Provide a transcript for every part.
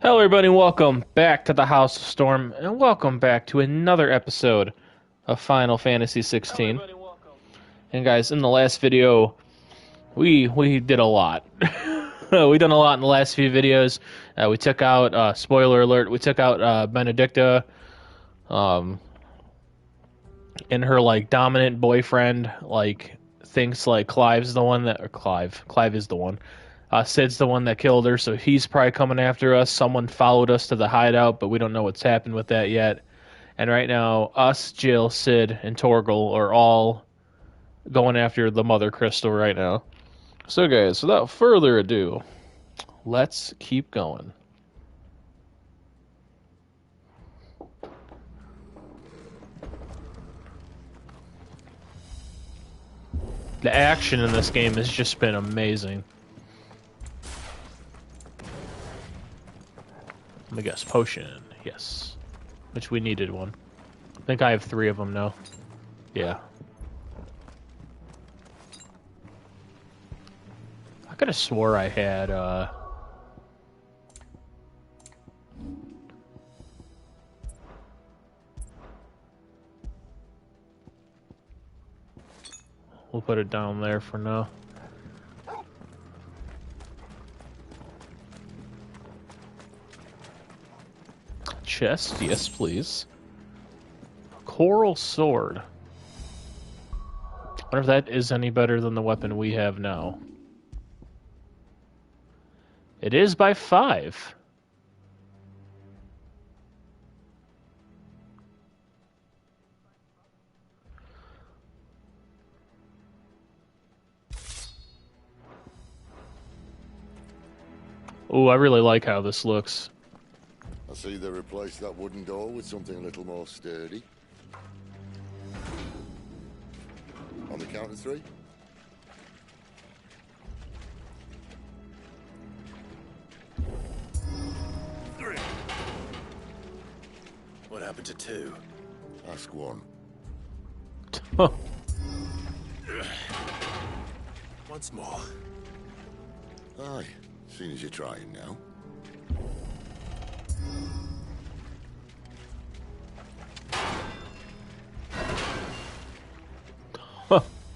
Hello, everybody, and welcome back to the House of Storm, and welcome back to another episode of Final Fantasy 16. And guys, in the last video, we did a lot. We done a lot in the last few videos. We took out, spoiler alert, we took out Benedicta, um, and her like dominant boyfriend like thinks like Clive's the one that, or Clive is the one. Sid's the one that killed her, so he's probably coming after us. Someone followed us to the hideout, but we don't know what's happened with that yet. And right now, us, Jill, Sid, and Torgal are all going after the Mother Crystal right now. So, guys, without further ado, let's keep going. The action in this game has just been amazing. Let me guess, potion, yes. Which we needed one. I think I have 3 of them now. Yeah. I could have swore I had, we'll put it down there for now. Chest, yes please. Coral sword. I wonder if that is any better than the weapon we have now. It is by 5. Oh, I really like how this looks. I see they replaced that wooden door with something a little more sturdy. On the count of 3. What happened to 2? Ask 1. Once more. Aye, seeing as you're trying now.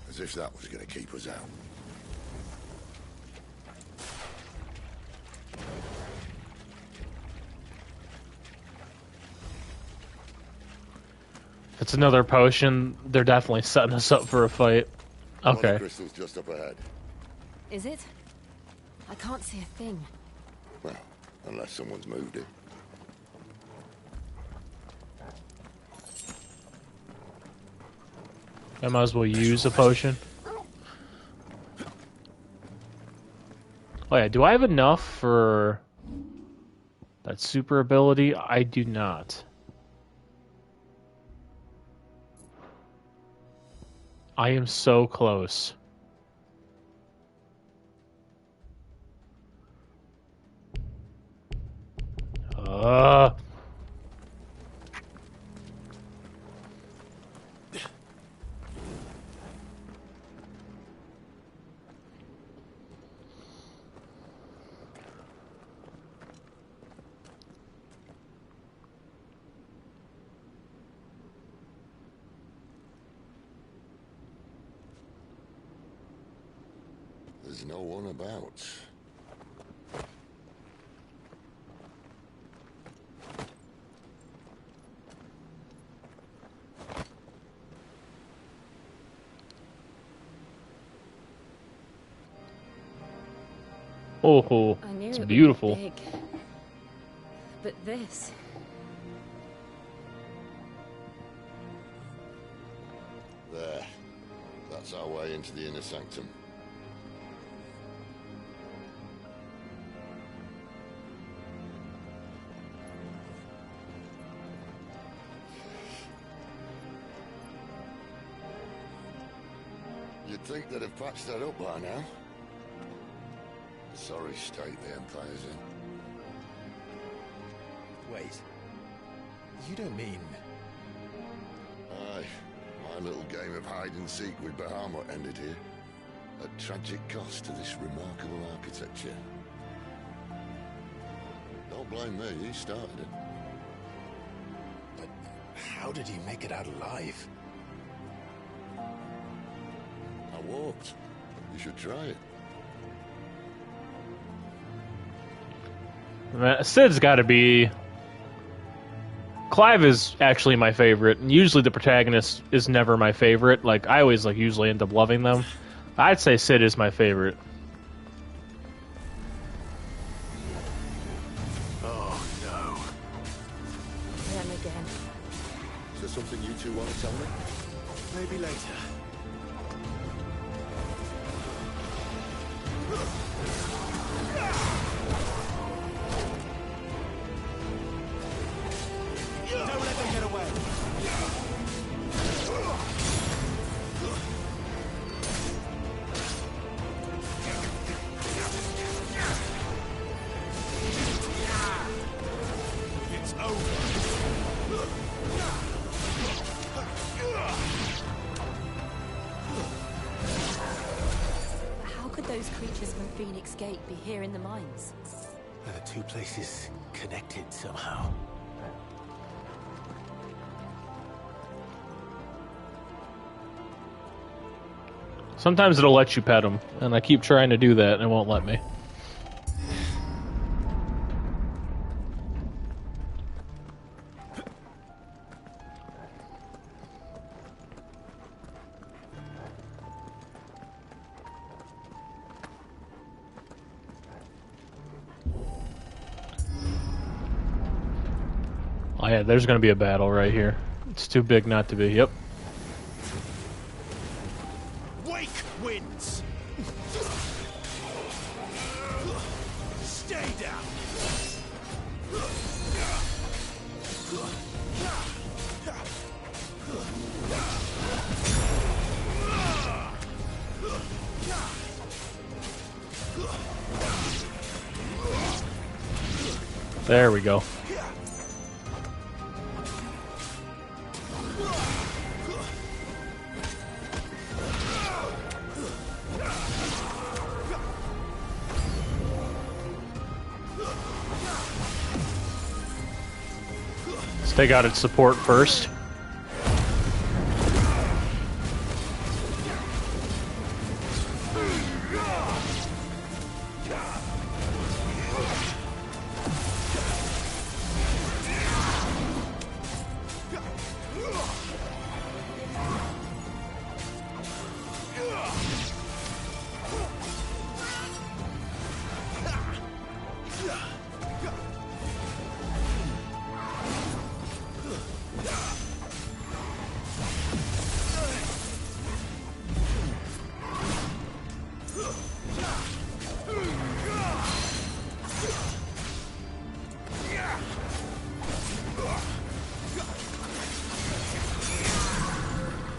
As if that was going to keep us out. If it's another potion, they're definitely setting us up for a fight. Okay. Mother Crystal's just up ahead. Is it? I can't see a thing. Well, unless someone's moved it. I might as well use a potion. Oh yeah, do I have enough for that super ability? I do not. I am so close. There's no one about. Oh, I knew it's it would be beautiful. big. But this... There. That's our way into the inner sanctum. You'd think they'd have patched that up by now. Sorry state the Empire's in. Wait. You don't mean... Aye. My little game of hide-and-seek with Bahamut ended here. At tragic cost to this remarkable architecture. Don't Don't blame me, he started it. But how did he make it out alive? I walked. You should try it. Sid's got to be. Clive is actually my favorite, and usually the protagonist is never my favorite. Like, I always usually end up loving them. I'd say Sid is my favorite. Oh, no. Them again. Is there something you two want to tell me? Maybe later. Don't let them get away. It's over. How could those creatures from Phoenix Gate be here in the mines? Are the two places connected somehow? Sometimes it'll let you pet him, and I keep trying to do that, and it won't let me. Oh yeah, there's gonna be a battle right here. It's too big not to be. Yep. Wake wins. Stay down. There we go. Let's take out its support first.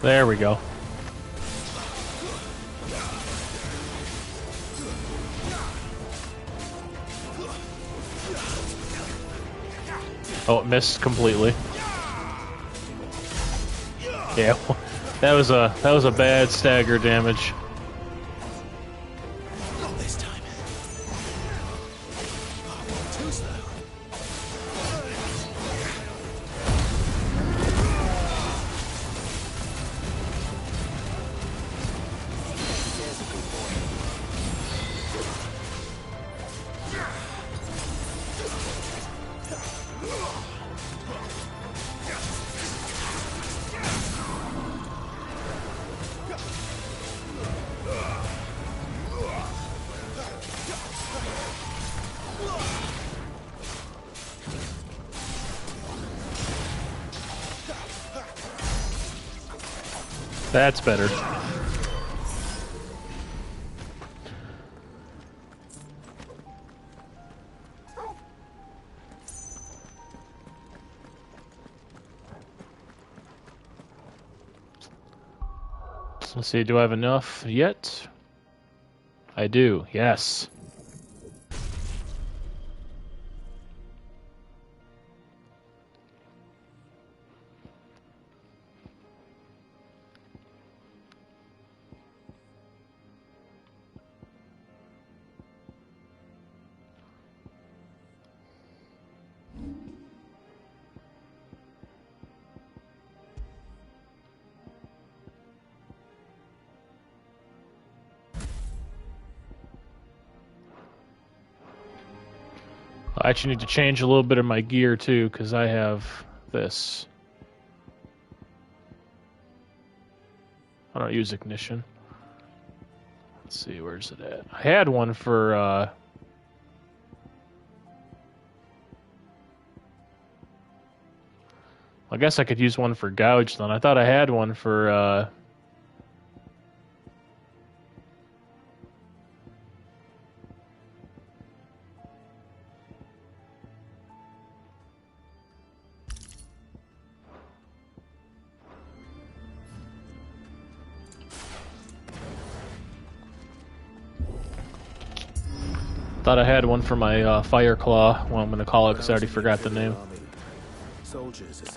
There we go. Oh, it missed completely. Yeah, that was a bad stagger damage. Not this time. Too slow. There's a good boy. That's better. Let's see, do I have enough yet? I do, yes. I actually need to change a little bit of my gear too, because I have this. I don't use ignition. Let's see, where's it at? I had one for, I guess I could use one for gouge then. I thought I had one for, thought I had one for my fire claw. Well, I'm gonna call it because I already forgot the name.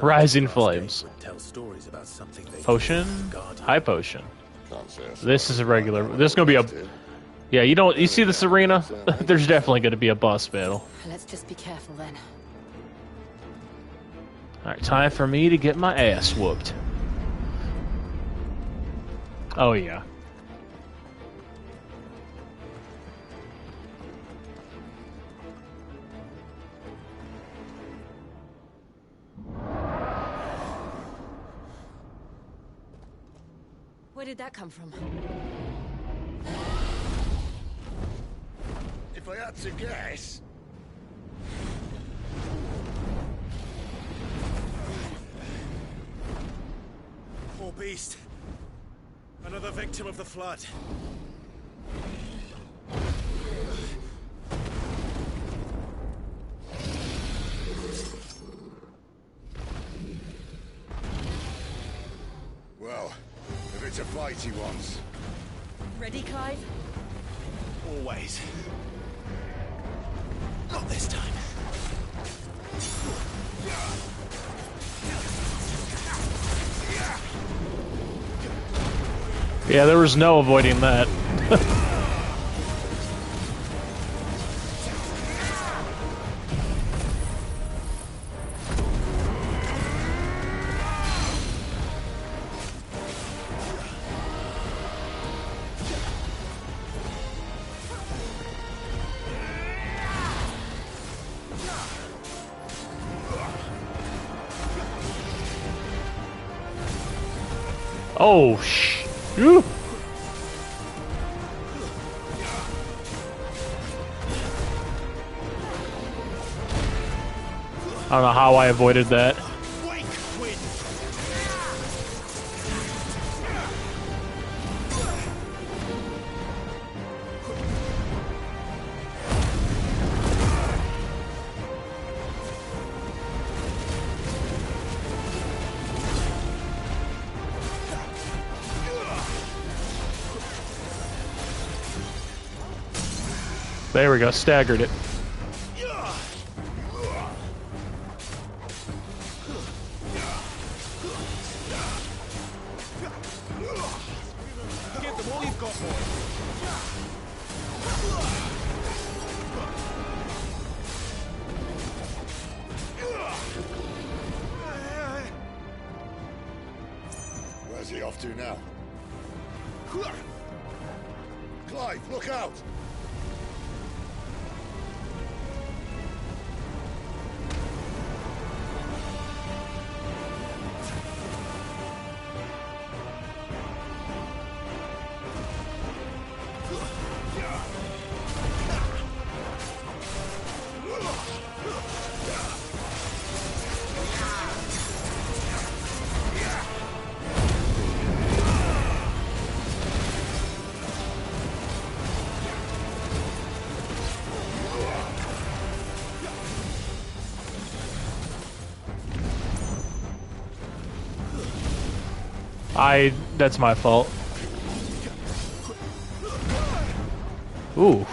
Rising Flames. Potion? High potion. This is a regular. This is gonna be a. Yeah, you don't. You see this arena? There's definitely gonna be a boss battle. Let's just be careful then. All right, time for me to get my ass whooped. Oh yeah. Where did that come from? If I had to guess... Poor beast. Another victim of the flood. Well, if it's a fight he wants. Ready, Clive? Always. Not this time. Yeah, there was no avoiding that. Oh, Whew. I don't know how I avoided that. There we go, staggered it. Give them all you've got, boy. Where's he off to now? Clive, look out! That's my fault. Ooh.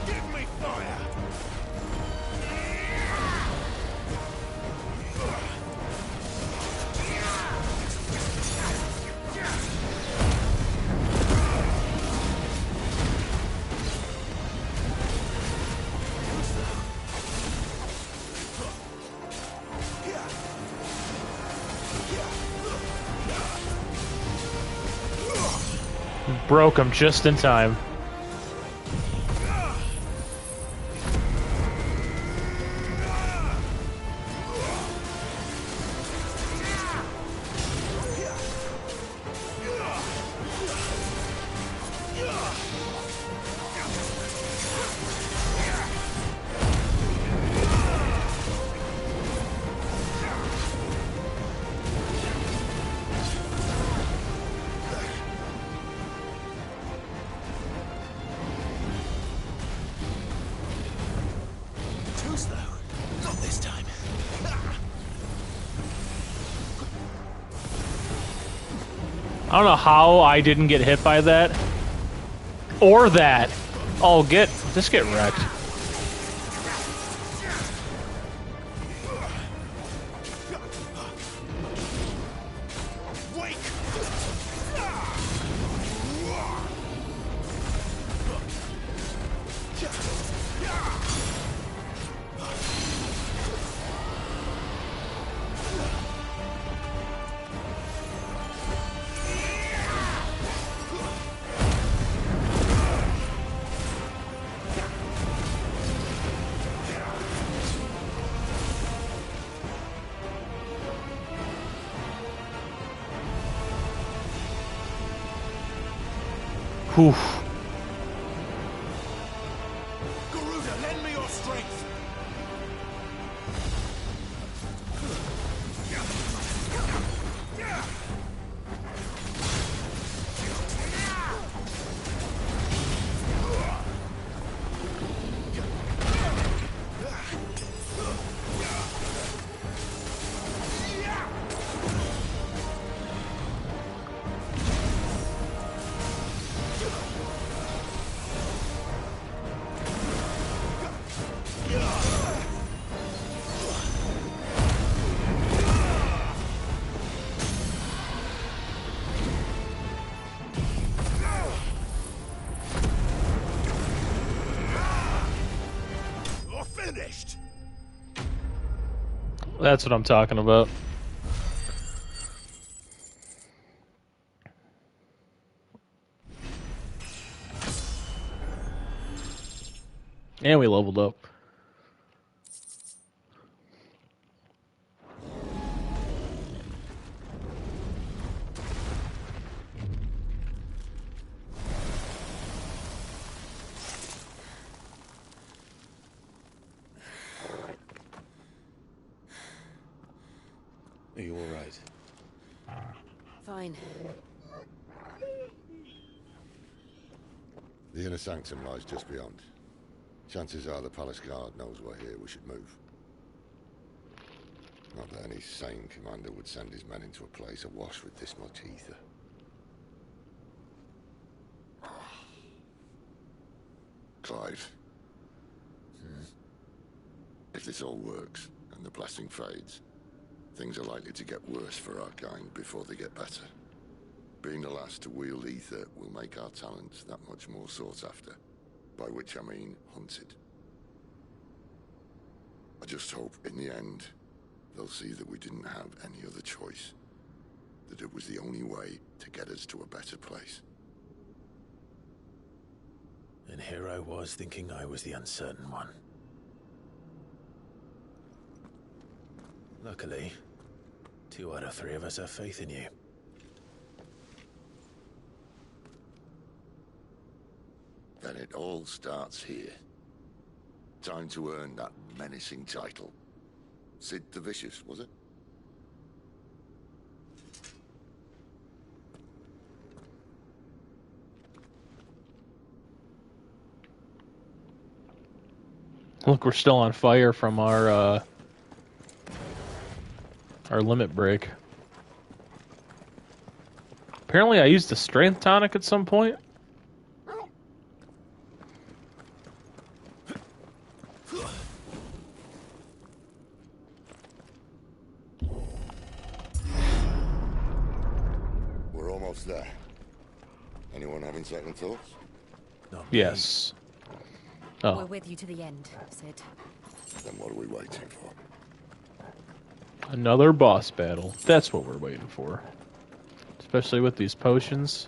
Give me fire. broke him just in time. Too slow. Not this time. I don't know how I didn't get hit by that. Or that. Oh, just get wrecked. Wake! Whew. Garuda, lend me your strength. You're finished. That's what I'm talking about. And we leveled up. Are you all right? Fine. The inner sanctum lies just beyond. Chances are the palace guard knows we're here. We should move. Not that any sane commander would send his men into a place awash with this much ether. Clive. If this all works, and the blessing fades, things are likely to get worse for our kind before they get better. Being the last to wield ether will make our talents that much more sought after. By which I mean hunted. I just hope, in the end, they'll see that we didn't have any other choice. That it was the only way to get us to a better place. And here I was thinking I was the uncertain one. Luckily, 2 out of 3 of us have faith in you. Then it all starts here. Time to earn that menacing title. Sid the Vicious, was it? Look, we're still on fire from our limit break. Apparently I used a strength tonic at some point. We're almost there. Anyone having second thoughts? Not me. Yes. We're Oh, with you to the end, Sid. Then what are we waiting for? another boss battle. That's what we're waiting for. Especially with these potions.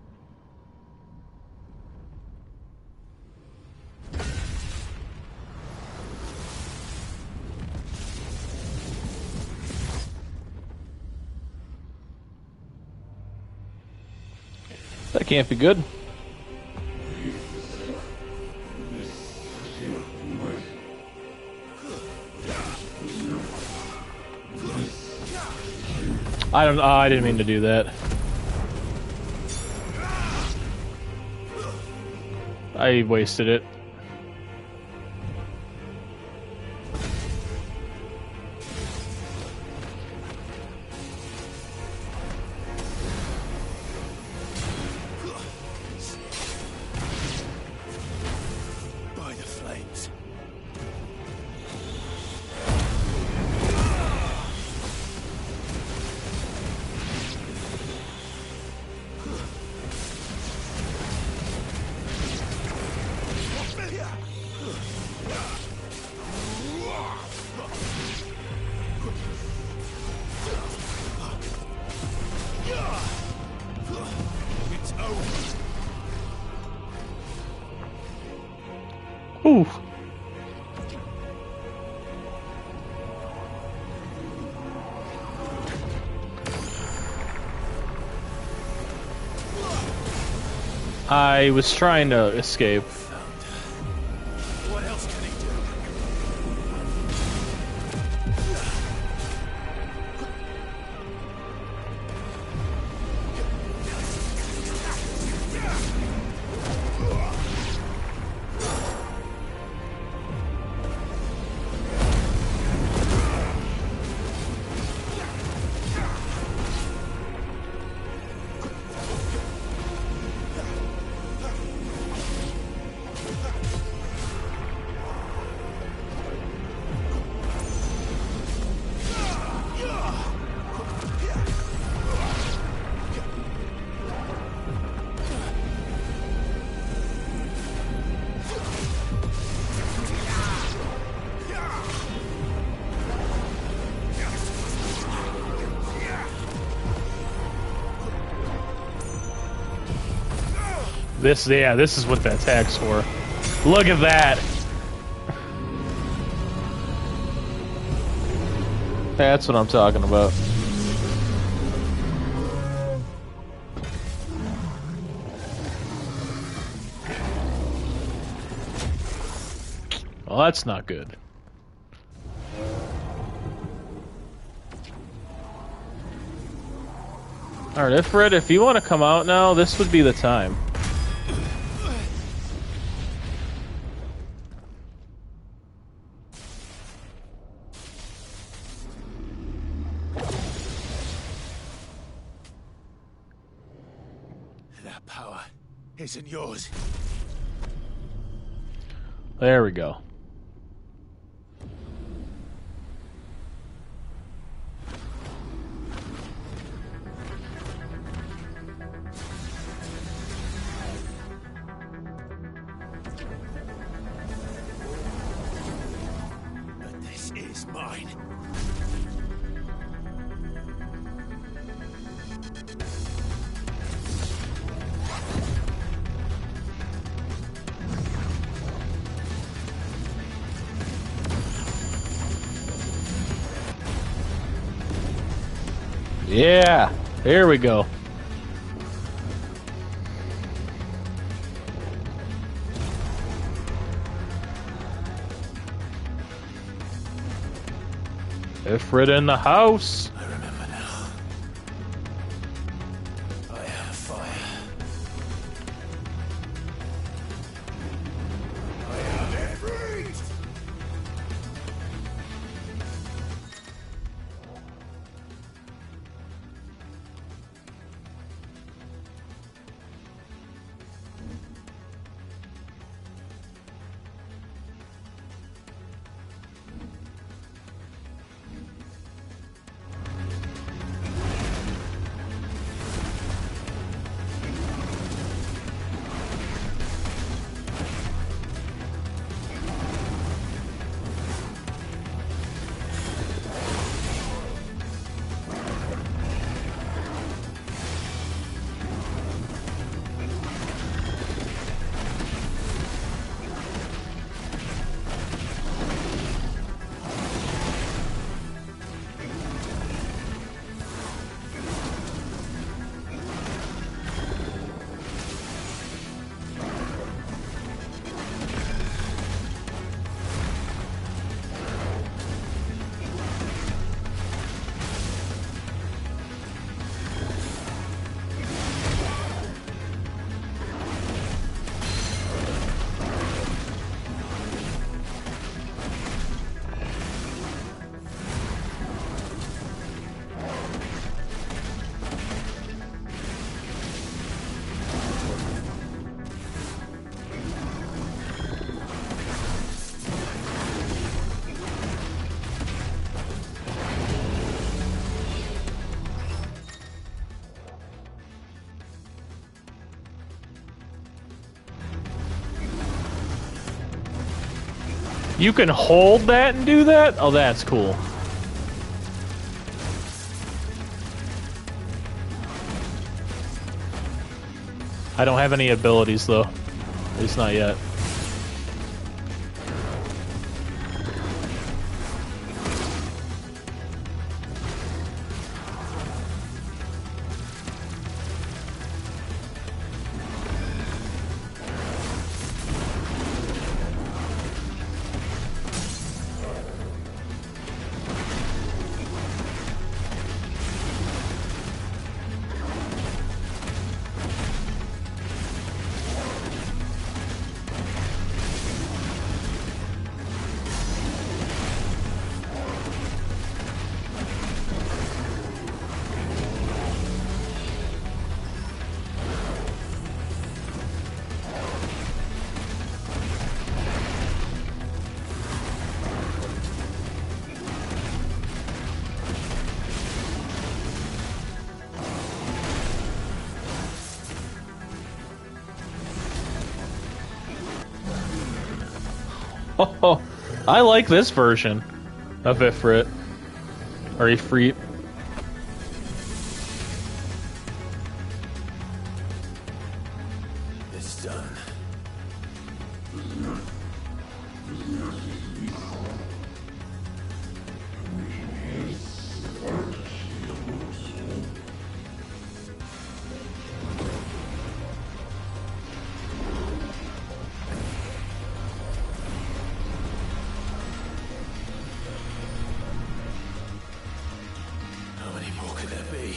That can't be good. I don't. Oh, I didn't mean to do that. I wasted it. By the flames. It's over. Ooh. I was trying to escape. What else can he do? This is what the attack's for. Look at that. That's what I'm talking about. Well, that's not good. Alright, Ifrit, if you want to come out now, this would be the time. That power isn't yours. There we go. But this is mine. Yeah, here we go. Ifrit in the house. I remember now. I have fire. I have Ifrit! You can hold that and do that? Oh, that's cool. I don't have any abilities, though. At least not yet. Oh, I like this version of Ifrit. Or Ifrit. It's done. How many more could there be?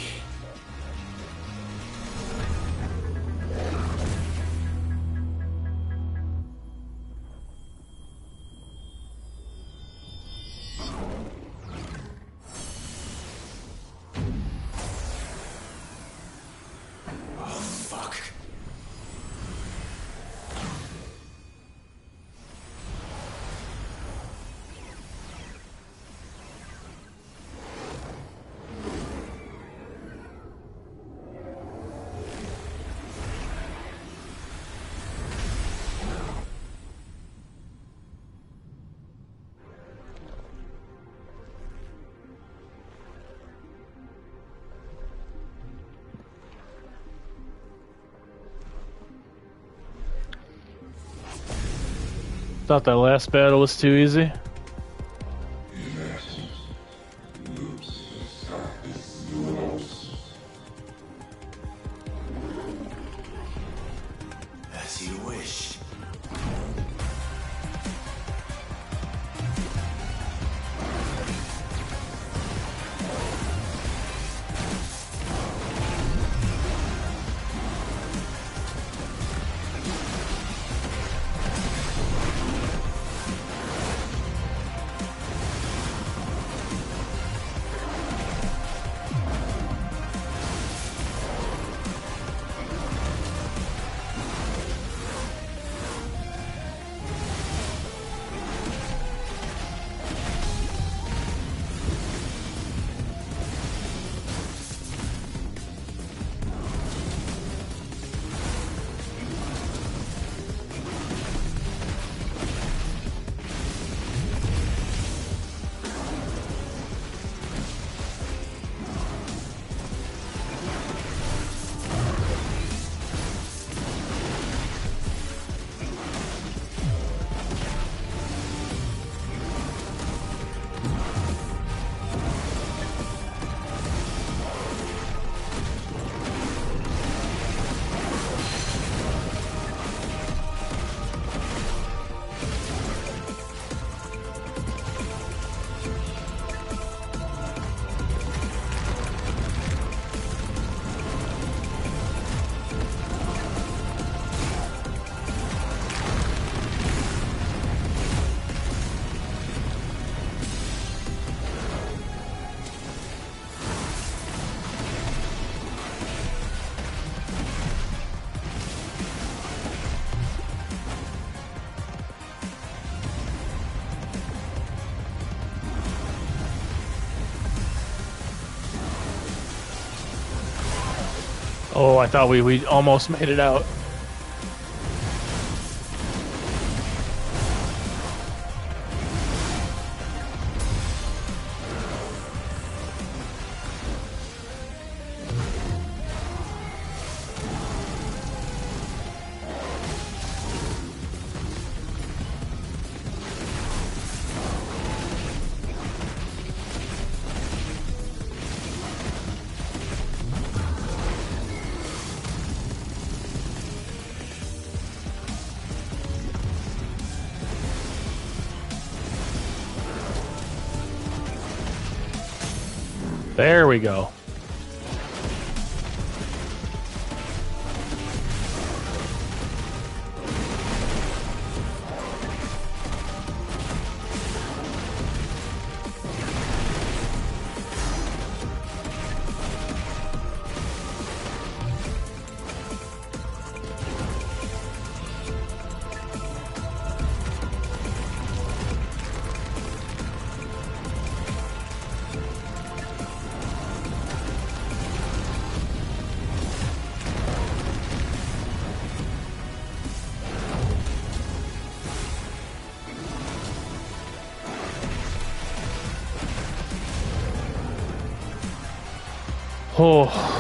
Oh, fuck. Thought that last battle was too easy. As you wish. Oh, I thought we almost made it out. There we go. Oh.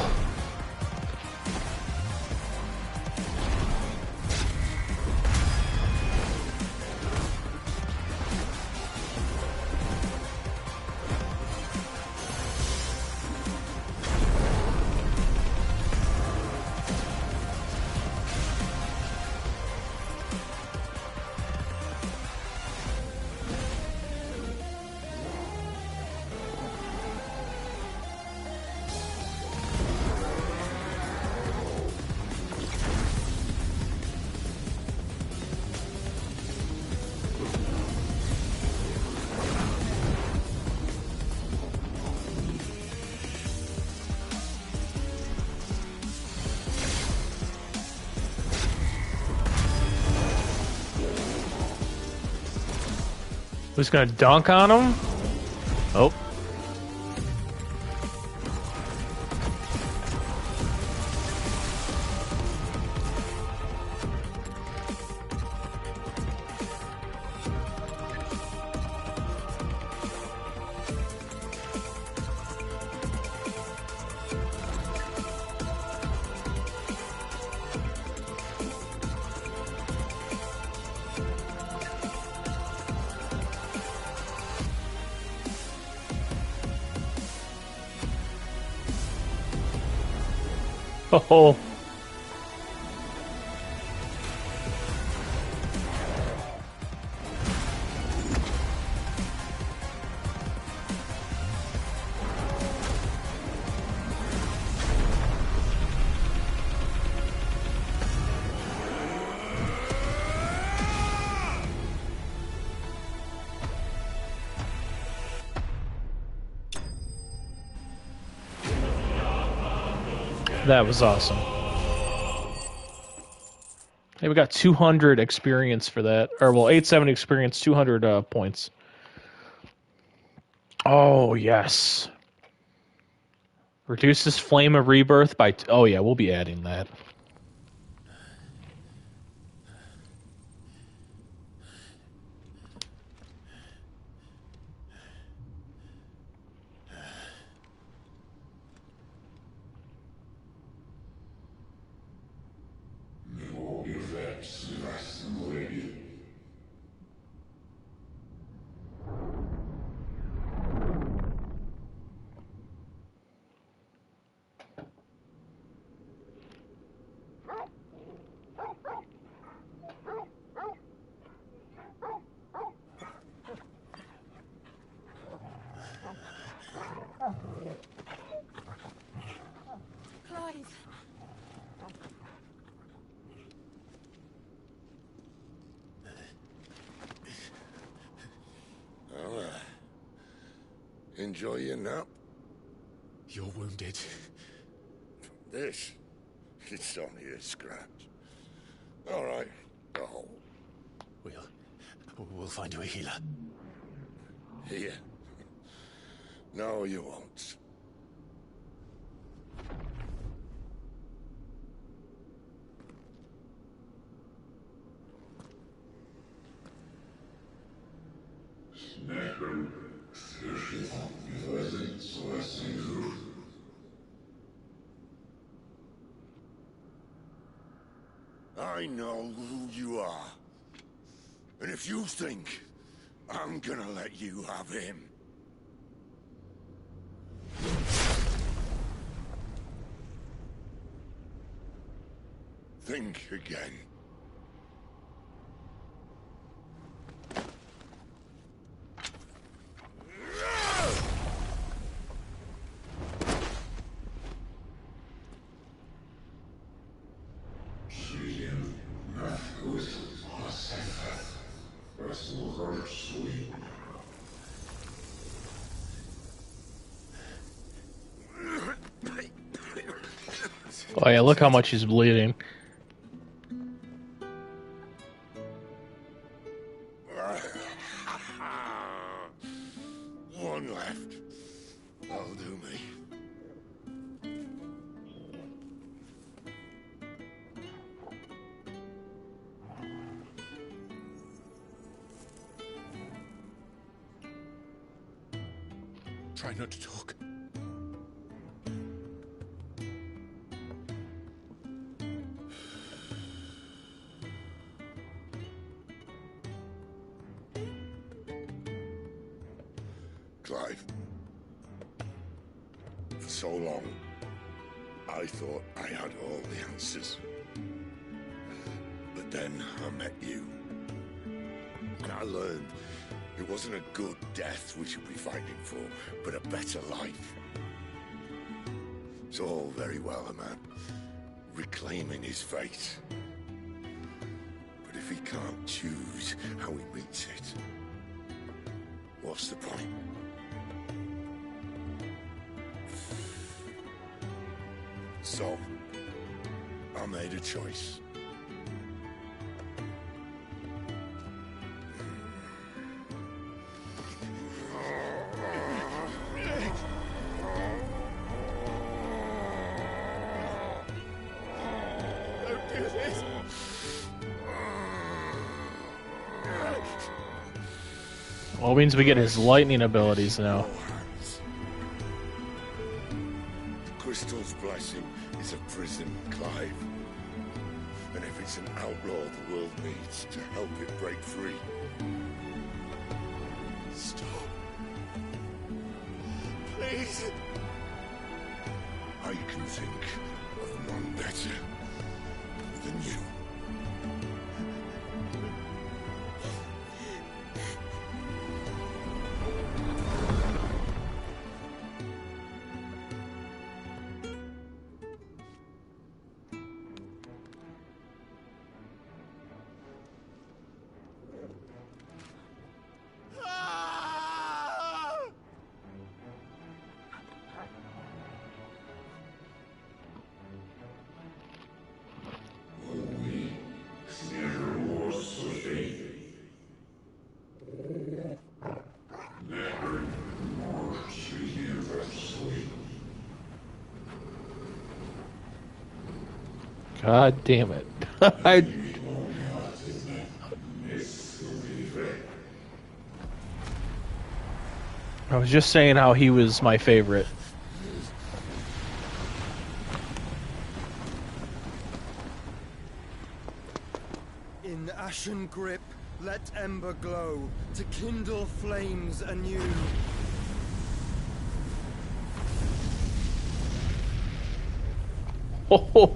Who's gonna dunk on him? Oh. Oh. That was awesome. Hey, we got 200 experience for that. Or, well, 870 experience, 200 points. Oh, yes. Reduces Flame of Rebirth by... Oh, yeah, we'll be adding that. Clive. Well, enjoy your nap. You're wounded. This, it's only a scratch. All right, go home. We'll find you a healer. Here? No, you won't. I know who you are. And if you think I'm gonna let you have him... think again. Oh yeah, look how much he's bleeding. One left. That'll do me. Try not to talk. Clive. For so long, I thought I had all the answers. But then I met you. And I learned it wasn't a good death we should be fighting for, but a better life. It's all very well, a man reclaiming his fate. But if he can't choose how he meets it, what's the point? So, I made a choice. Don't do this. Well, it means we get his lightning abilities now. Hands. The crystal's blessing is a prison, Clive. And if it's an outlaw the world needs to help it break free. Stop. Please. I can think of none better than you. Ah! God damn it. I was just saying how he was my favorite. In ashen grip, let ember glow, to kindle flames anew. Oh,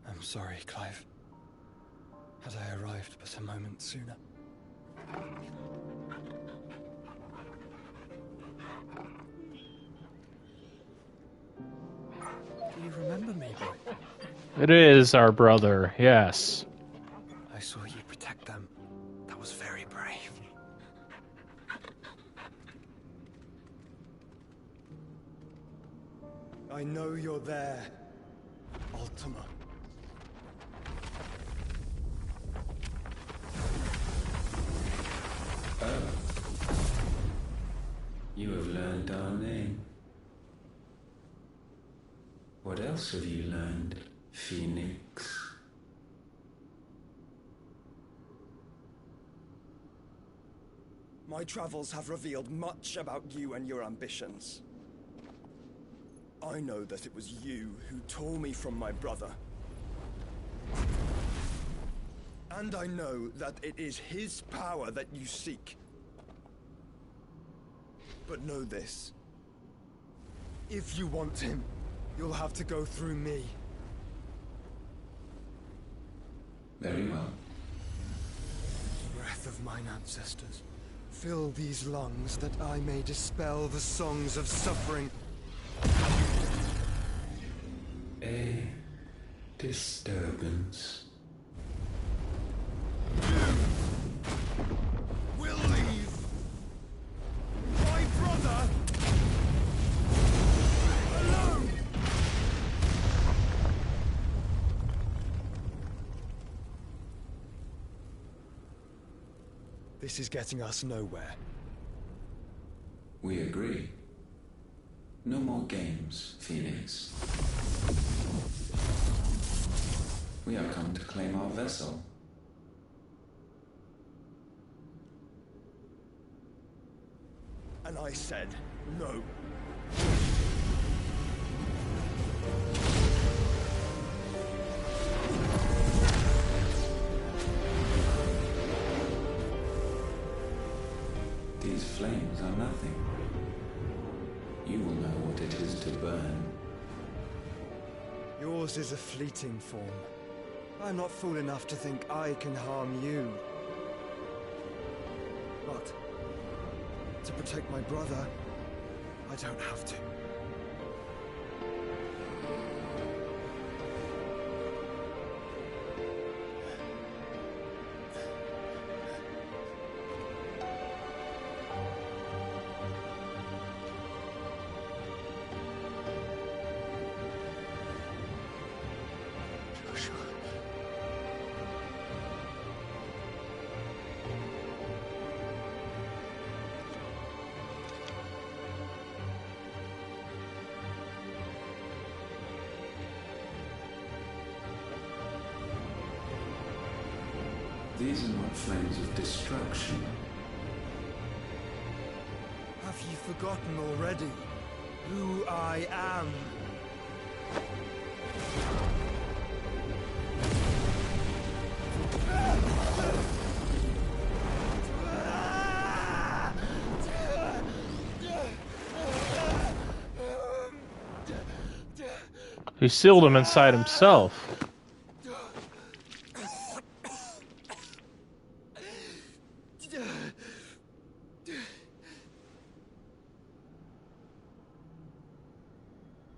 I'm sorry, Clive. Had I arrived but a moment sooner. Do you remember me, boy? it is our brother, yes. I saw you protect them. That was very brave. I know you're there, Ultima. You have learned our name. What else have you learned, Phoenix? My travels have revealed much about you and your ambitions. I know that it was you who tore me from my brother. And I know that it is his power that you seek. But know this. If you want him, you'll have to go through me. Very well. Breath of mine ancestors, fill these lungs that I may dispel the songs of suffering. A disturbance. We'll leave. My brother alone. This is getting us nowhere. We agree. No more games, Phoenix. We have come to claim our vessel. And I said no. These flames are nothing. You will know what it is to burn. Yours is a fleeting form. I'm not fool enough to think I can harm you. But to protect my brother, I don't have to. These are not flames of destruction. Have you forgotten already who I am? He sealed him inside himself.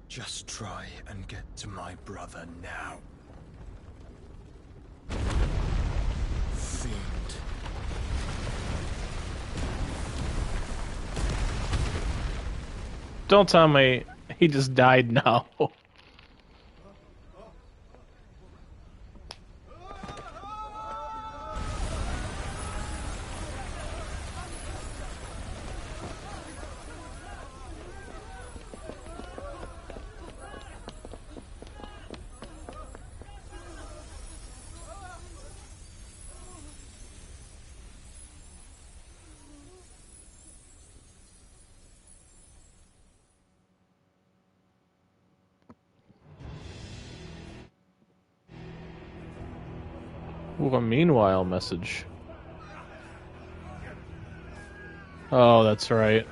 Just try and get to my brother now. Fiend. Don't tell me he just died now. Ooh, a meanwhile message. Oh, that's right.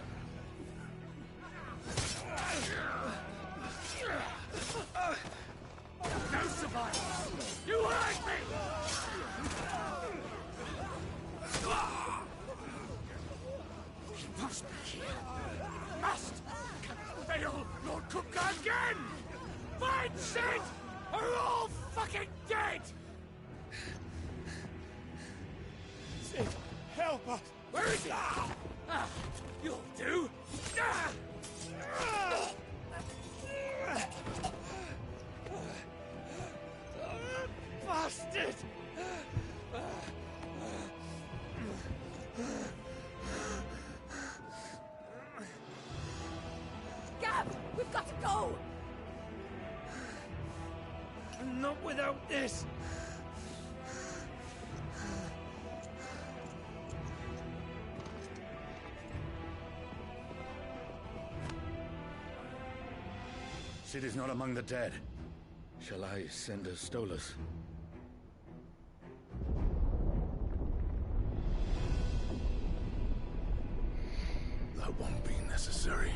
Help us! Where is he? You'll do! Bastard! Gab, we've got to go! Not without this! Sid is not among the dead. Shall I send a Stolas? That won't be necessary.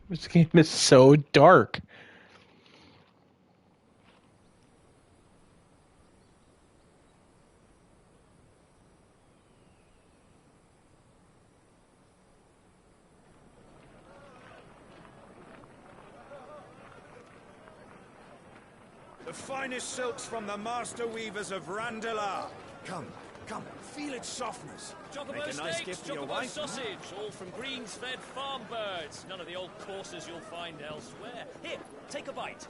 This game is so dark. The finest silks from the master weavers of Randalar. Come, come, feel its softness. Chocobo Make a nice steaks, gift for your chocobo wife. sausage, all from greens-fed farm birds. None of the old courses you'll find elsewhere. Here, take a bite.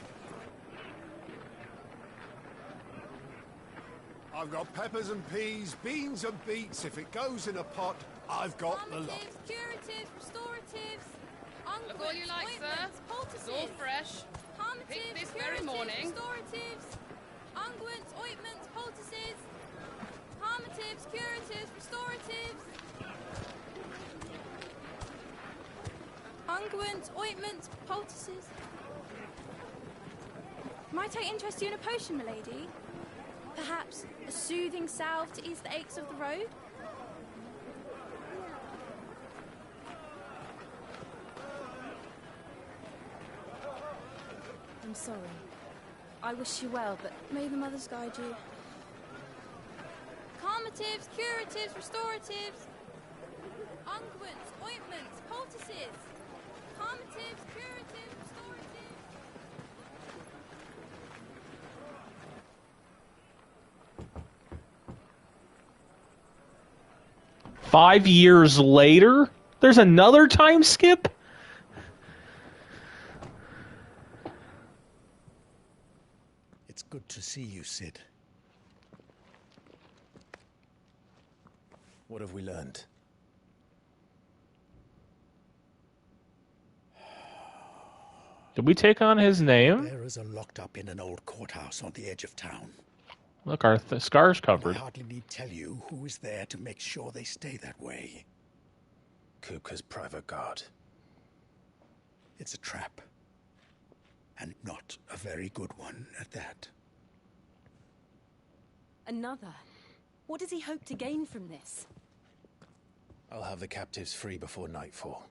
I've got peppers and peas, beans and beets. If it goes in a pot, I've got the lot. Calmatives, curatives, restoratives, Look all you like, sir. ointments, It's all poultices. fresh. Calmatives, Picked this very curatives, morning. restoratives, unguents, ointments, poultices. Calmatives, curatives, restoratives. Unguents, ointments, poultices. Might I interest you in a potion, milady? Perhaps a soothing salve to ease the aches of the road? I'm sorry. I wish you well, but may the mothers guide you. Calmatives, curatives, restoratives. Unguents, ointments, poultices. Calmatives, curatives, restoratives. 5 years later? There's another time skip? It's good to see you, Cid. What have we learned? Did we take on his name? Bearers are locked up in an old courthouse on the edge of town. Look, our scar's I covered. hardly need tell you who is there to make sure they stay that way. Kupka's private guard. It's a trap. And not a very good one at that. Another? What does he hope to gain from this? I'll have the captives free before nightfall.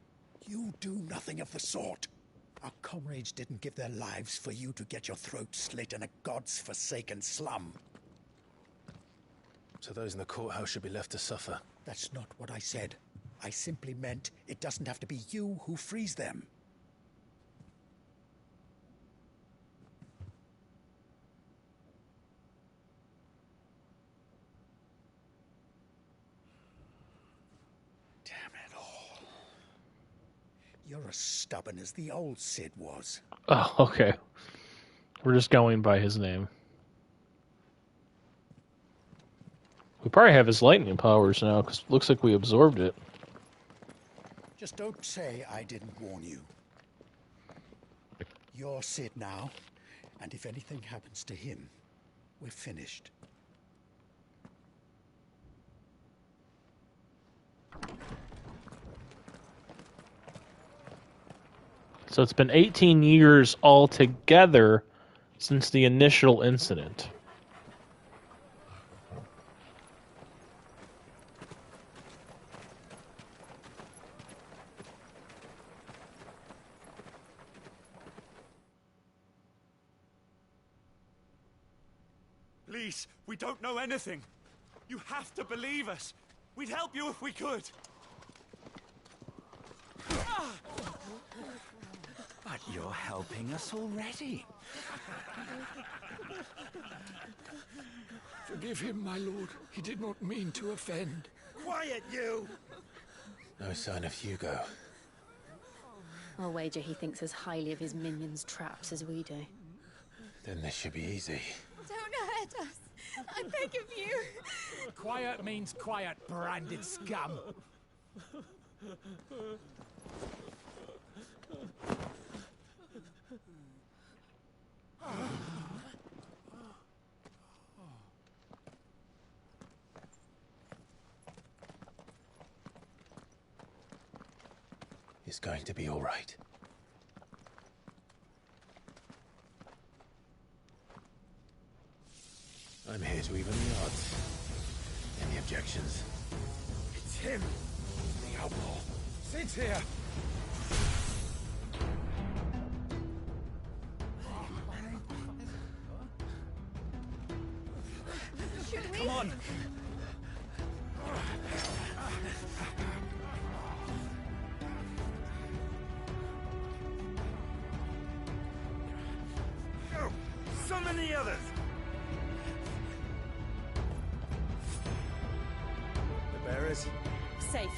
You do nothing of the sort. Our comrades didn't give their lives for you to get your throat slit in a god's forsaken slum. So those in the courthouse should be left to suffer. That's not what I said. I simply meant it doesn't have to be you who frees them. Damn it all. You're as stubborn as the old Cid was. Oh, okay. We're just going by his name. We probably have his lightning powers now, because it looks like we absorbed it. Just don't say I didn't warn you. You're Cid now, and if anything happens to him, we're finished. So it's been 18 years altogether since the initial incident. Please, we don't know anything. You have to believe us. We'd help you if we could. But you're helping us already. Forgive him, my lord. He did not mean to offend. Quiet, you! No sign of Hugo. I'll wager he thinks as highly of his minions' traps as we do. Then this should be easy. Don't hurt us! I beg of you! Quiet means quiet, branded scum. It's going to be all right. I'm here to even the odds. Any objections? It's him, the outlaw. Sid's here. Summon the others! The bearers? Safe.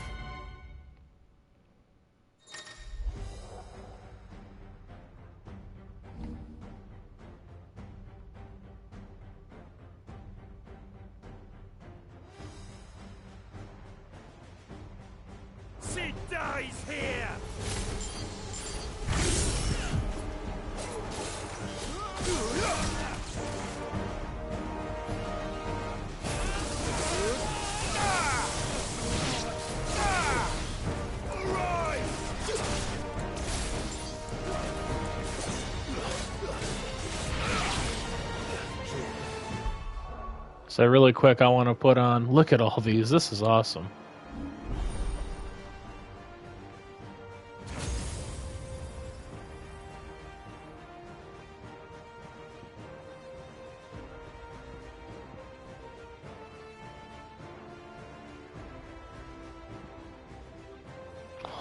She dies here! So really quick, I want to put on, look at all these. This is awesome.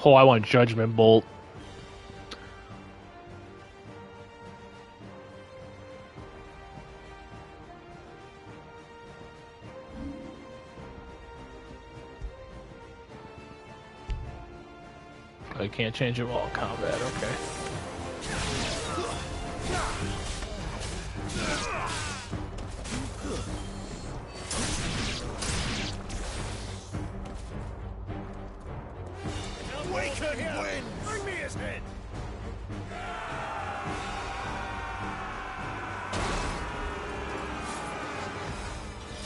Oh, I want Judgment Bolt. I can't change it while combat, okay. Awaken wind! Bring me his head!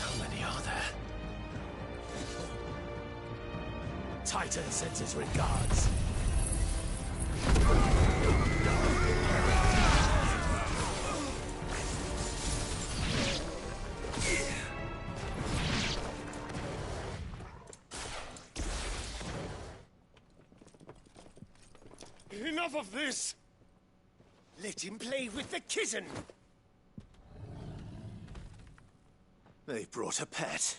How many are there? Titan sends his regards. Enough of this! Let him play with the kitten! They brought a pet.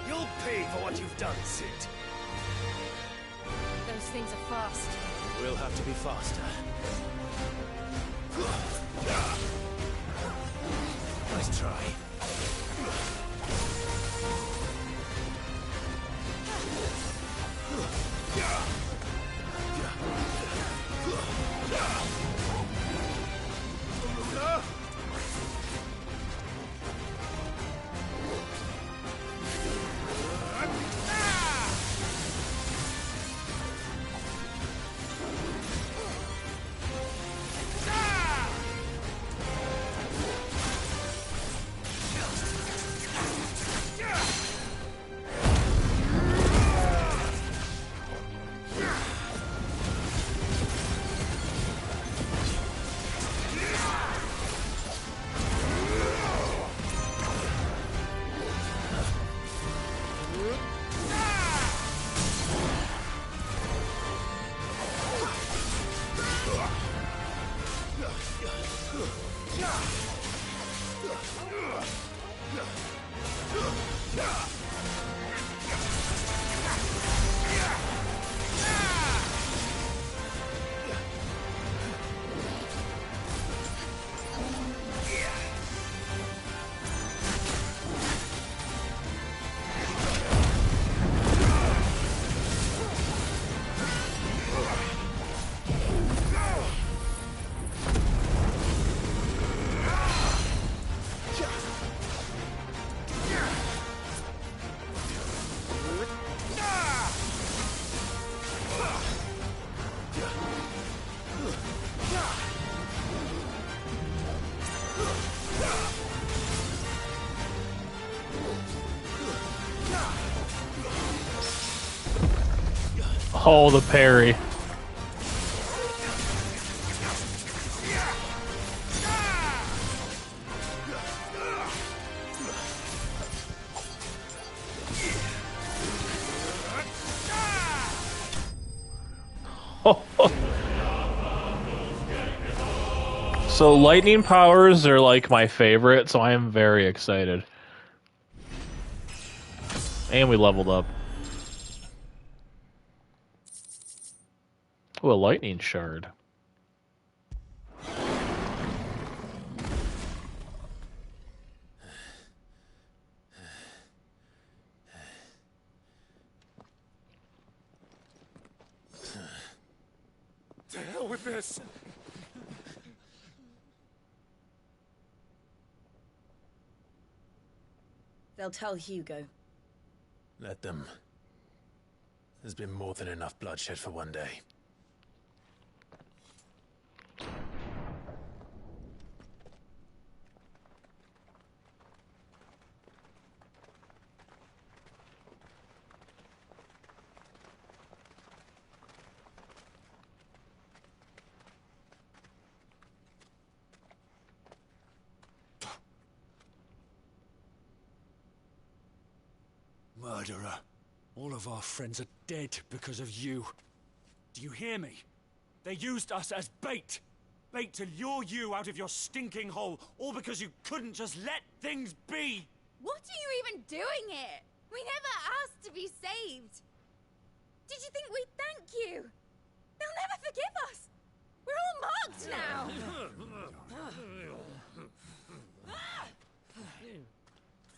You'll pay for what you've done, Sid. Those things are fast. We'll have to be faster. Nice try. Oh, the parry. So lightning powers are like my favorite, so I am very excited. And we leveled up. Oh, a lightning shard. To hell with this! They'll tell Hugo. Let them. There's been more than enough bloodshed for one day. Murderer. All of our friends are dead because of you. Do you hear me? They used us as bait. Bait to lure you out of your stinking hole, all because you couldn't just let things be. What are you even doing here? We never asked to be saved. Did you think we'd thank you? They'll never forgive us. We're all marked now.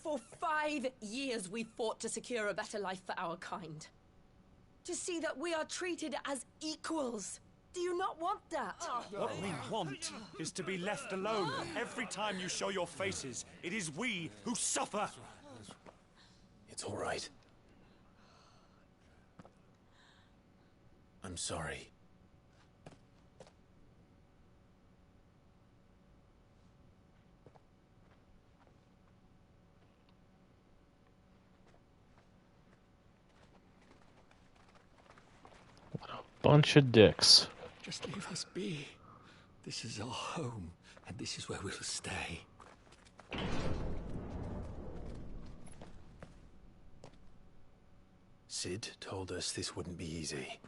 For 5 years we fought to secure a better life for our kind. To see that we are treated as equals. Do you not want that? What we want is to be left alone. Every time you show your faces, it is we who suffer. It's all right. I'm sorry. Bunch of dicks. Just leave us be. This is our home, and this is where we'll stay. Sid told us this wouldn't be easy.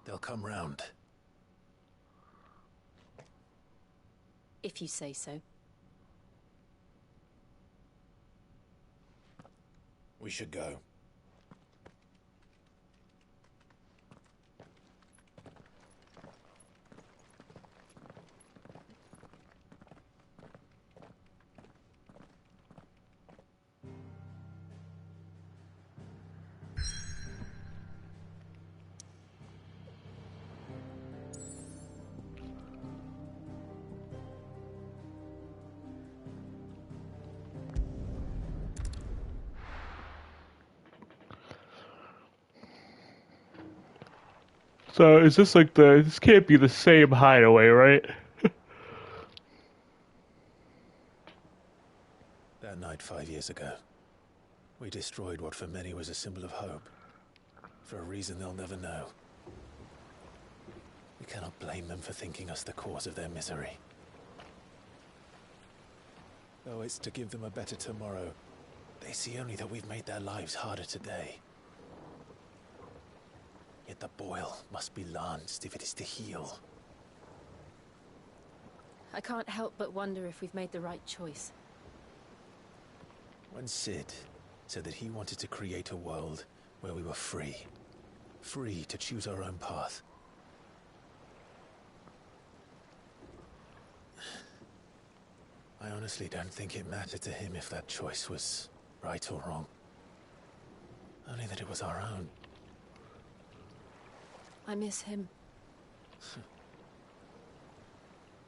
They'll come round. If you say so. We should go. So is this like this can't be the same hideaway, right? That night 5 years ago, we destroyed what for many was a symbol of hope. For a reason they'll never know. We cannot blame them for thinking us the cause of their misery. Though it's to give them a better tomorrow, they see only that we've made their lives harder today. Yet the boil must be lanced if it is to heal. I can't help but wonder if we've made the right choice. When Sid said that he wanted to create a world where we were free. Free to choose our own path. I honestly don't think it mattered to him if that choice was right or wrong. Only that it was our own. I miss him.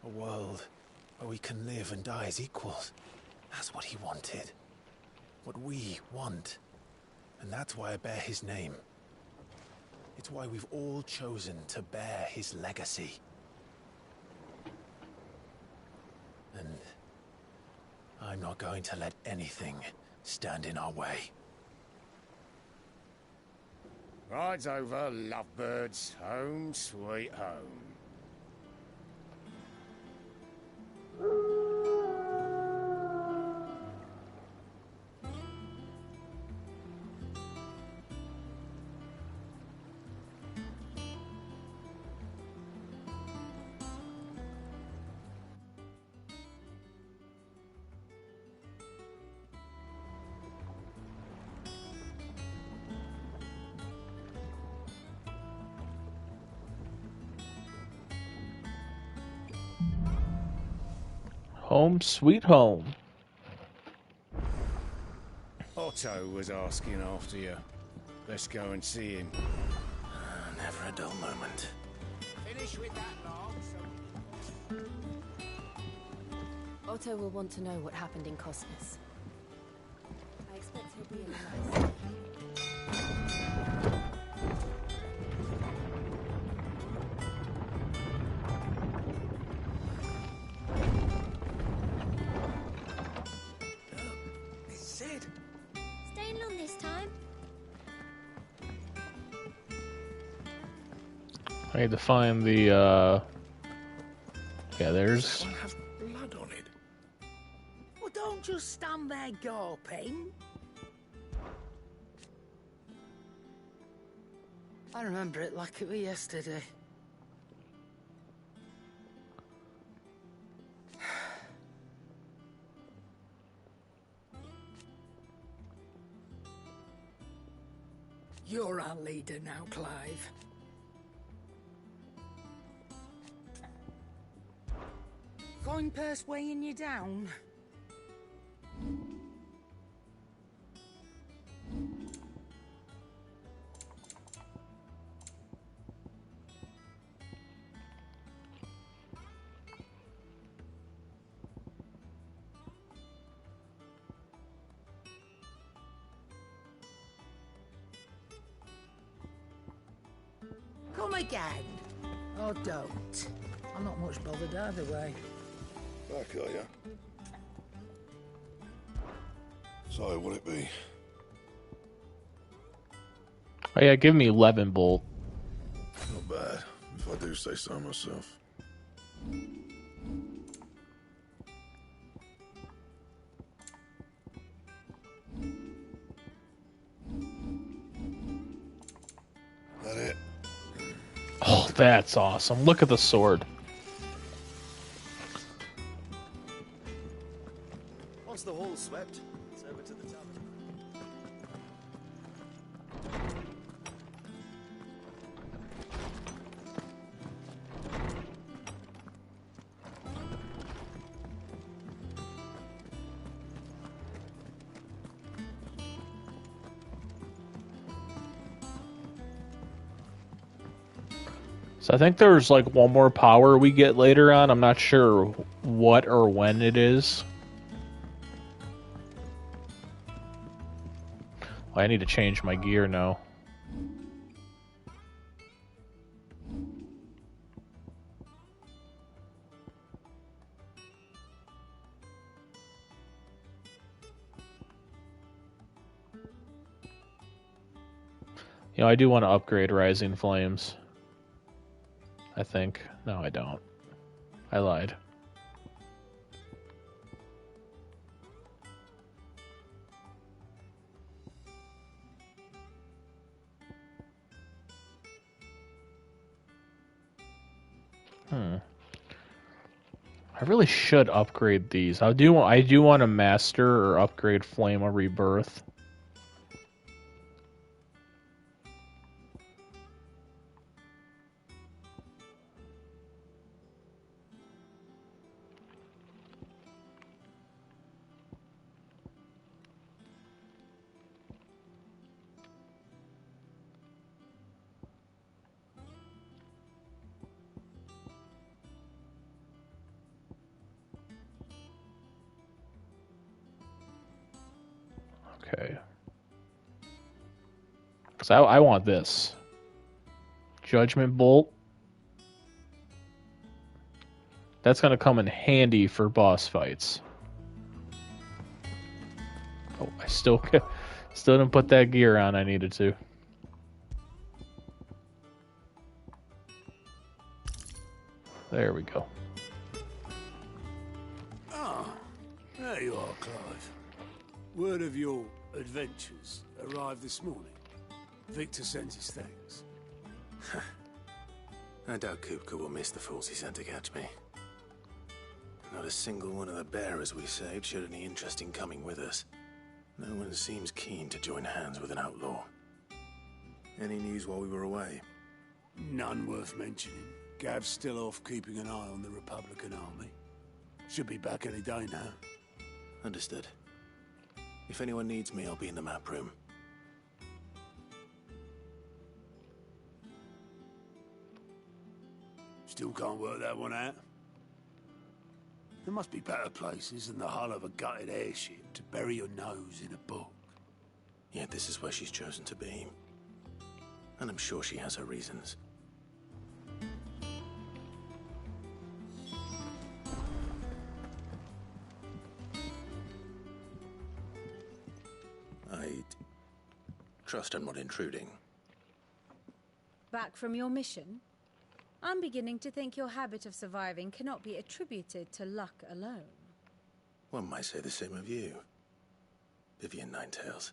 A world where we can live and die as equals. That's what he wanted. What we want. And that's why I bear his name. It's why we've all chosen to bear his legacy. And I'm not going to let anything stand in our way. Rides over, lovebirds. Home, sweet home. Home sweet home. Otto was asking after you. Let's go and see him. Never a dull moment. Finish with that long, Otto will want to know what happened in Cosmos. I expect he'll be in the nice. Sid! Staying long this time? I need to find the, yeah, there's... That one has blood on it. Well, don't just stand there gawping. I remember it like it was yesterday. You're our leader now, Clive. Coin purse weighing you down? Come again. Or don't. I'm not much bothered either way. Back, are you? So, what'll it be? Oh yeah, give me 11 bolt. Not bad, if I do say so myself. That it? Oh, that's awesome. Look at the sword. Once the hall's swept, it's over to the tavern. So I think there's like one more power we get later on. I'm not sure what or when it is. I need to change my gear now. You know, I do want to upgrade Rising Flames. I think. No, I don't. I lied. I really should upgrade these. I do want to master or upgrade Flame of Rebirth. Okay. Because I want this. Judgment Bolt. That's going to come in handy for boss fights. Oh, I still didn't put that gear on I needed to. There we go. Ah, there you are, Clive. Word of your adventures arrived this morning. Victor sends his thanks. I doubt Kupka will miss the fools he sent to catch me. Not a single one of the bearers we saved showed any interest in coming with us. No one seems keen to join hands with an outlaw. Any news while we were away? None worth mentioning. Gav's still off keeping an eye on the Republican army. Should be back any day now. Understood. If anyone needs me, I'll be in the map room. Still can't work that one out? There must be better places than the hull of a gutted airship to bury your nose in a book. Yet this is where she's chosen to be. And I'm sure she has her reasons. I trust I'm not intruding. Back from your mission? I'm beginning to think your habit of surviving cannot be attributed to luck alone. One might say the same of you, Vivian Ninetails.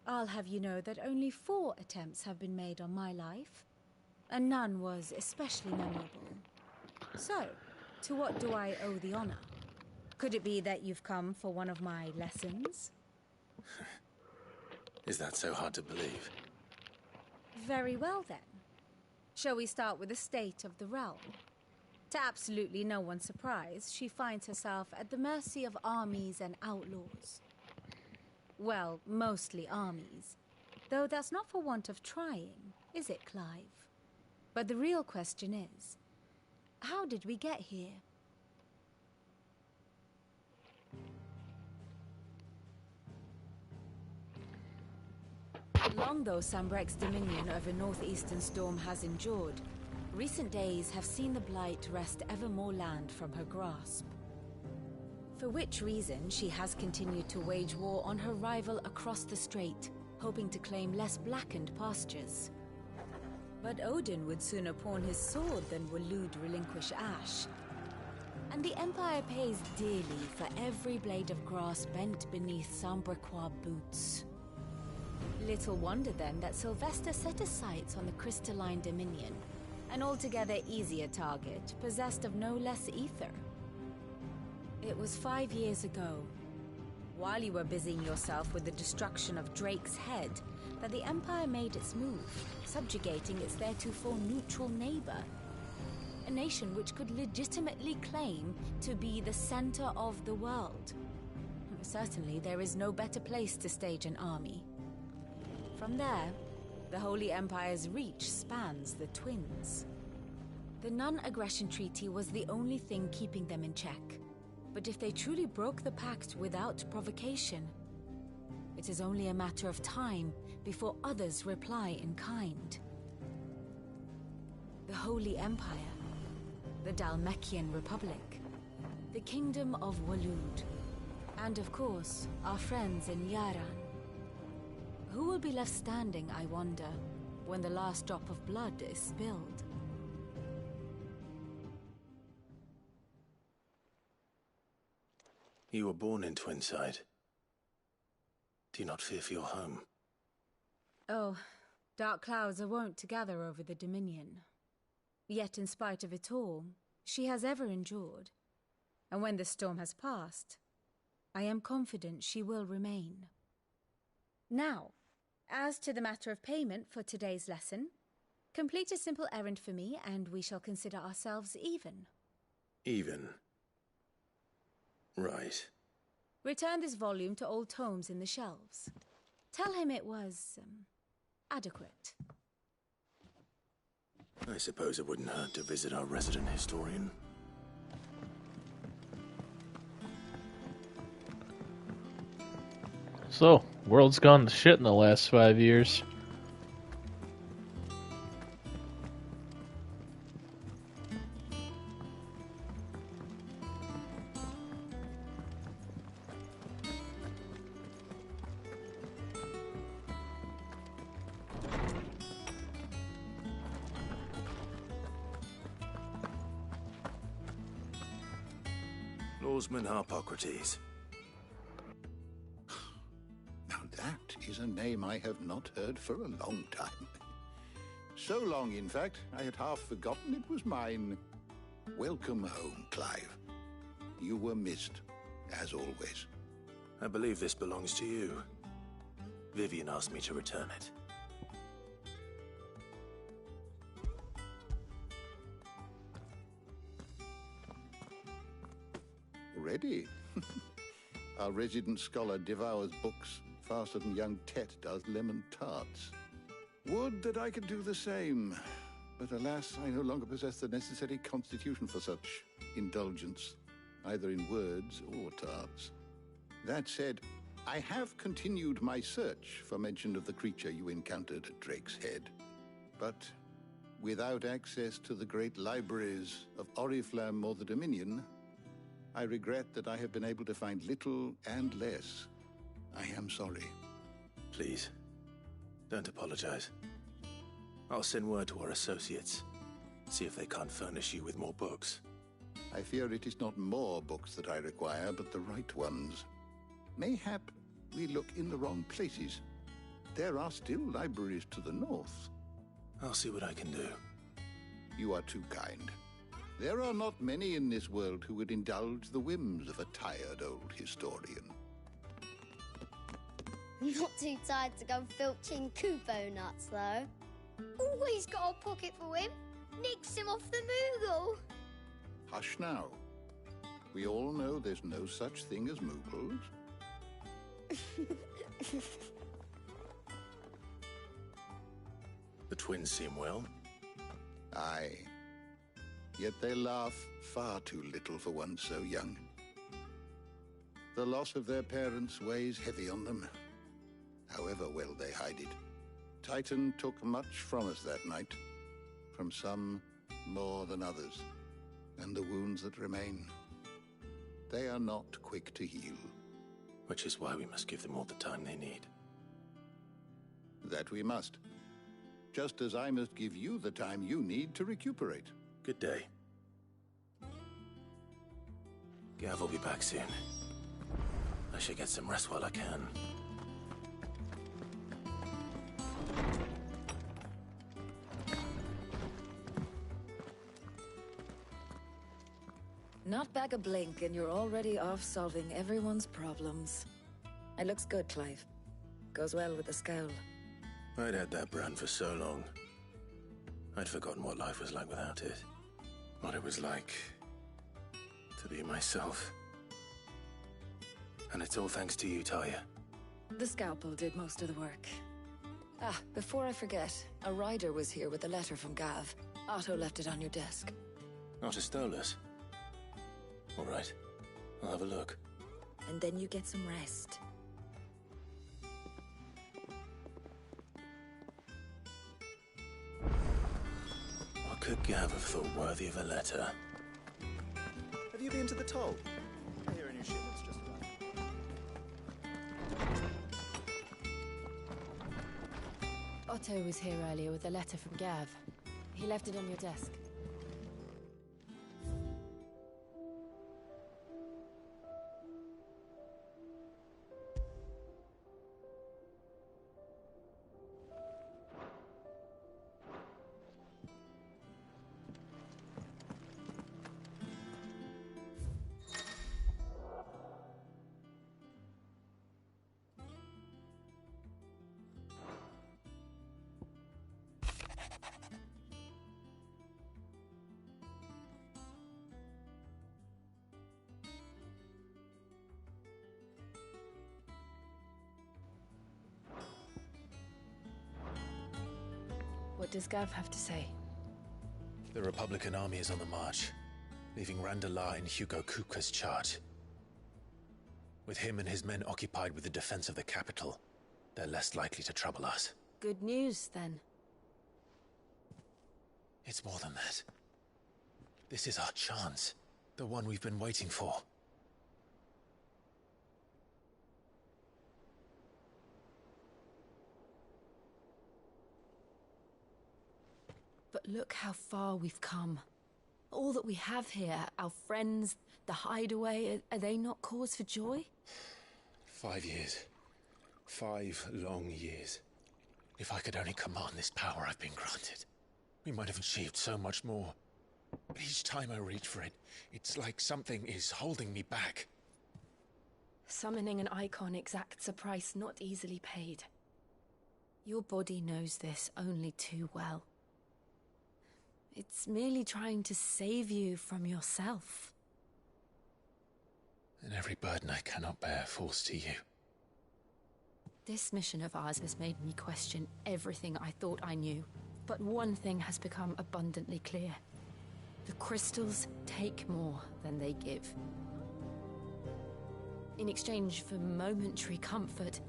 I'll have you know that only 4 attempts have been made on my life, and none was especially memorable. So, to what do I owe the honor? Could it be that you've come for one of my lessons? Is that so hard to believe? Very well then. Shall we start with the state of the realm? To absolutely no one's surprise, she finds herself at the mercy of armies and outlaws. Well, mostly armies. Though that's not for want of trying, is it, Clive? But the real question is, how did we get here? Long though Sambrecht's dominion over northeastern Storm has endured, recent days have seen the Blight wrest ever more land from her grasp. For which reason she has continued to wage war on her rival across the strait, hoping to claim less blackened pastures. But Odin would sooner pawn his sword than Waloed relinquish Ash. And the Empire pays dearly for every blade of grass bent beneath Sambrequois boots. Little wonder then that Sylvester set his sights on the Crystalline Dominion, an altogether easier target, possessed of no less ether. It was 5 years ago, while you were busying yourself with the destruction of Drake's Head, that the Empire made its move, subjugating its theretofore neutral neighbor. A nation which could legitimately claim to be the center of the world. Certainly there is no better place to stage an army. From there, the Holy Empire's reach spans the Twins. The non-aggression treaty was the only thing keeping them in check. But if they truly broke the pact without provocation, it is only a matter of time before others reply in kind. The Holy Empire, the Dhalmekian Republic, the Kingdom of Waloed, and of course, our friends in Yaran. Who will be left standing, I wonder, when the last drop of blood is spilled? You were born in Twinside. Do you not fear for your home? Oh, dark clouds are wont to gather over the Dominion. Yet in spite of it all, she has ever endured. And when the storm has passed, I am confident she will remain. Now, as to the matter of payment for today's lesson, complete a simple errand for me and we shall consider ourselves even. Even? Right. Return this volume to old tomes in the shelves. Tell him it was, adequate. I suppose it wouldn't hurt to visit our resident historian. So, world's gone to shit in the last 5 years. Lawsman Harpocrates. Now that is a name I have not heard for a long time. So long, in fact, I had half forgotten it was mine. Welcome home, Clive. You were missed, as always. I believe this belongs to you. Vivian asked me to return it. Ready? Our resident scholar devours books faster than young Tet does lemon tarts. Would that I could do the same. But alas, I no longer possess the necessary constitution for such indulgence, either in words or tarts. That said, I have continued my search for mention of the creature you encountered at Drake's Head. But without access to the great libraries of Oriflamme or the Dominion, I regret that I have been able to find little and less. I am sorry. Please, don't apologize. I'll send word to our associates, see if they can't furnish you with more books. I fear it is not more books that I require, but the right ones. Mayhap we look in the wrong places. There are still libraries to the north. I'll see what I can do. You are too kind. There are not many in this world who would indulge the whims of a tired old historian. Not too tired to go filching Kupo nuts, though. Always got a pocket for him. Nicks him off the Moogle. Hush now. We all know there's no such thing as Moogles. The twins seem well. Aye. Yet they laugh far too little for one so young. The loss of their parents weighs heavy on them, however well they hide it. Titan took much from us that night, from some more than others, and the wounds that remain, they are not quick to heal. Which is why we must give them all the time they need. That we must. Just as I must give you the time you need to recuperate. Good day. Gav will be back soon. I should get some rest while I can. Not back a blink and you're already off solving everyone's problems. It looks good, Clive. Goes well with the scowl. I'd had that brand for so long. I'd forgotten what life was like without it. What it was like to be myself. And it's all thanks to you, Talia. The scalpel did most of the work. Ah, before I forget, a rider was here with a letter from Gav. Otto left it on your desk. Not a Stolas. All right, I'll have a look. And then you get some rest. What could Gav have thought worthy of a letter? Have you been to the toll? I hear a new shipment's just arrived. Otto was here earlier with a letter from Gav. He left it on your desk. What does Gav have to say? The Republican army is on the march, leaving Randalar in Hugo Kupka's charge. With him and his men occupied with the defense of the capital, they're less likely to trouble us. Good news, then. It's more than that. This is our chance. The one we've been waiting for. But look how far we've come. All that we have here, our friends, the hideaway, are they not cause for joy? 5 years. 5 long years. If I could only command this power I've been granted, we might have achieved so much more. But each time I reach for it, it's like something is holding me back. Summoning an icon exacts a price not easily paid. Your body knows this only too well. It's merely trying to save you from yourself. and every burden I cannot bear falls to you. This mission of ours has made me question everything I thought I knew. But one thing has become abundantly clear. The crystals take more than they give. In exchange for momentary comfort,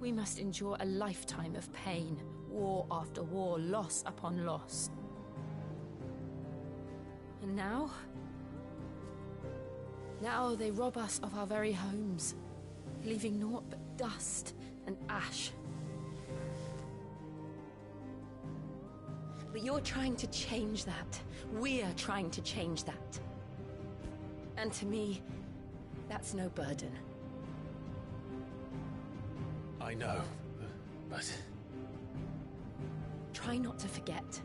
we must endure a lifetime of pain, war after war, loss upon loss. And now they rob us of our very homes, leaving naught but dust and ash. But you're trying to change that. We're trying to change that. And to me, that's no burden. I know, but... Try not to forget.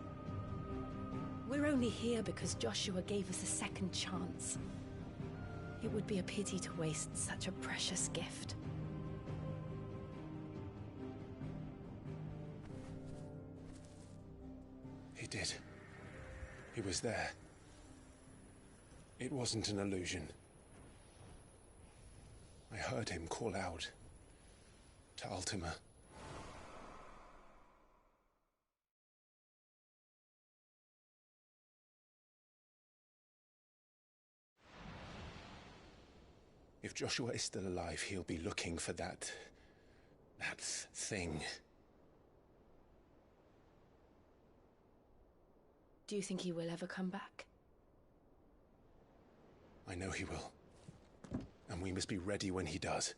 We're only here because Joshua gave us a second chance. It would be a pity to waste such a precious gift. He did. He was there. It wasn't an illusion. I heard him call out to Ultima. If Joshua is still alive, he'll be looking for that thing. Do you think he will ever come back? I know he will. And we must be ready when he does.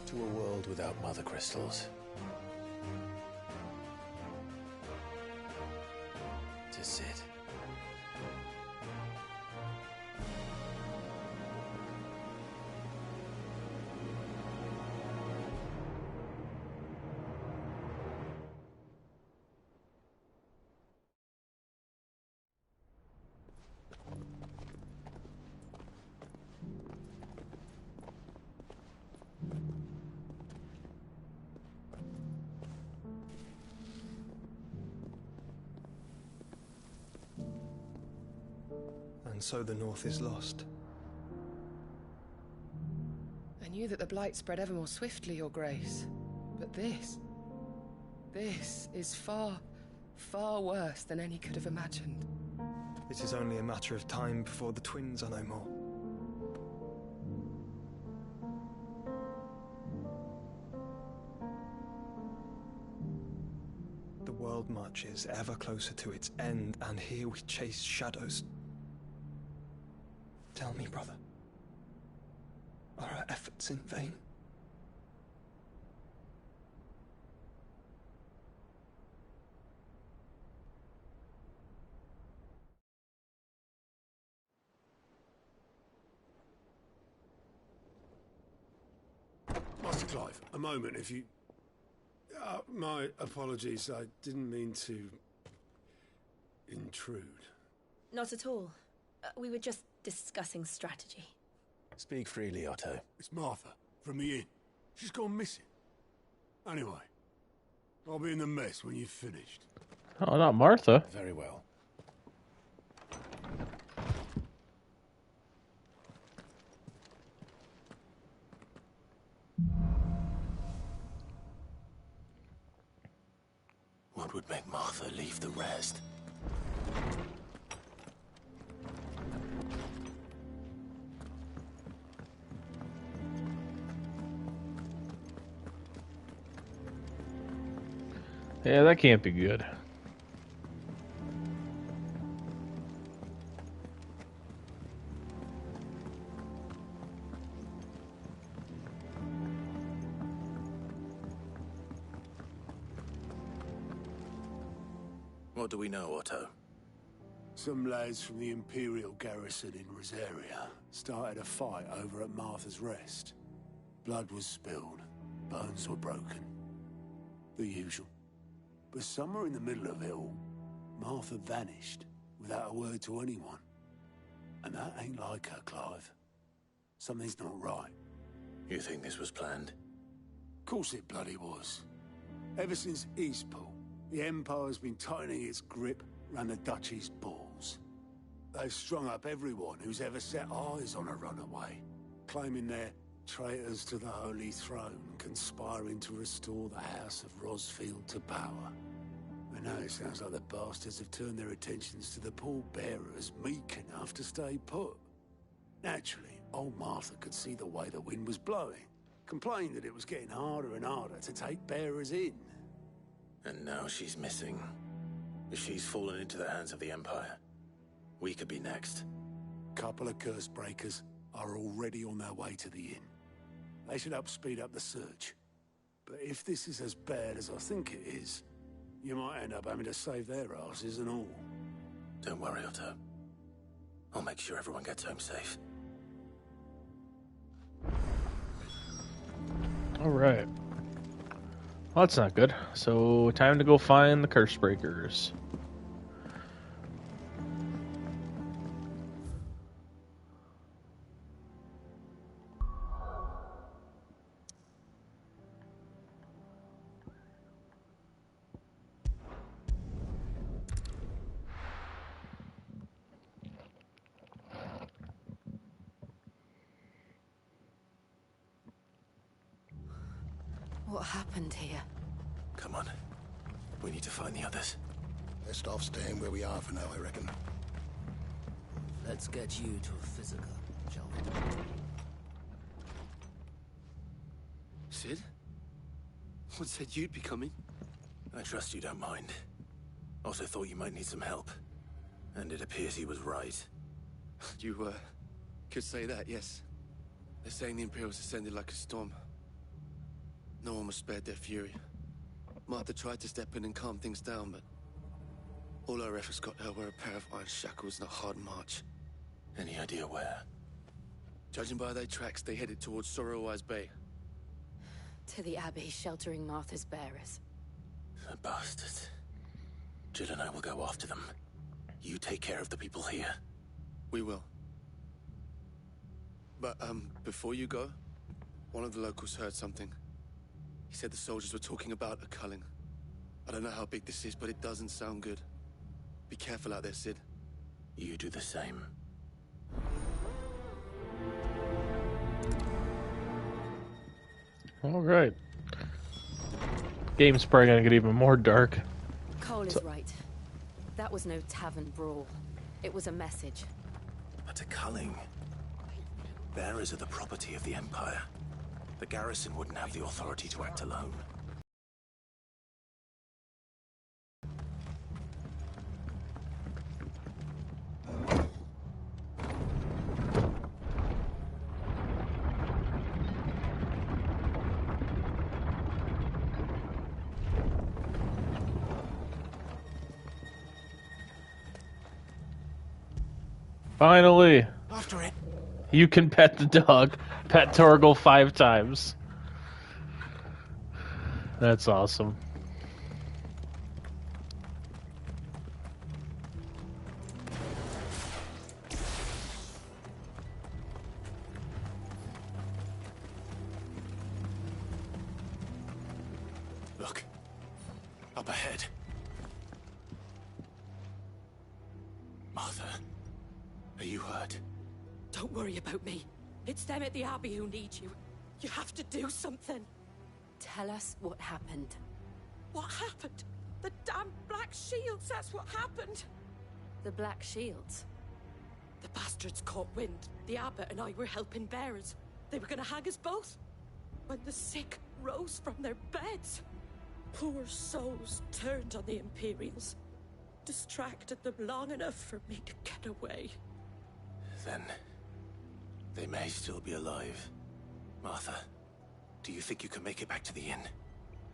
To a world without mother crystals. To Cid. And so the North is lost. I knew that the Blight spread ever more swiftly, Your Grace. But this is far, far worse than any could have imagined. It is only a matter of time before the twins are no more. The world marches ever closer to its end, and here we chase shadows. Tell me, brother, are our efforts in vain? Master Clive, a moment, if you... my apologies, I didn't mean to... intrude. Not at all. We were just discussing strategy. Speak freely, Otto. It's Martha, from the inn. She's gone missing. Anyway, I'll be in the mess when you've finished. Oh, not Martha. Very well. What would make Martha leave the rest? Yeah, that can't be good. What do we know, Otto? Some lads from the Imperial garrison in Rosaria started a fight over at Martha's Rest. Blood was spilled, bones were broken. The usual. But somewhere in the middle of it all, Martha vanished without a word to anyone. And that ain't like her, Clive. Something's not right. You think this was planned? Course it bloody was. Ever since Eastpool, the Empire's been tightening its grip round the Duchy's balls. They've strung up everyone who's ever set eyes on a runaway, claiming they're traitors to the Holy Throne, conspiring to restore the House of Rosfield to power. And now it sounds like the bastards have turned their attentions to the pallbearers meek enough to stay put. Naturally, old Martha could see the way the wind was blowing, complained that it was getting harder and harder to take bearers in. And now she's missing. If she's fallen into the hands of the Empire, we could be next. Couple of curse breakers are already on their way to the inn. They should help speed up the search. But if this is as bad as I think it is, you might end up having to save their asses and all. Don't worry, Otto. I'll make sure everyone gets home safe. Alright. Well, that's not good. So, time to go find the curse breakers. What happened here? Come on. We need to find the others. Best off staying where we are for now, I reckon. Let's get you to a physical, shall we? Sid? What said you'd be coming? I trust you don't mind. Also thought you might need some help. And it appears he was right. You, could say that, yes. They're saying the Imperials ascended like a storm. No one was spared their fury. Martha tried to step in and calm things down, but all our efforts got her were a pair of iron shackles and a hard march. Any idea where? Judging by their tracks, they headed towards Sorrowwise Bay. To the Abbey, sheltering Martha's bearers. The bastards. Jill and I will go after them. You take care of the people here. We will. But, before you go, one of the locals heard something. He said the soldiers were talking about a culling. I don't know how big this is, but it doesn't sound good. Be careful out there, Sid. You do the same. Alright. Game's probably gonna get even more dark. Cole is right. That was no tavern brawl. It was a message. But a culling. Bearers are the property of the Empire. The garrison wouldn't have the authority to act alone. Finally! After it. You can pet the dog. Pet Torgal 5 times. That's awesome. Look. Up ahead. Martha. Are you hurt? Don't worry about me. It's them at the Abbey who need you. You have to do something. Tell us what happened. What happened? The damn Black Shields, that's what happened. The Black Shields? The bastards caught wind. The Abbot and I were helping bearers. They were gonna hang us both. When the sick rose from their beds, poor souls turned on the Imperials. Distracted them long enough for me to get away. Then they may still be alive. Martha, do you think you can make it back to the inn?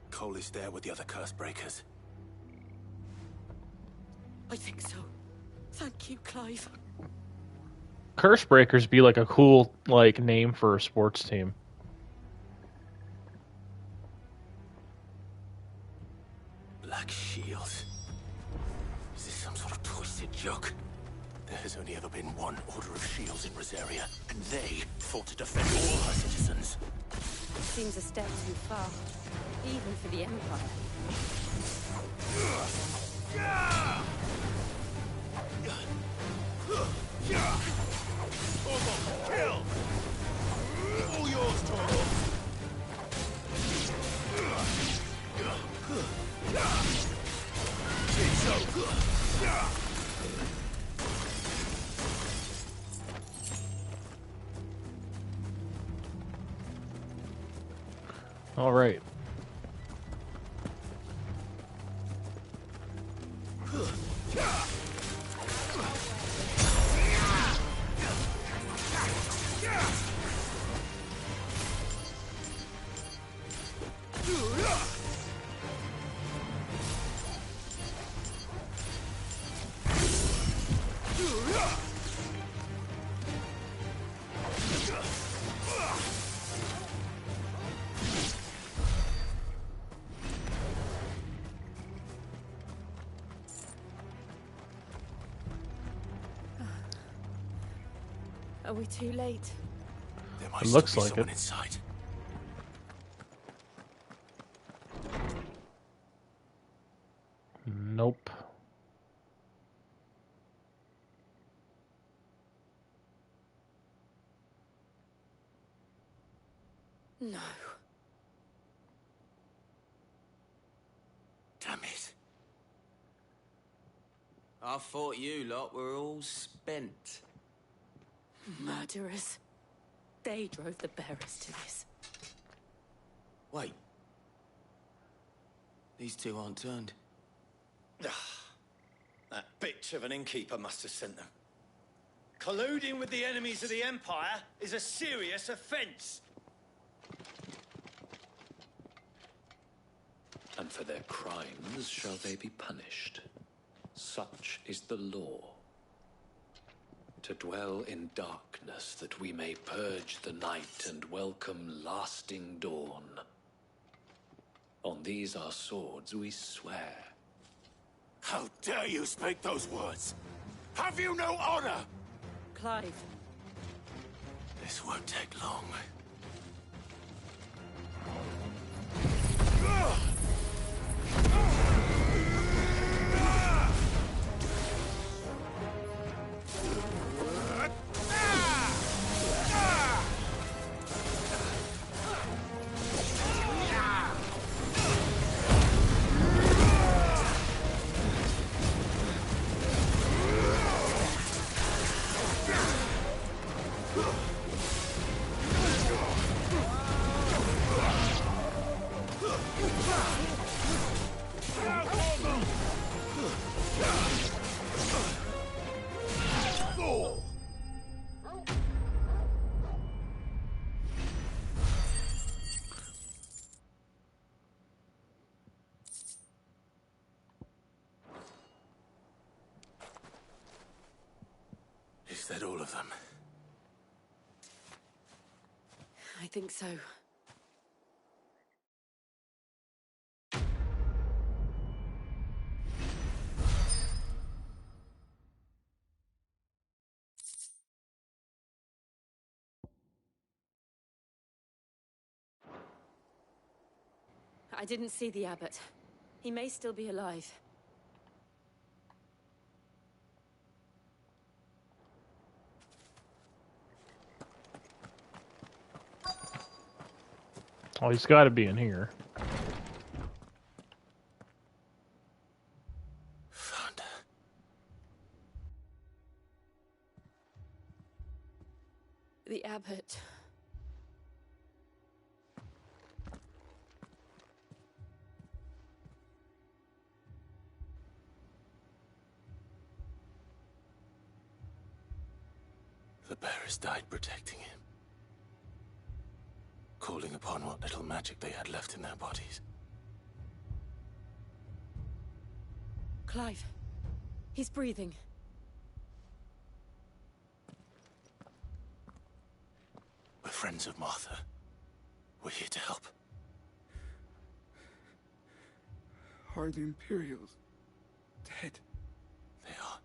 Cole is there with the other curse breakers. I think so. Thank you, Clive. Curse Breakers be like a cool name for a sports team. Black Shields. Is this some sort of twisted joke? They're There's only ever been one Order of Shields in Rosaria, and they fought to defend all her citizens. Seems a step too far, even for the Empire. Kill! All yours, Torgal! All right. Are we too late? There might It still looks be like someone it. inside. Nope. No. Damn it. I thought you lot were all spent. Murderers. They drove the bearers to this. Wait. These two aren't turned. That bitch of an innkeeper must have sent them. Colluding with the enemies of the Empire is a serious offense. And for their crimes shall they be punished. Such is the law. To dwell in darkness that we may purge the night and welcome lasting dawn. On these our swords we swear. How dare you speak those words? Have you no honor? Clive. This won't take long. Is that all of them? I think so. I didn't see the abbot. He may still be alive. Oh, he's got to be in here. Found her. The abbot. The bearers died protecting him. Calling upon what little magic they had left in their bodies. Clive. He's breathing. We're friends of Martha. We're here to help. Are the Imperials dead? They are.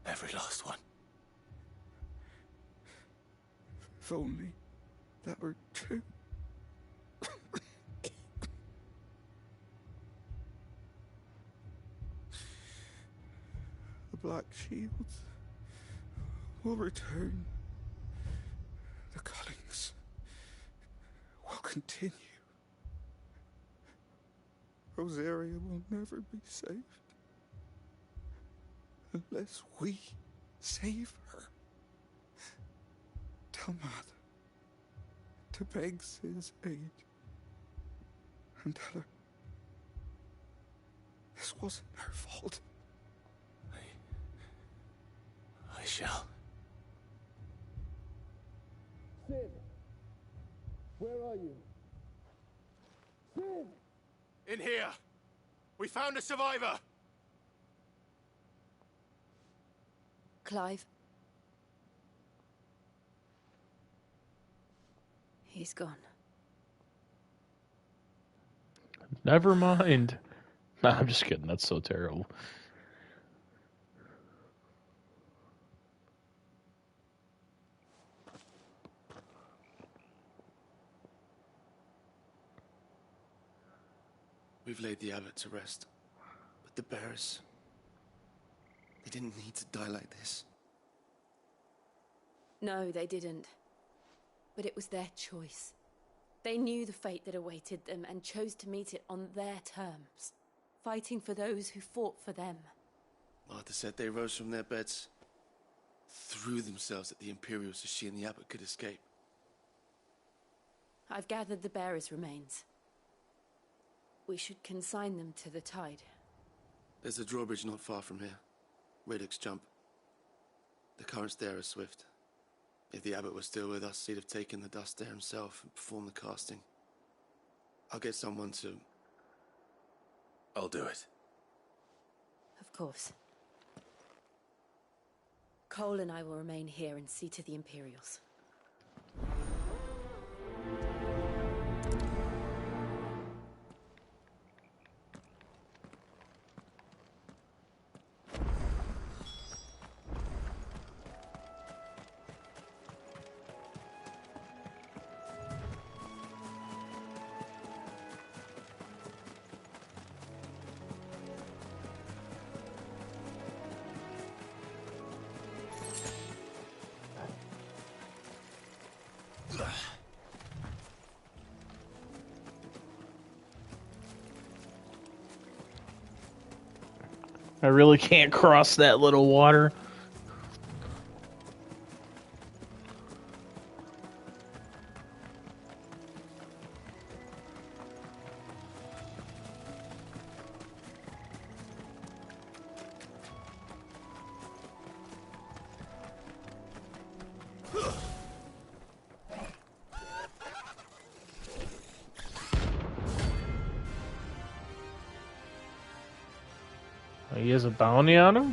Every last one. If only that were true. The Black Shields will return. The Cullings will continue. Rosaria will never be saved unless we save her. Tell Mother to beg Cid's aid and tell her this wasn't her fault. I shall. Cid! Where are you? Cid! In here! We found a survivor! Clive? He's gone. Never mind. Nah, I'm just kidding. That's so terrible. We've laid the abbot to rest. But the bearers... they didn't need to die like this. No, they didn't. But it was their choice. They knew the fate that awaited them and chose to meet it on their terms, fighting for those who fought for them. Martha said they rose from their beds, threw themselves at the Imperials so she and the abbot could escape. I've gathered the bearers' remains. We should consign them to the tide. There's a drawbridge not far from here. Radix Jump. The currents there are swift. If the abbot was still with us, he'd have taken the dust there himself and performed the casting. I'll get someone to... I'll do it. Of course. Cole and I will remain here and see to the Imperials. I really can't cross that little water. He has a bounty on him? Do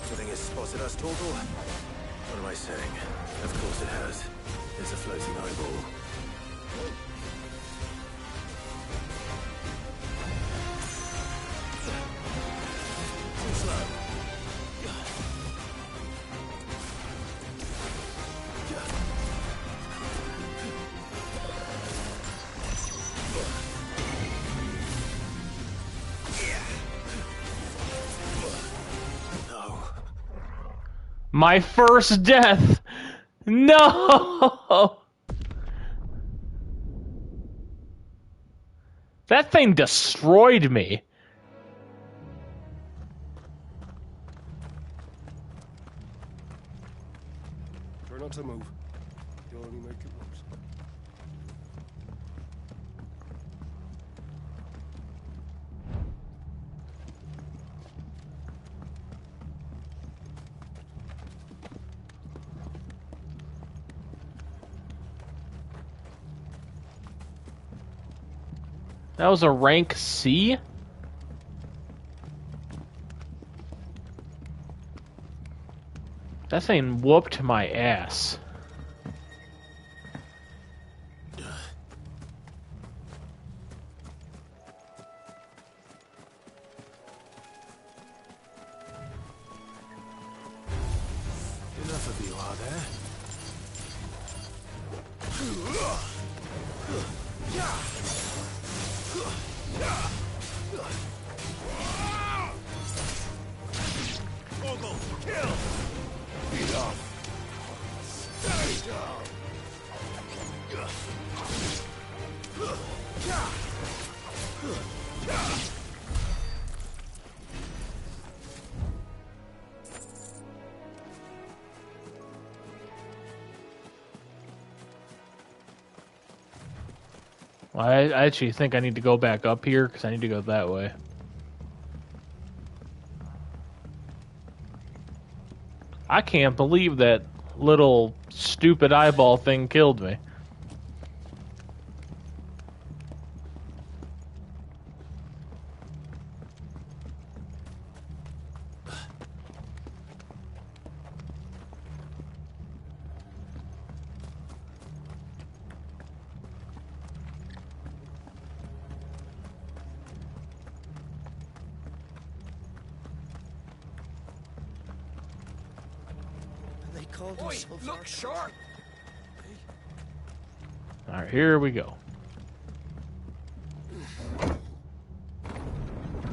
you think it's spotted us, Torgal? What am I saying? Of course it has. There's a floating eyeball. Too slow. My first death! No! That thing destroyed me. Try not to move. You'll only make it worse. That was a rank C? That thing whooped my ass. I actually think I need to go back up here because I need to go that way. I can't believe that little stupid eyeball thing killed me. Oi, look sharp! Alright, here we go.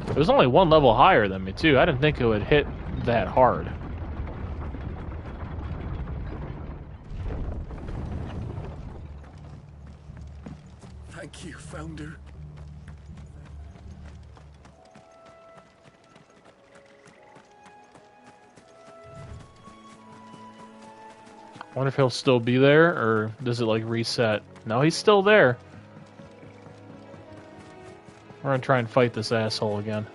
It was only one level higher than me, too. I didn't think it would hit that hard. Thank you, Founder. I wonder if he'll still be there, or does it, like, reset? No, he's still there. We're gonna try and fight this asshole again.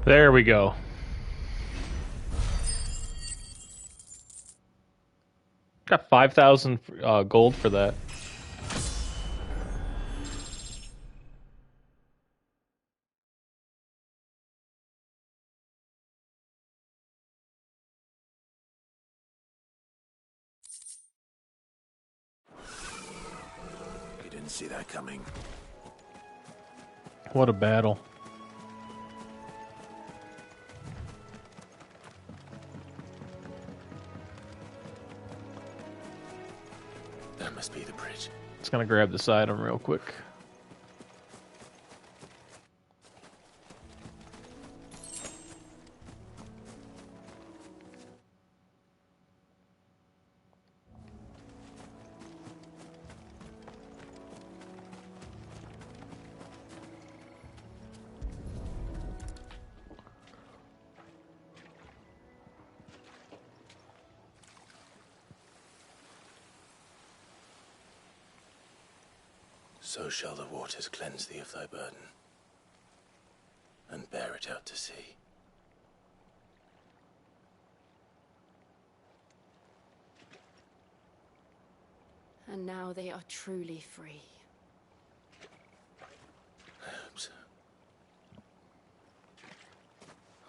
There we go. Got 5,000 gold for that. You didn't see that coming. What a battle. That must be the bridge. Just gonna grab this item real quick. So shall the waters cleanse thee of thy burden, and bear it out to sea. And now they are truly free. I hope so.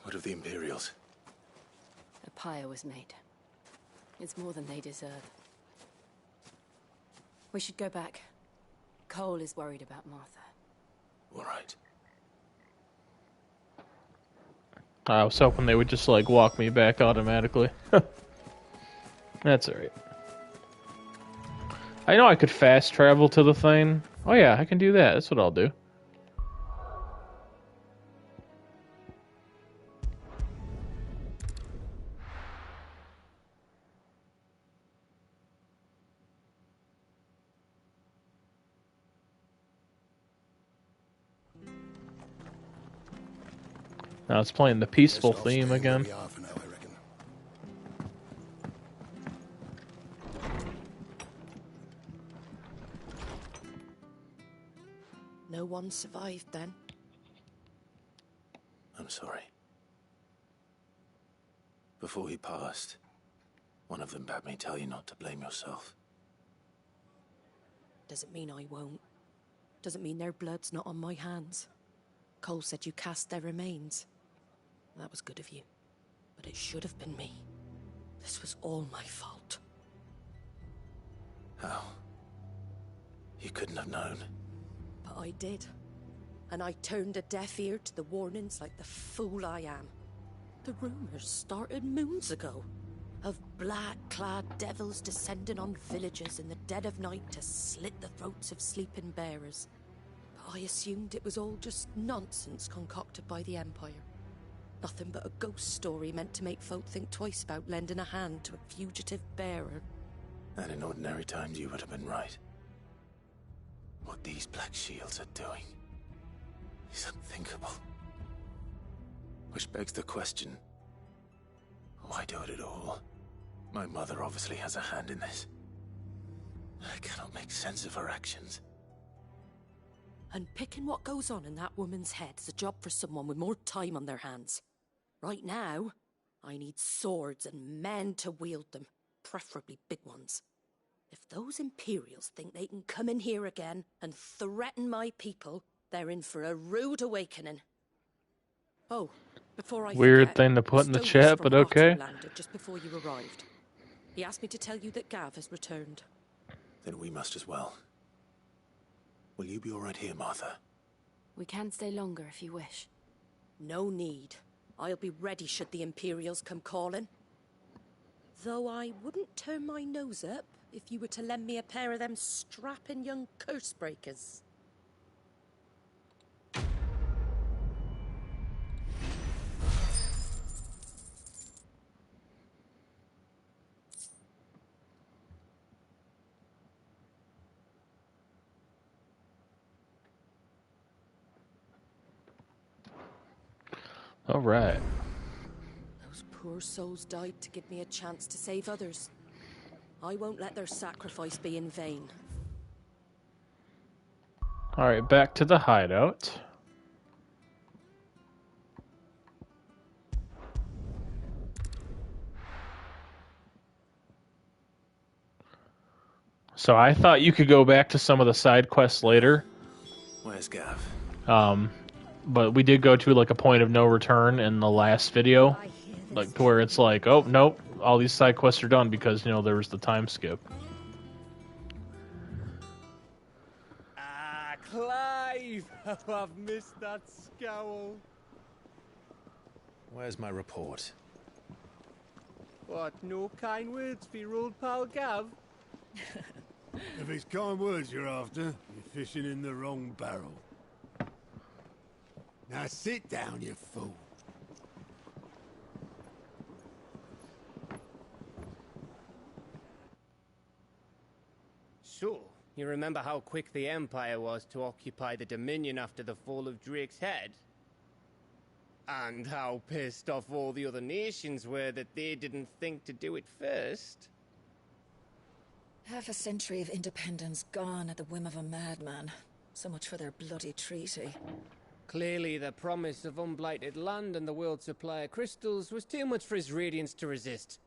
What of the Imperials? A pyre was made. It's more than they deserve. We should go back. Cole is worried about Martha. All right. I was hoping they would just, like, walk me back automatically. That's alright. I know I could fast travel to the thing. Oh yeah, I can do that. That's what I'll do. Now it's playing the peaceful theme again. No one survived then? I'm sorry. Before he passed, one of them bade me tell you not to blame yourself. Doesn't mean I won't. Doesn't mean their blood's not on my hands. Cole said you cast their remains. That was good of you. But it should have been me. This was all my fault. How? You couldn't have known. But I did. And I turned a deaf ear to the warnings like the fool I am. The rumors started moons ago. Of black-clad devils descending on villages in the dead of night to slit the throats of sleeping bearers. But I assumed it was all just nonsense concocted by the Empire. Nothing but a ghost story meant to make folk think twice about lending a hand to a fugitive bearer. And in ordinary times you would have been right. What these Black Shields are doing is unthinkable. Which begs the question, why do it at all? My mother obviously has a hand in this. I cannot make sense of her actions. And picking what goes on in that woman's head is a job for someone with more time on their hands. Right now, I need swords and men to wield them, preferably big ones. If those Imperials think they can come in here again and threaten my people, they're in for a rude awakening. Oh, before I Weird forget, thing to put in the Stone's chat, from but okay. Otto landed just before you arrived. He asked me to tell you that Gav has returned. Then we must as well. Will you be all right here, Martha? We can stay longer if you wish. No need. I'll be ready should the Imperials come calling. Though I wouldn't turn my nose up if you were to lend me a pair of them strapping young curse breakers. All right. Those poor souls died to give me a chance to save others. I won't let their sacrifice be in vain. All right, back to the hideout. So I thought you could go back to some of the side quests later. Where's Gav? But we did go to like a point of no return in the last video, like to where it's like, oh nope, all these side quests are done because you know there was the time skip. Ah, Clive! Oh, I've missed that scowl. Where's my report? What, no kind words for your old pal Gav? If it's kind words you're after, you're fishing in the wrong barrel. Now sit down, you fool. So, you remember how quick the Empire was to occupy the Dominion after the fall of Drake's head? And how pissed off all the other nations were that they didn't think to do it first? Half a century of independence gone at the whim of a madman. So much for their bloody treaty. Clearly, the promise of unblighted land and the world's supply of crystals was too much for his radiance to resist.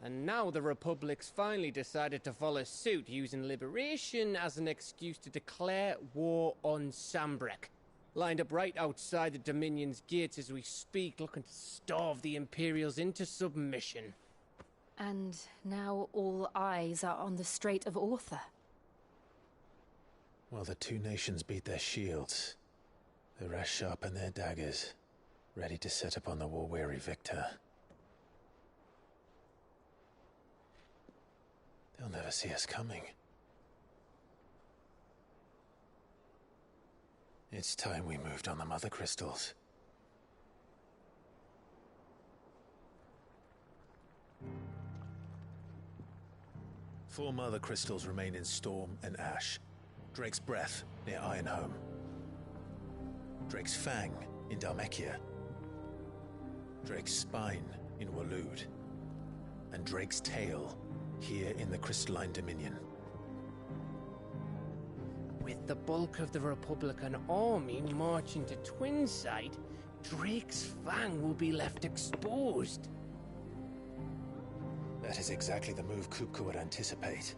And now the Republic's finally decided to follow suit, using liberation as an excuse to declare war on Sanbreque. Lined up right outside the Dominion's gates as we speak, looking to starve the Imperials into submission. And now all eyes are on the Strait of Author. Well, the two nations beat their shields. The rest sharpen their daggers, ready to set upon the war-weary victor. They'll never see us coming. It's time we moved on the Mother Crystals. Four Mother Crystals remain in Storm and Ash. Drake's Breath near Ironhome. Drake's Fang in Dhalmekia. Drake's Spine in Waloed. And Drake's Tail here in the Crystalline Dominion. With the bulk of the Republican army marching to Twinside, Drake's Fang will be left exposed. That is exactly the move Kupka would anticipate.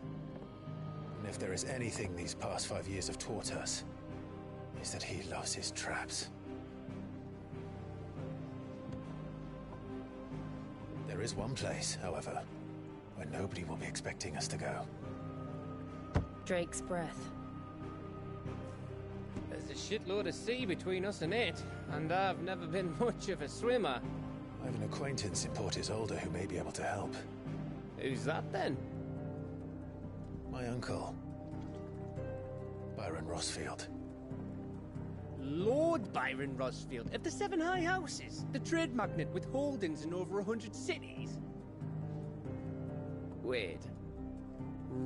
And if there is anything these past 5 years have taught us, is that he loves his traps. There is one place, however, where nobody will be expecting us to go. Drake's Breath. There's a shitload of sea between us and it, and I've never been much of a swimmer. I have an acquaintance in Port Isolde who may be able to help. Who's that then? My uncle, Byron Rosfield. Lord Byron Rosfield of the Seven High Houses, the trade magnate with holdings in over 100 cities. Wait,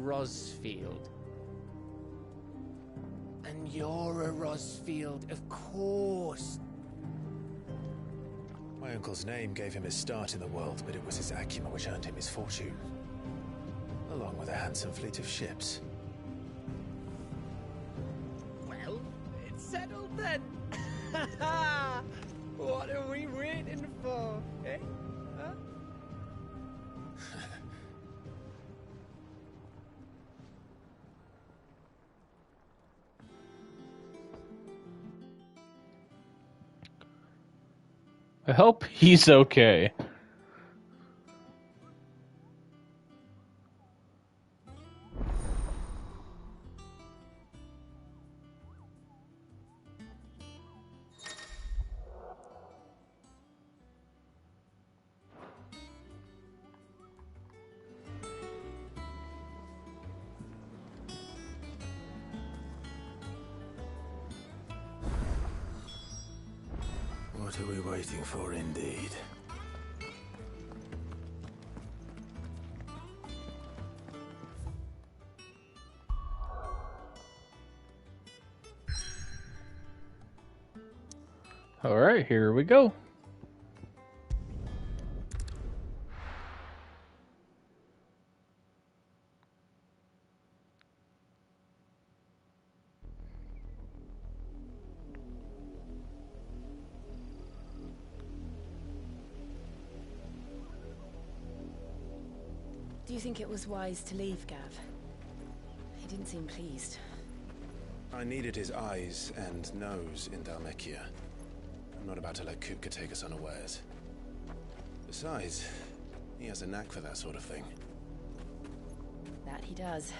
Rosfield. And you're a Rosfield, of course. My uncle's name gave him his start in the world, but it was his acumen which earned him his fortune. Along with a handsome fleet of ships. Well, it's settled then. What are we waiting for, eh? Huh? I hope he's okay. What are we waiting for, indeed? All right, here we go. Do you think it was wise to leave, Gav? He didn't seem pleased. I needed his eyes and nose in Dhalmekia. I'm not about to let Kupka take us unawares. Besides, he has a knack for that sort of thing. That he does.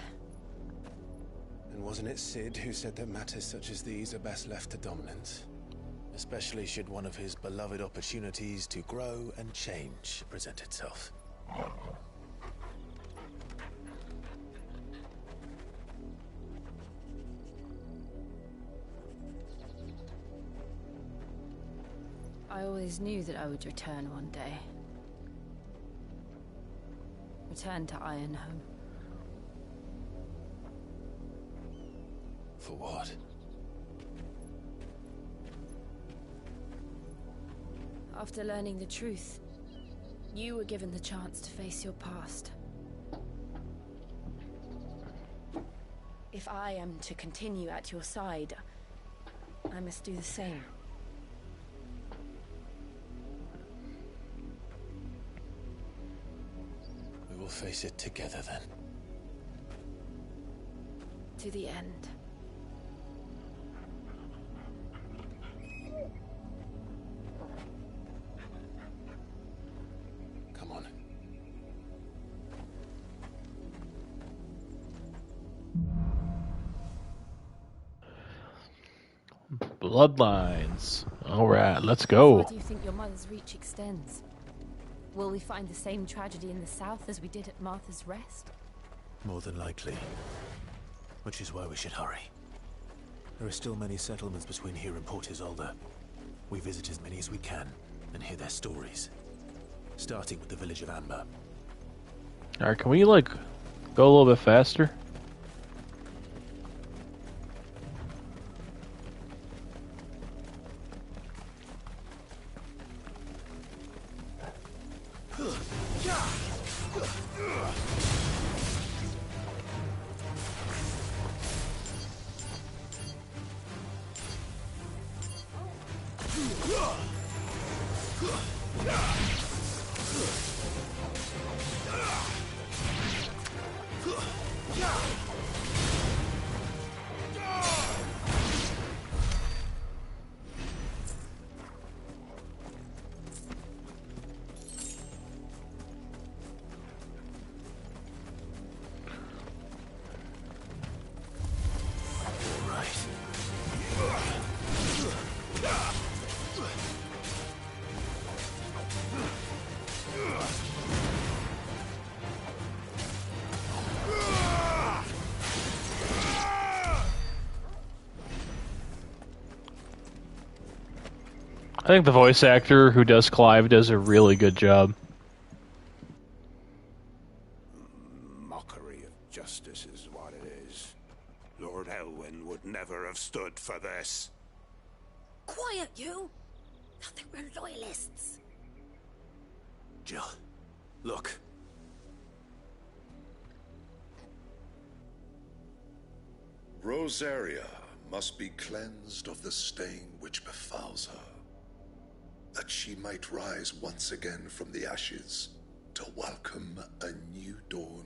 And wasn't it Sid who said that matters such as these are best left to dominance? Especially should one of his beloved opportunities to grow and change present itself. I always knew that I would return one day. Return to Ironhome. For what? After learning the truth, you were given the chance to face your past. If I am to continue at your side, I must do the same. We will face it together then. To the end. Come on. Bloodlines. All right, let's go. How do you think your mother's reach extends? Will we find the same tragedy in the south as we did at Martha's Rest? More than likely. Which is why we should hurry. There are still many settlements between here and Port Isolde. We visit as many as we can and hear their stories. Starting with the village of Amber. Alright, can we, like, go a little bit faster? I think the voice actor who does Clive does a really good job. Mockery of justice is what it is. Lord Elwyn would never have stood for this. Quiet, you! I think we're loyalists. Jill, look. Rosaria must be cleansed of the stain which befouls her, that she might rise once again from the ashes to welcome a new dawn.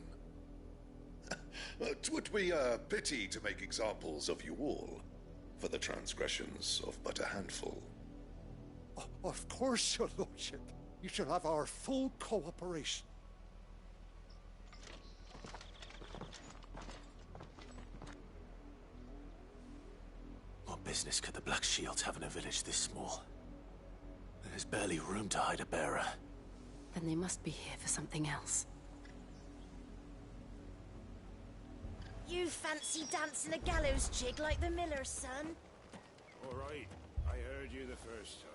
'Twould be a pity to make examples of you all, for the transgressions of but a handful. Of course, your lordship. You shall have our full cooperation. What business could the Black Shields have in a village this small? There's barely room to hide a bearer. Then they must be here for something else. You fancy dancing a gallows jig like the miller's son? All right, I heard you the first time.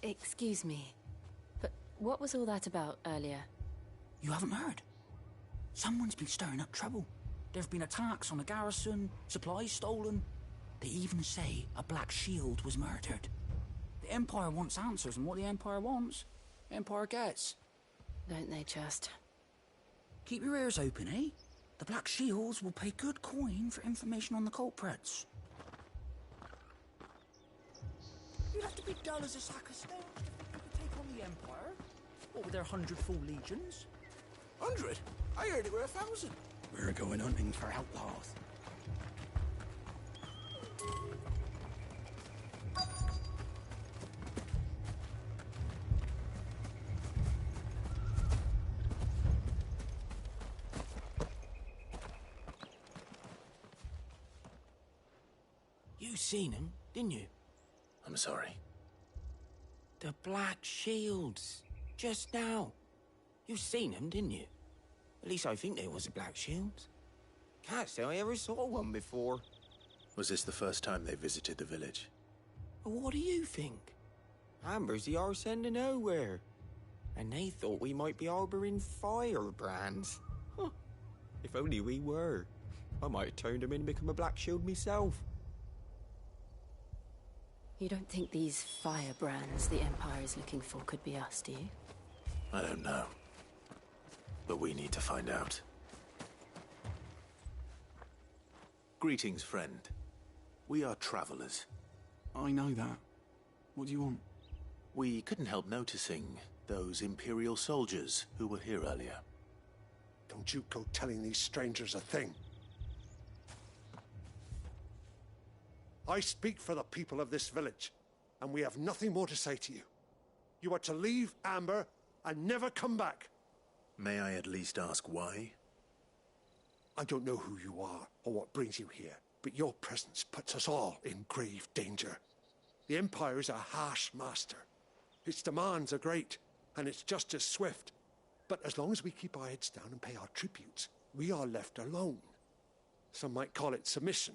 Excuse me, but what was all that about earlier? You haven't heard? Someone's been stirring up trouble. There have been attacks on the garrison, supplies stolen. They even say a Black Shield was murdered. The Empire wants answers, and what the Empire wants, the Empire gets. Don't they just? Keep your ears open, eh? The Black Shields will pay good coin for information on the culprits. You'd have to be dull as a sack of stones to think you could take on the Empire. What with their 100 full legions? 100? I heard it were 1,000. We're going hunting for outlaws. You seen him, didn't you? I'm sorry. The Black Shields. Just now. You seen them, didn't you? At least I think they was the Black Shields. Can't say I ever saw one before. Was this the first time they visited the village? Well, what do you think? Amber's the arse end of nowhere. And they thought we might be harboring firebrands. Huh. If only we were. I might have turned them in and become a Black Shield myself. You don't think these firebrands the Empire is looking for could be us, do you? I don't know. But we need to find out. Greetings, friend. We are travelers. I know that. What do you want? We couldn't help noticing those Imperial soldiers who were here earlier. Don't you go telling these strangers a thing. I speak for the people of this village, and we have nothing more to say to you. You are to leave Amber and never come back. May I at least ask why? I don't know who you are or what brings you here, but your presence puts us all in grave danger. The Empire is a harsh master. Its demands are great, and its justice swift. But as long as we keep our heads down and pay our tributes, we are left alone. Some might call it submission.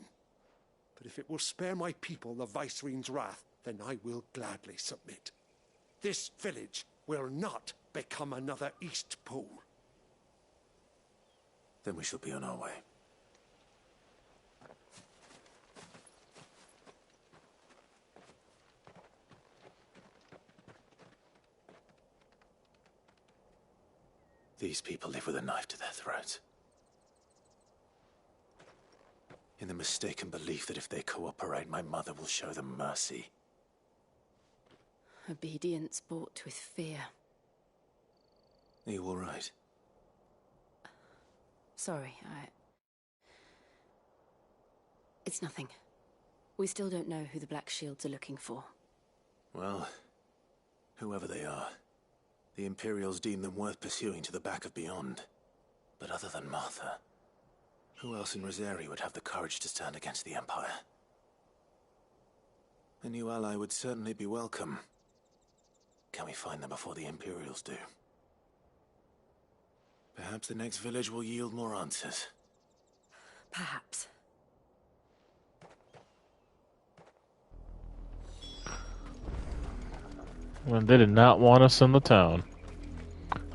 But if it will spare my people the Viceroy's wrath, then I will gladly submit. This village will not become another Eastpool. Then we shall be on our way. These people live with a knife to their throats. In the mistaken belief that if they cooperate, my mother will show them mercy. Obedience bought with fear. Are you all right? Sorry, It's nothing. We still don't know who the Black Shields are looking for. Well, whoever they are, the Imperials deem them worth pursuing to the back of beyond. But other than Martha, who else in Rosari would have the courage to stand against the Empire? A new ally would certainly be welcome. Can we find them before the Imperials do? Perhaps the next village will yield more answers. Perhaps. Well, they did not want us in the town.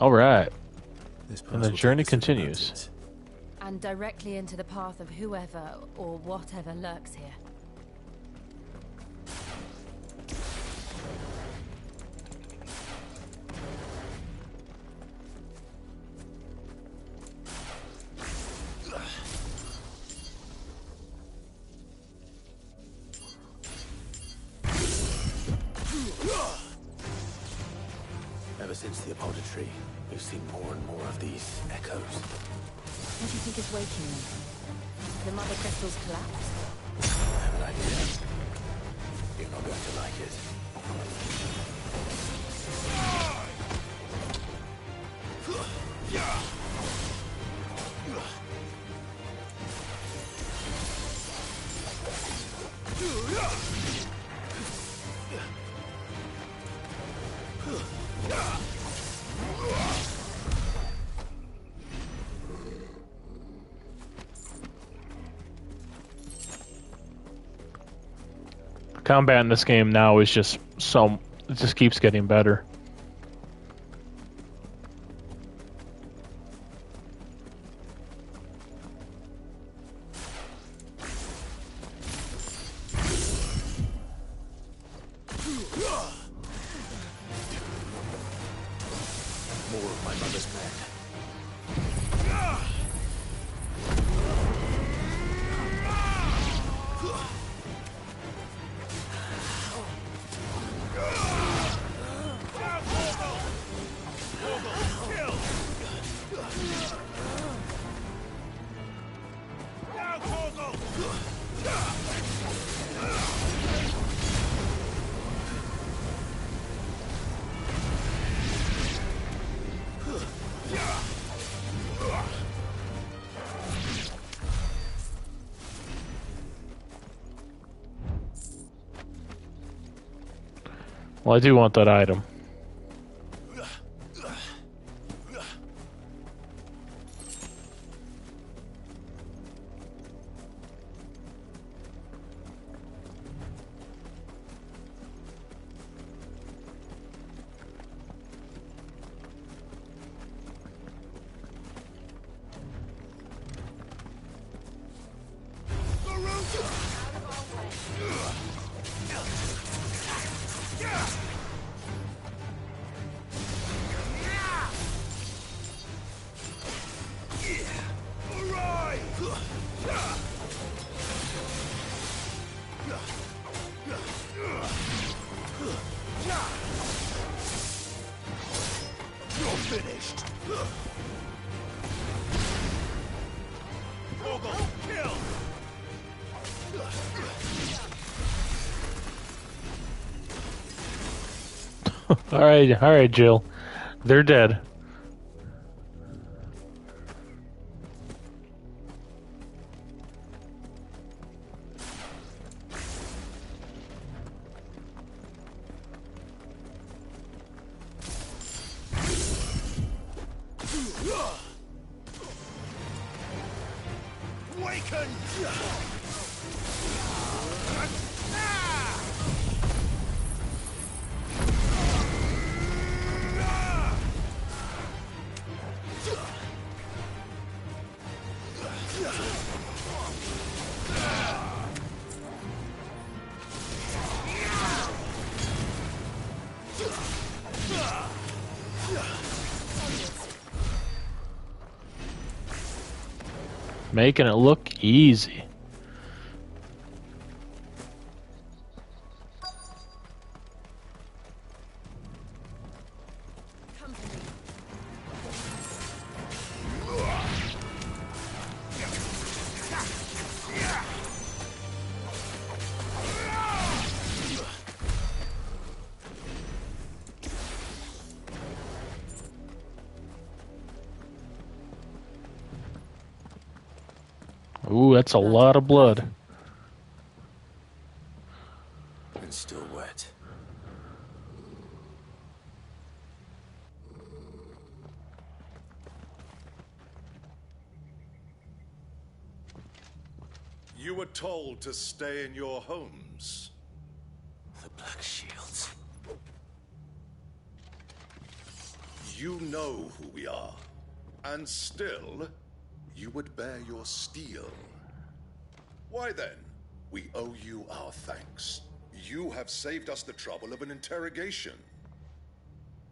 Alright. And the journey continues. And directly into the path of whoever or whatever lurks here. Ever since the Apoditry, we've seen more and more of these echoes. What do you think is waking them? The mother crystals collapsed? I have an idea. You're not going to like it. Combat in this game now is just it just keeps getting better. More of my mother's men. Well, I do want that item. All right, Jill. They're dead. Making it look easy. Ooh, that's a lot of blood. And still wet. You were told to stay in your homes. The Black Shields. You know who we are. And still, you would bear your steel. Why then, we owe you our thanks. You have saved us the trouble of an interrogation.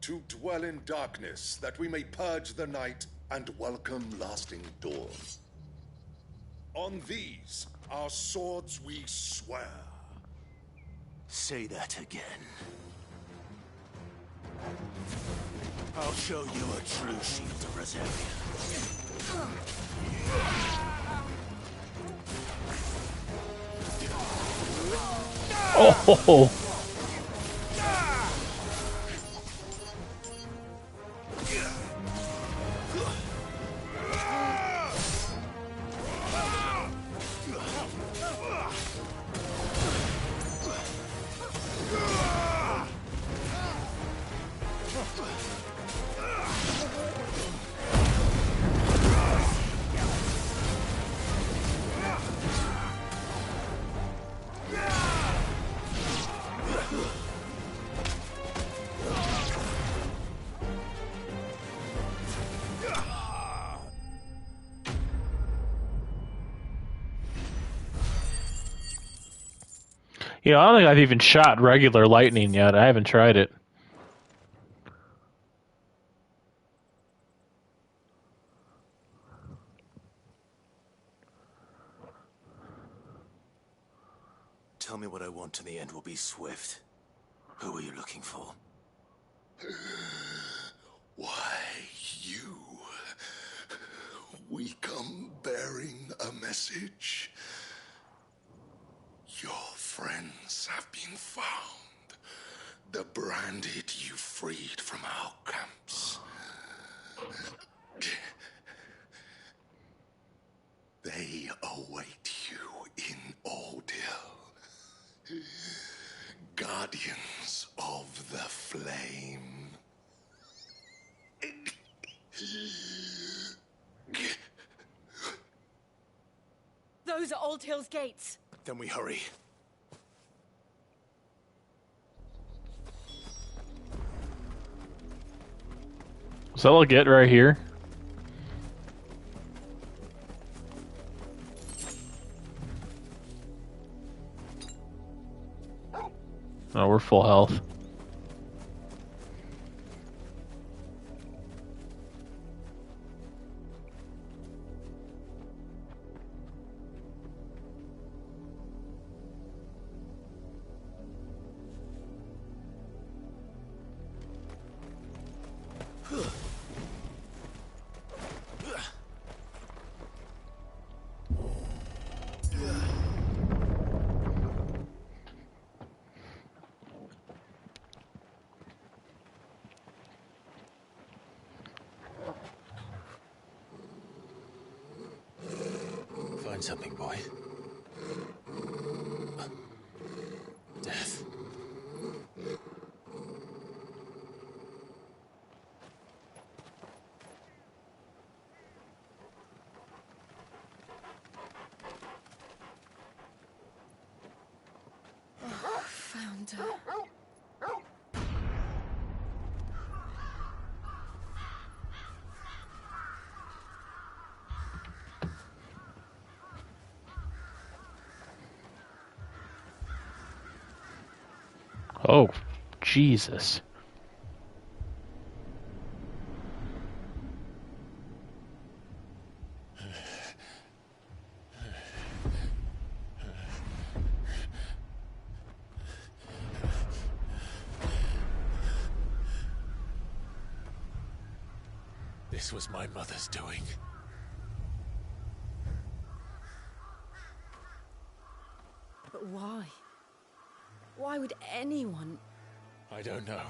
To dwell in darkness, that we may purge the night and welcome lasting dawn. On these, our swords we swear. Say that again. I'll show you a true shield of Rosaria. Oh! You know, I don't think I've even shot regular lightning yet. I haven't tried it. Tell me what I want and the end will be swift. Who are you looking for? Why, you. We come bearing a message. Your friends have been found. The branded you freed from our camps. They await you in Aldil. Guardians of the Flame. Those are Old Hill's gates. Then we hurry. Is that all I get right here? Oh, we're full health. Find something, boy. Death. Oh, found her. Oh, Jesus. This was my mother's doing. But why? Why would anyone... I don't know.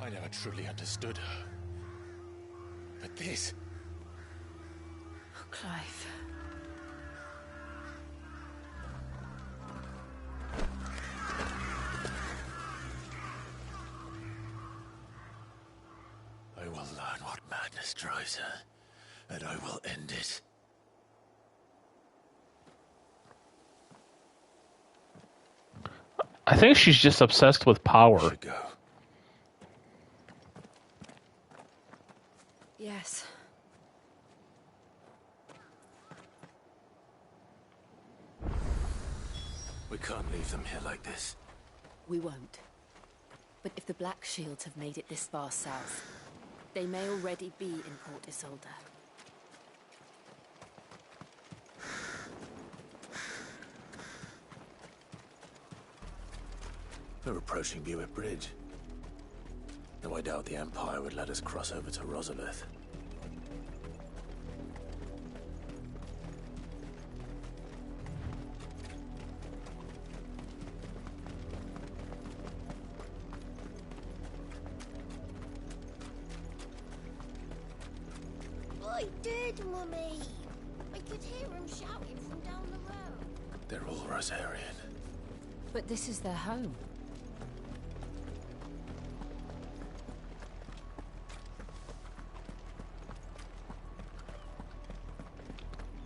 I never truly understood her. But this... Oh, Clive. I will learn what madness drives her, and I will end it. I think she's just obsessed with power. Yes. We can't leave them here like this. We won't. But if the Black Shields have made it this far south, they may already be in Port Isolde. We're approaching Buick Bridge. Though I doubt the Empire would let us cross over to Rosalith. I did, Mummy. I could hear him shouting from down the road. They're all Rosarian. But this is their home.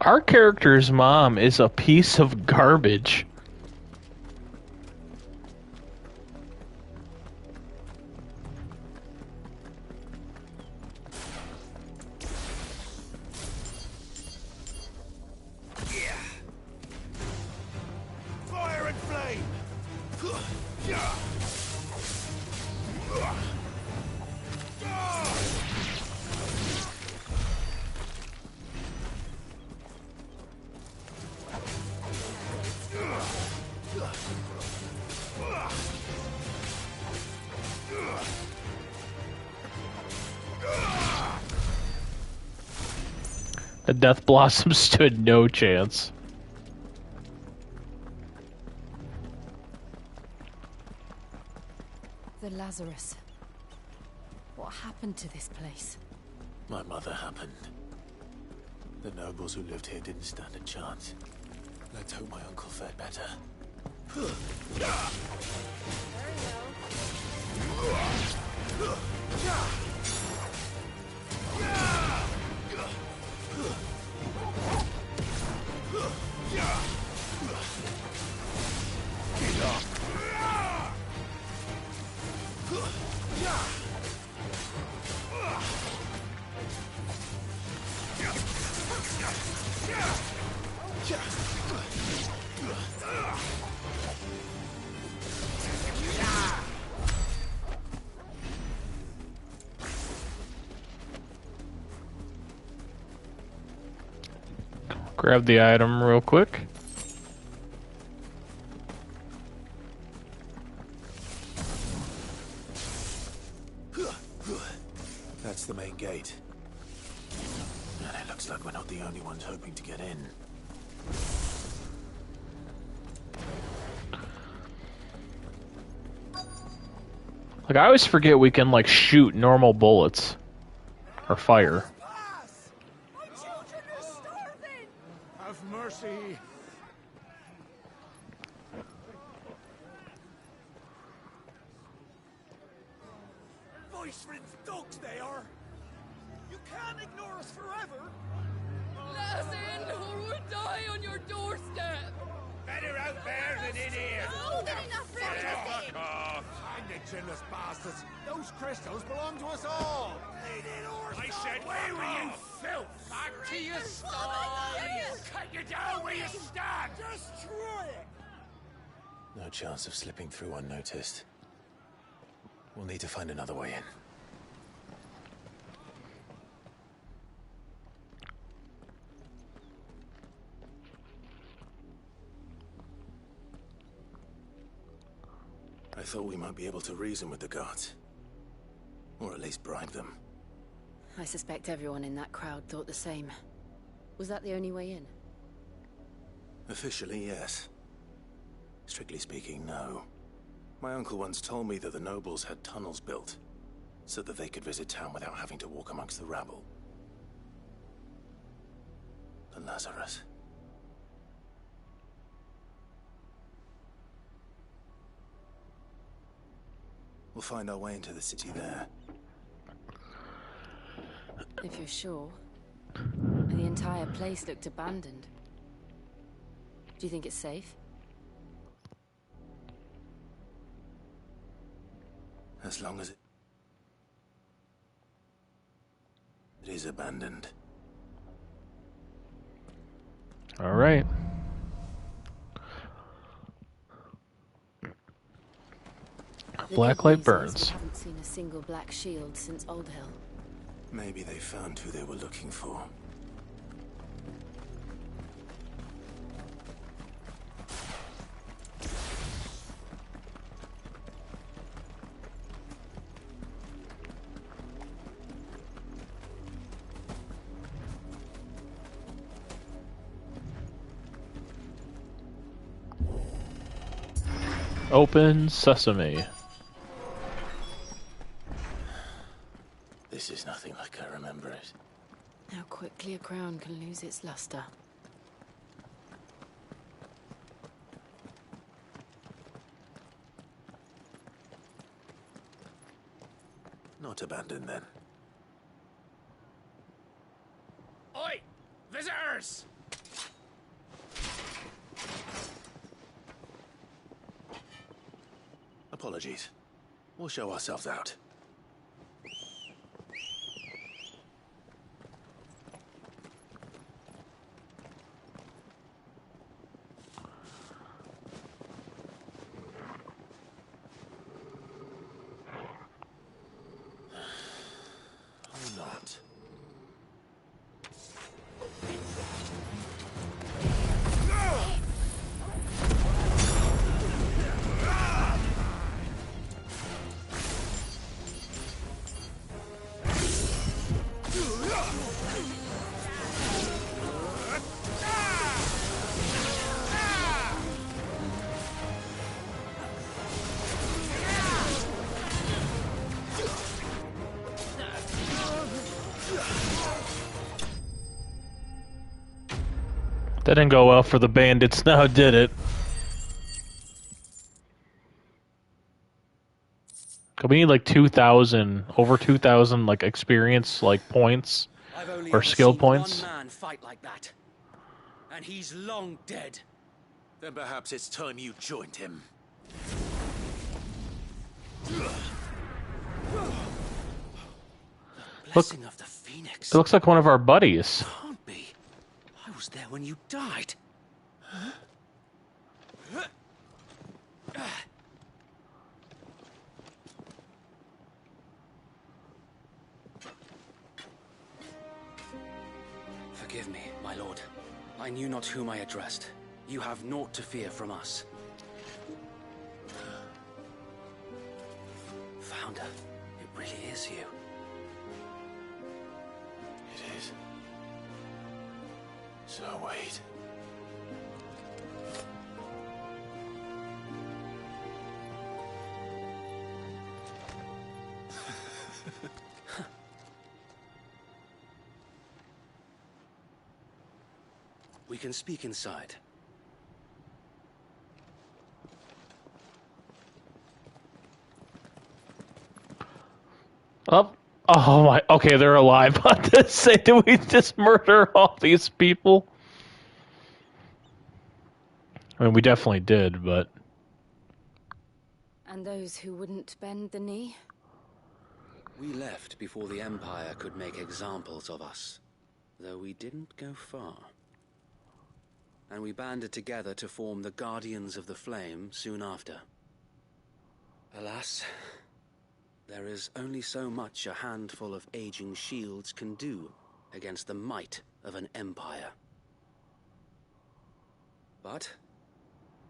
Our character's mom is a piece of garbage. Fire and flame! The Death Blossom stood no chance. The Lazarus. What happened to this place? My mother happened. The nobles who lived here didn't stand a chance. Let's hope my uncle fared better. Grab the item real quick. That's the main gate. And it looks like we're not the only ones hoping to get in. Like, I always forget we can, like, shoot normal bullets. Or fire. Have mercy. Voice rinse dogs they are. You can't ignore us forever. Let us in, or we'll die on your doorstep. Better out there than in here. More than enough room to Fuck off. Find the chinless bastards. Those crystals belong to us all. I said, where were you, filth? Back to your stall. Cut you down where you stand. Destroy it. No chance of slipping through unnoticed. We'll need to find another way in. I thought we might be able to reason with the guards. Or at least bribe them. I suspect everyone in that crowd thought the same. Was that the only way in? Officially, yes. Strictly speaking, no. My uncle once told me that the nobles had tunnels built, so that they could visit town without having to walk amongst the rabble. The Lazarus. We'll find our way into the city there. If you're sure. The entire place looked abandoned. Do you think it's safe? As long as it is abandoned. All right. Blacklight burns. We haven't seen a single black shield since Old Hill. Maybe they found who they were looking for. Open sesame. This is nothing like I remember it. How quickly a crown can lose its luster. Not abandoned then. Oi! Visitors! Apologies. We'll show ourselves out. Or not. That didn't go well for the bandits now, did it? We need like 2,000, over 2,000 like experience like points or skill points. One man fight like that, and he's long dead. Then perhaps it's time you joined him. Blessing of the Phoenix. It looks like one of our buddies. Can't be. I was there when you died. Forgive me, my lord. I knew not whom I addressed. You have naught to fear from us. Founder, it really is you. It is. So wait. We can speak inside. Oh my, okay, they're alive. What to say? Did we just murder all these people? I mean, we definitely did, but... And those who wouldn't bend the knee? We left before the Empire could make examples of us, though we didn't go far. And we banded together to form the Guardians of the Flame soon after. Alas, there is only so much a handful of aging shields can do against the might of an empire. But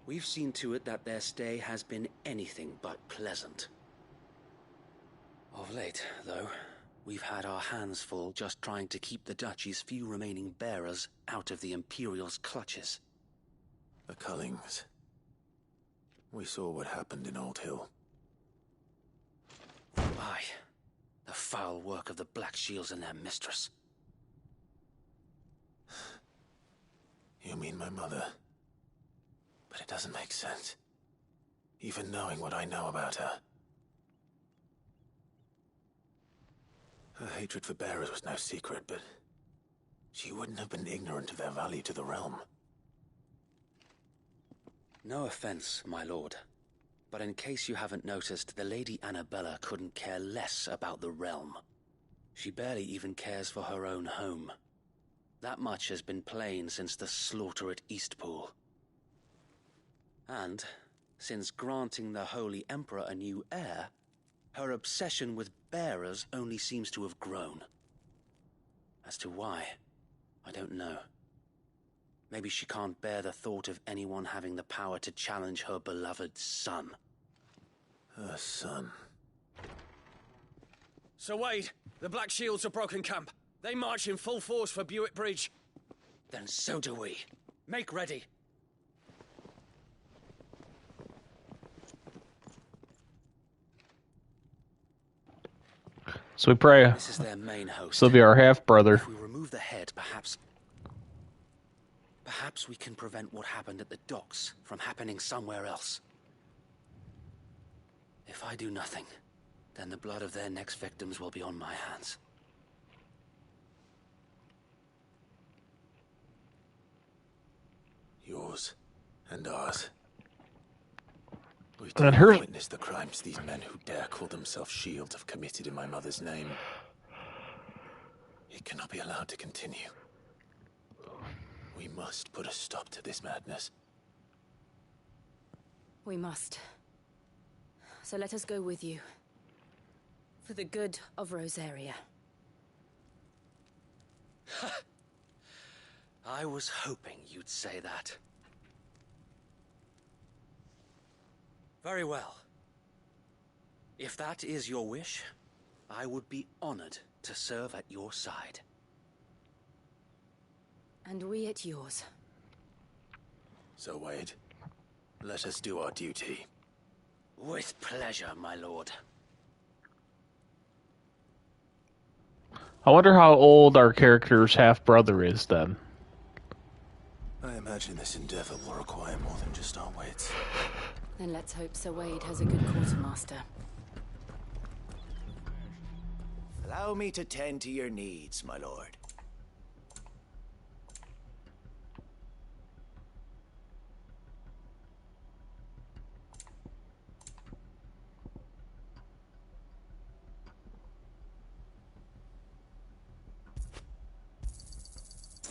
we've seen to it that their stay has been anything but pleasant. Of late, though, we've had our hands full just trying to keep the Duchy's few remaining bearers out of the Imperial's clutches. The Cullings. We saw what happened in Old Hill. Aye, the foul work of the Black Shields and their mistress. You mean my mother? But it doesn't make sense. Even knowing what I know about her. Her hatred for bearers was no secret, but she wouldn't have been ignorant of their value to the realm. No offense, my lord. But in case you haven't noticed, the Lady Annabella couldn't care less about the realm. She barely even cares for her own home. That much has been plain since the slaughter at Eastpool. And, since granting the Holy Emperor a new heir, her obsession with bearers only seems to have grown. As to why, I don't know. Maybe she can't bear the thought of anyone having the power to challenge her beloved son. Her son. Sir Wade, the Black Shields have broken camp. They march in full force for Buick Bridge. Then so do we. Make ready. So we pray. This is their main host. This will be our half-brother. If we remove the head, perhaps we can prevent what happened at the docks from happening somewhere else. If I do nothing, then the blood of their next victims will be on my hands. Yours and ours. We And did her- witness the crimes these men who dare call themselves shields have committed in my mother's name. It cannot be allowed to continue. We must put a stop to this madness. We must. So let us go with you. For the good of Rosaria. I was hoping you'd say that. Very well. If that is your wish, I would be honored to serve at your side. And we at yours. So, Wade, let us do our duty. With pleasure, my lord. I wonder how old our character's half-brother is then. I imagine this endeavor will require more than just our wits. Then let's hope Sir Wade has a good quartermaster. Allow me to tend to your needs, my lord.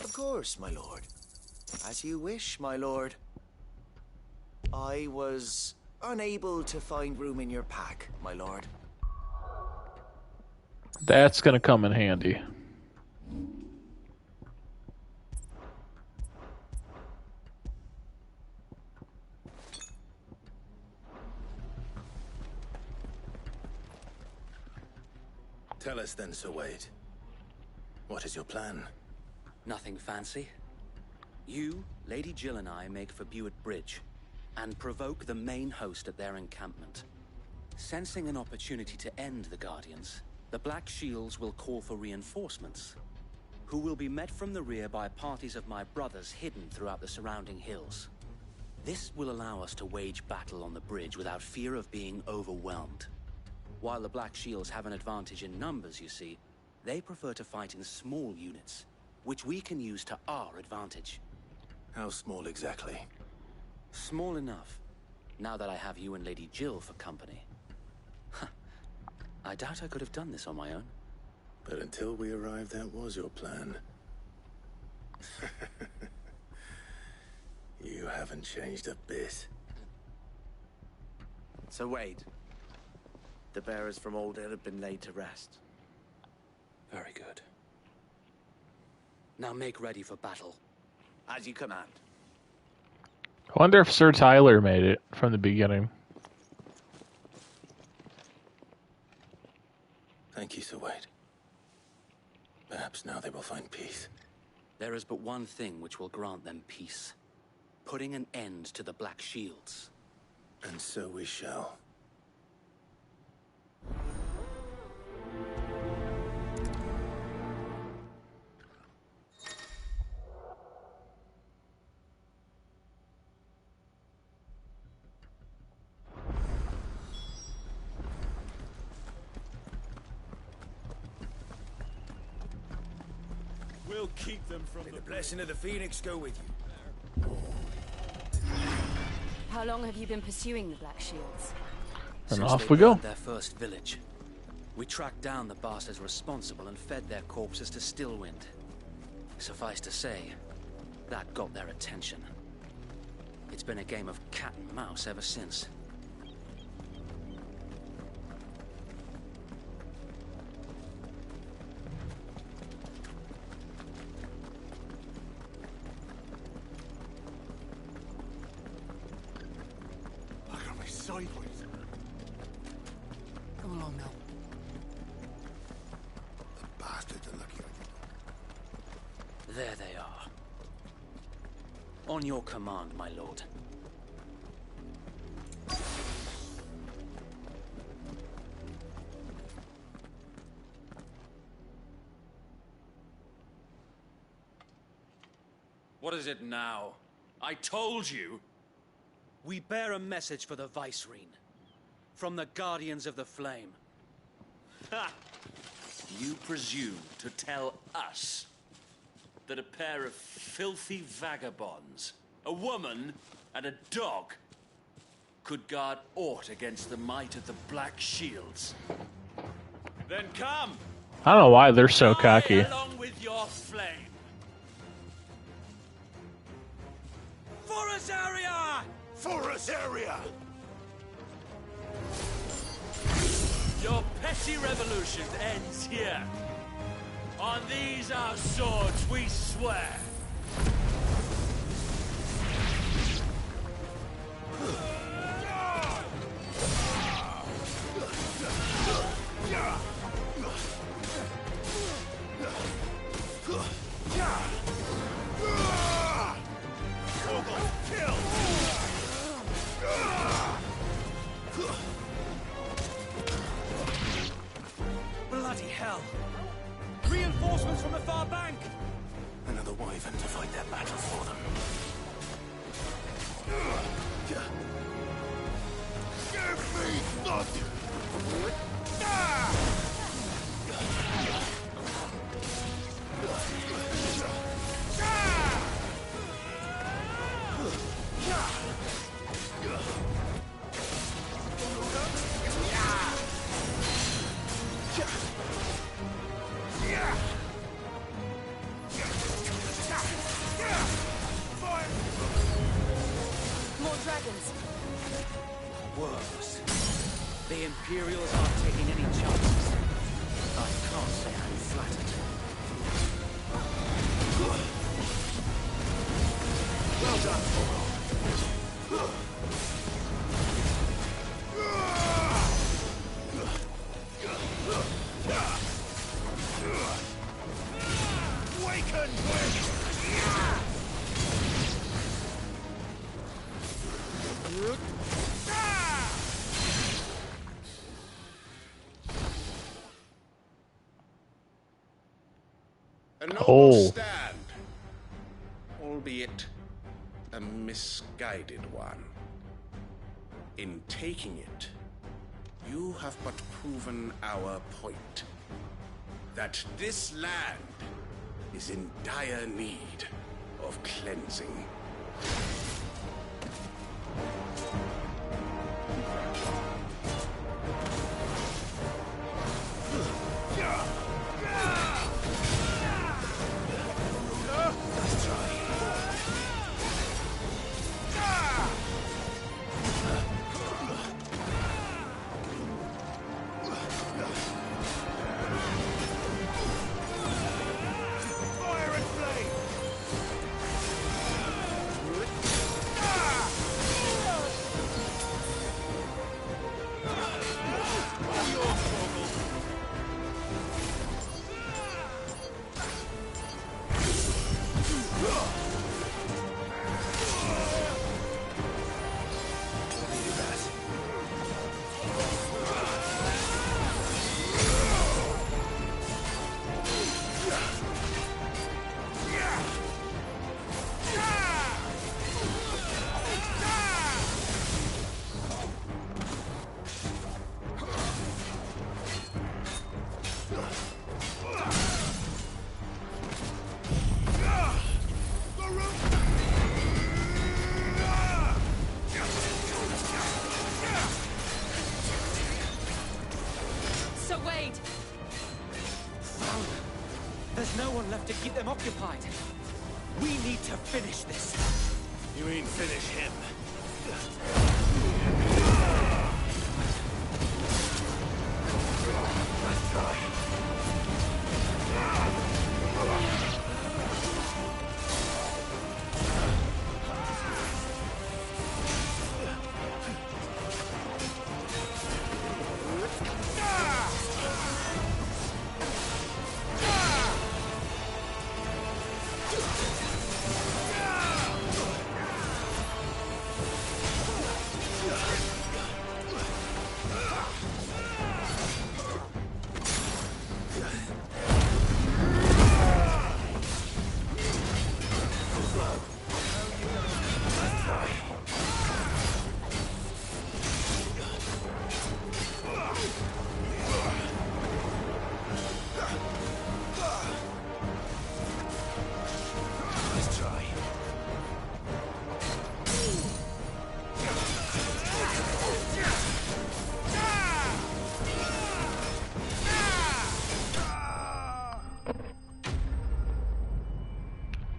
Of course, my lord. As you wish, my lord. I was unable to find room in your pack, my lord. That's gonna come in handy. Tell us then, Sir Wade. What is your plan? Nothing fancy. You, Lady Jill and I make for Buett Bridge and provoke the main host at their encampment. Sensing an opportunity to end the Guardians, the Black Shields will call for reinforcements, who will be met from the rear by parties of my brothers hidden throughout the surrounding hills. This will allow us to wage battle on the bridge without fear of being overwhelmed. While the Black Shields have an advantage in numbers, you see, they prefer to fight in small units, which we can use to our advantage. How small exactly? Small enough, now that I have you and Lady Jill for company. I doubt I could have done this on my own. But until we arrived, that was your plan. You haven't changed a bit. Sir Wade, the bearers from Old Hill have been laid to rest. Very good. Now make ready for battle. As you command. I wonder if Sir Tyler made it from the beginning. Thank you, Sir Wade. Perhaps now they will find peace. There is but one thing which will grant them peace. Putting an end to the Black Shields. And so we shall. We'll keep them from the blessing of the Phoenix go with you. How long have you been pursuing the Black Shields? And Since off they we go. burned their first village. We tracked down the bastards responsible and fed their corpses to Stillwind. Suffice to say, that got their attention. It's been a game of cat and mouse ever since. Look at me sideways. Come along now. The bastards are lucky I There they are. On your command, my lord. What is it now? I told you! We bear a message for the Vicereine. From the Guardians of the Flame. Ha! You presume to tell us that a pair of filthy vagabonds, a woman and a dog, could guard aught against the might of the Black Shields? Then come! I don't know why they're so cocky. Along with your flame. For Azaria! For Azaria! Your petty revolution ends here. On these our swords we swear. Bloody hell! Reinforcements from the far bank! An another wyvern to fight that battle for them. Give me thought! More dragons. Worse. The Imperials aren't taking any chances. I can't say I'm flattered. Well done, Frodo. Waken! A noble Oh. stand, albeit a misguided one. In taking it, you have but proven our point. That this land is in dire need of cleansing. Sir Wade! There's no one left to keep them occupied. We need to finish this. You mean finish him?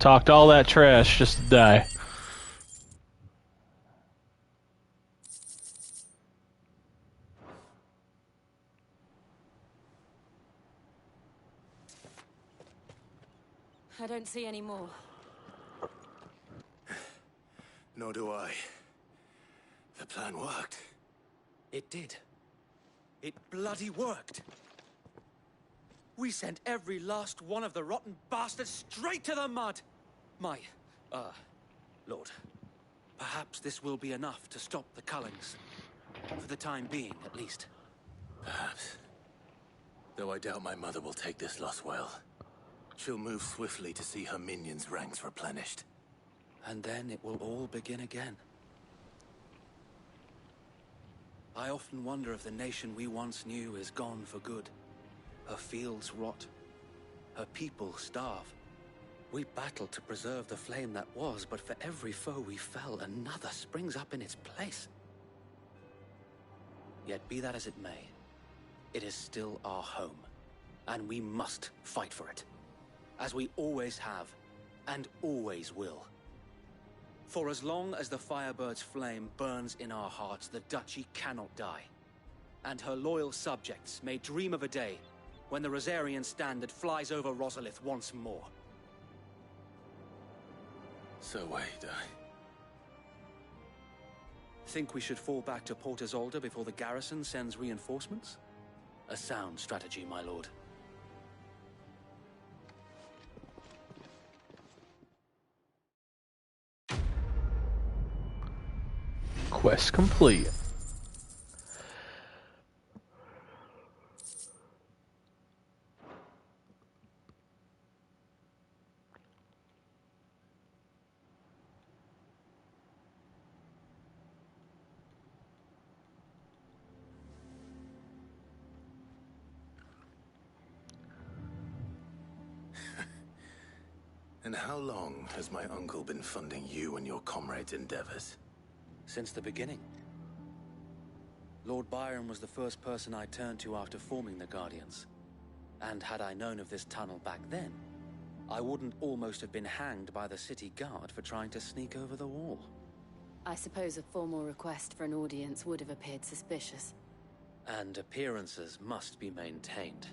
Talked all that trash just to die. I don't see any more. Nor do I. The plan worked. It did. It bloody worked. We sent every last one of the rotten bastards straight to the mud. My, Lord, perhaps this will be enough to stop the Cullings. For the time being, at least. Perhaps. Though I doubt my mother will take this loss well. She'll move swiftly to see her minions' ranks replenished. And then it will all begin again. I often wonder if the nation we once knew is gone for good. Her fields rot. Her people starve. We battled to preserve the flame that was, but for every foe we fell, another springs up in its place. Yet be that as it may, it is still our home, and we must fight for it, as we always have, and always will. For as long as the Firebird's flame burns in our hearts, the Duchy cannot die, and her loyal subjects may dream of a day when the Rosarian standard flies over Rosalith once more. So wait, Think we should fall back to Port Isolde before the garrison sends reinforcements? A sound strategy, my lord. Quest complete. And how long has my uncle been funding you and your comrades' endeavors? Since the beginning. Lord Byron was the first person I turned to after forming the Guardians. And had I known of this tunnel back then, I wouldn't almost have been hanged by the city guard for trying to sneak over the wall. I suppose a formal request for an audience would have appeared suspicious. And appearances must be maintained.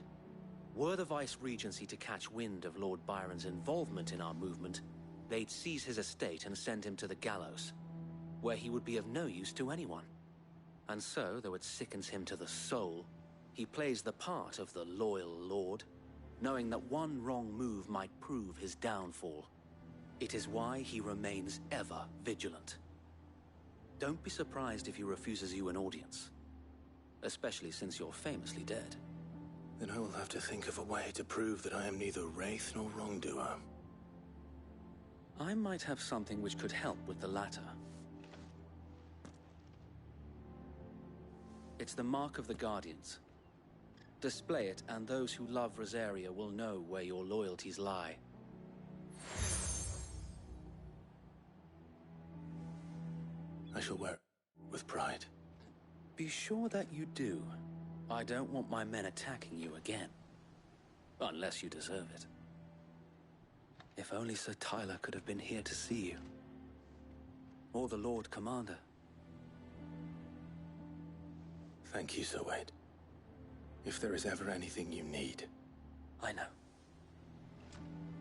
Were the Vice-Regency to catch wind of Lord Byron's involvement in our movement, they'd seize his estate and send him to the gallows, where he would be of no use to anyone. And so, though it sickens him to the soul, he plays the part of the loyal lord, knowing that one wrong move might prove his downfall. It is why he remains ever vigilant. Don't be surprised if he refuses you an audience, especially since you're famously dead. Then I will have to think of a way to prove that I am neither wraith nor wrongdoer. I might have something which could help with the latter. It's the Mark of the Guardians. Display it, and those who love Rosaria will know where your loyalties lie. I shall wear it with pride. Be sure that you do. I don't want my men attacking you again. Unless you deserve it. If only Sir Tyler could have been here to see you. Or the Lord Commander. Thank you, Sir Wade. If there is ever anything you need. I know.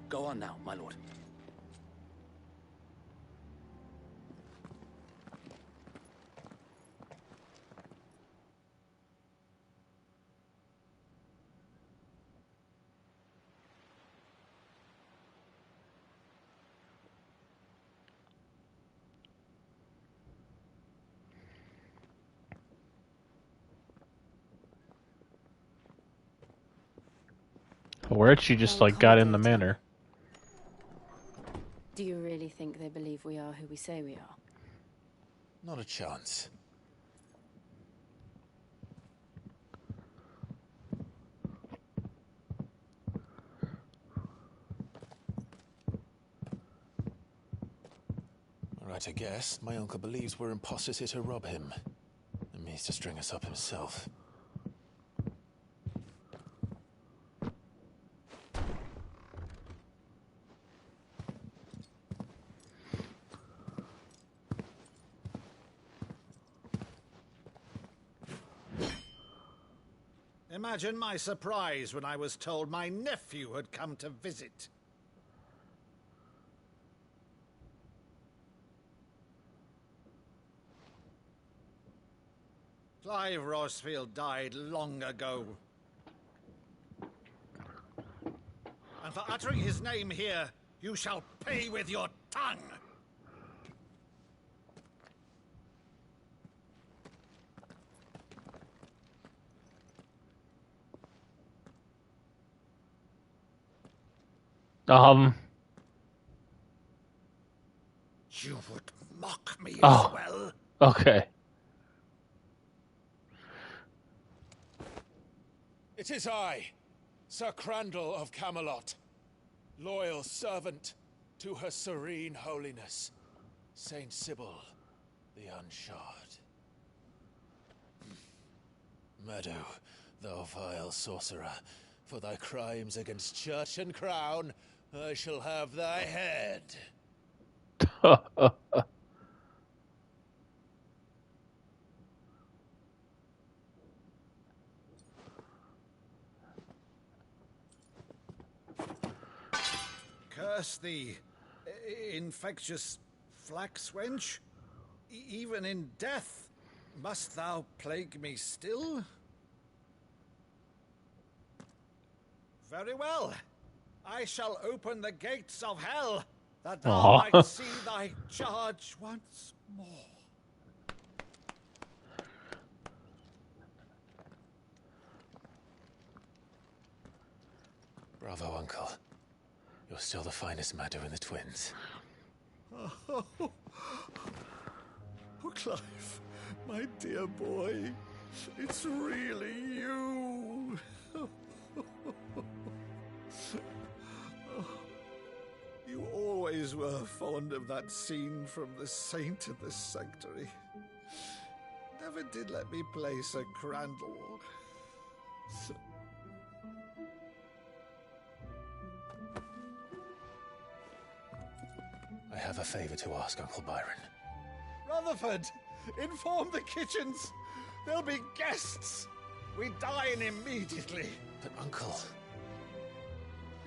Go on now, my lord. Where she just like got in the manor. Do you really think they believe we are who we say we are? Not a chance. Right, I guess. My uncle believes we're imposters here to rob him. And means to string us up himself. Imagine my surprise when I was told my nephew had come to visit. Clive Rosfield died long ago. And for uttering his name here, you shall pay with your tongue! You would mock me as Oh. well? Okay. It is I, Sir Crandall of Camelot, loyal servant to Her Serene Holiness, Saint Sybil the Unshod. Meadow, thou vile sorcerer, for thy crimes against church and crown, I shall have thy head. Curse thee, infectious flax wench. Even in death, must thou plague me still? Very well. I shall open the gates of hell, that thou Aw. might see thy charge once more. Bravo, Uncle. You're still the finest Meadow in the twins. Oh, Clive, my dear boy, it's really you. You always were fond of that scene from The Saint in the Sanctuary. Never did let me play Sir Crandall. I have a favor to ask, Uncle Byron. Rutherford, inform the kitchens. There'll be guests. We dine immediately. But, Uncle...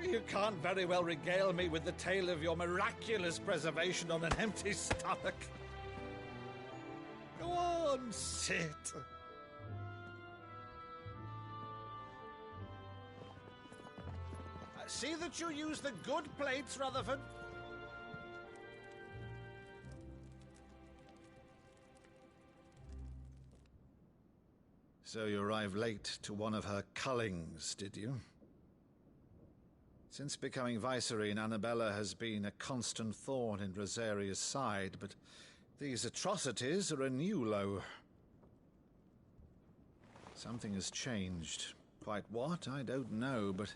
You can't very well regale me with the tale of your miraculous preservation on an empty stomach. Go on, sit. See that you use the good plates, Rutherford. So you arrived late to one of her cullings, did you? Since becoming Vicereine, Annabella has been a constant thorn in Rosaria's side, but these atrocities are a new low. Something has changed. Quite what, I don't know, but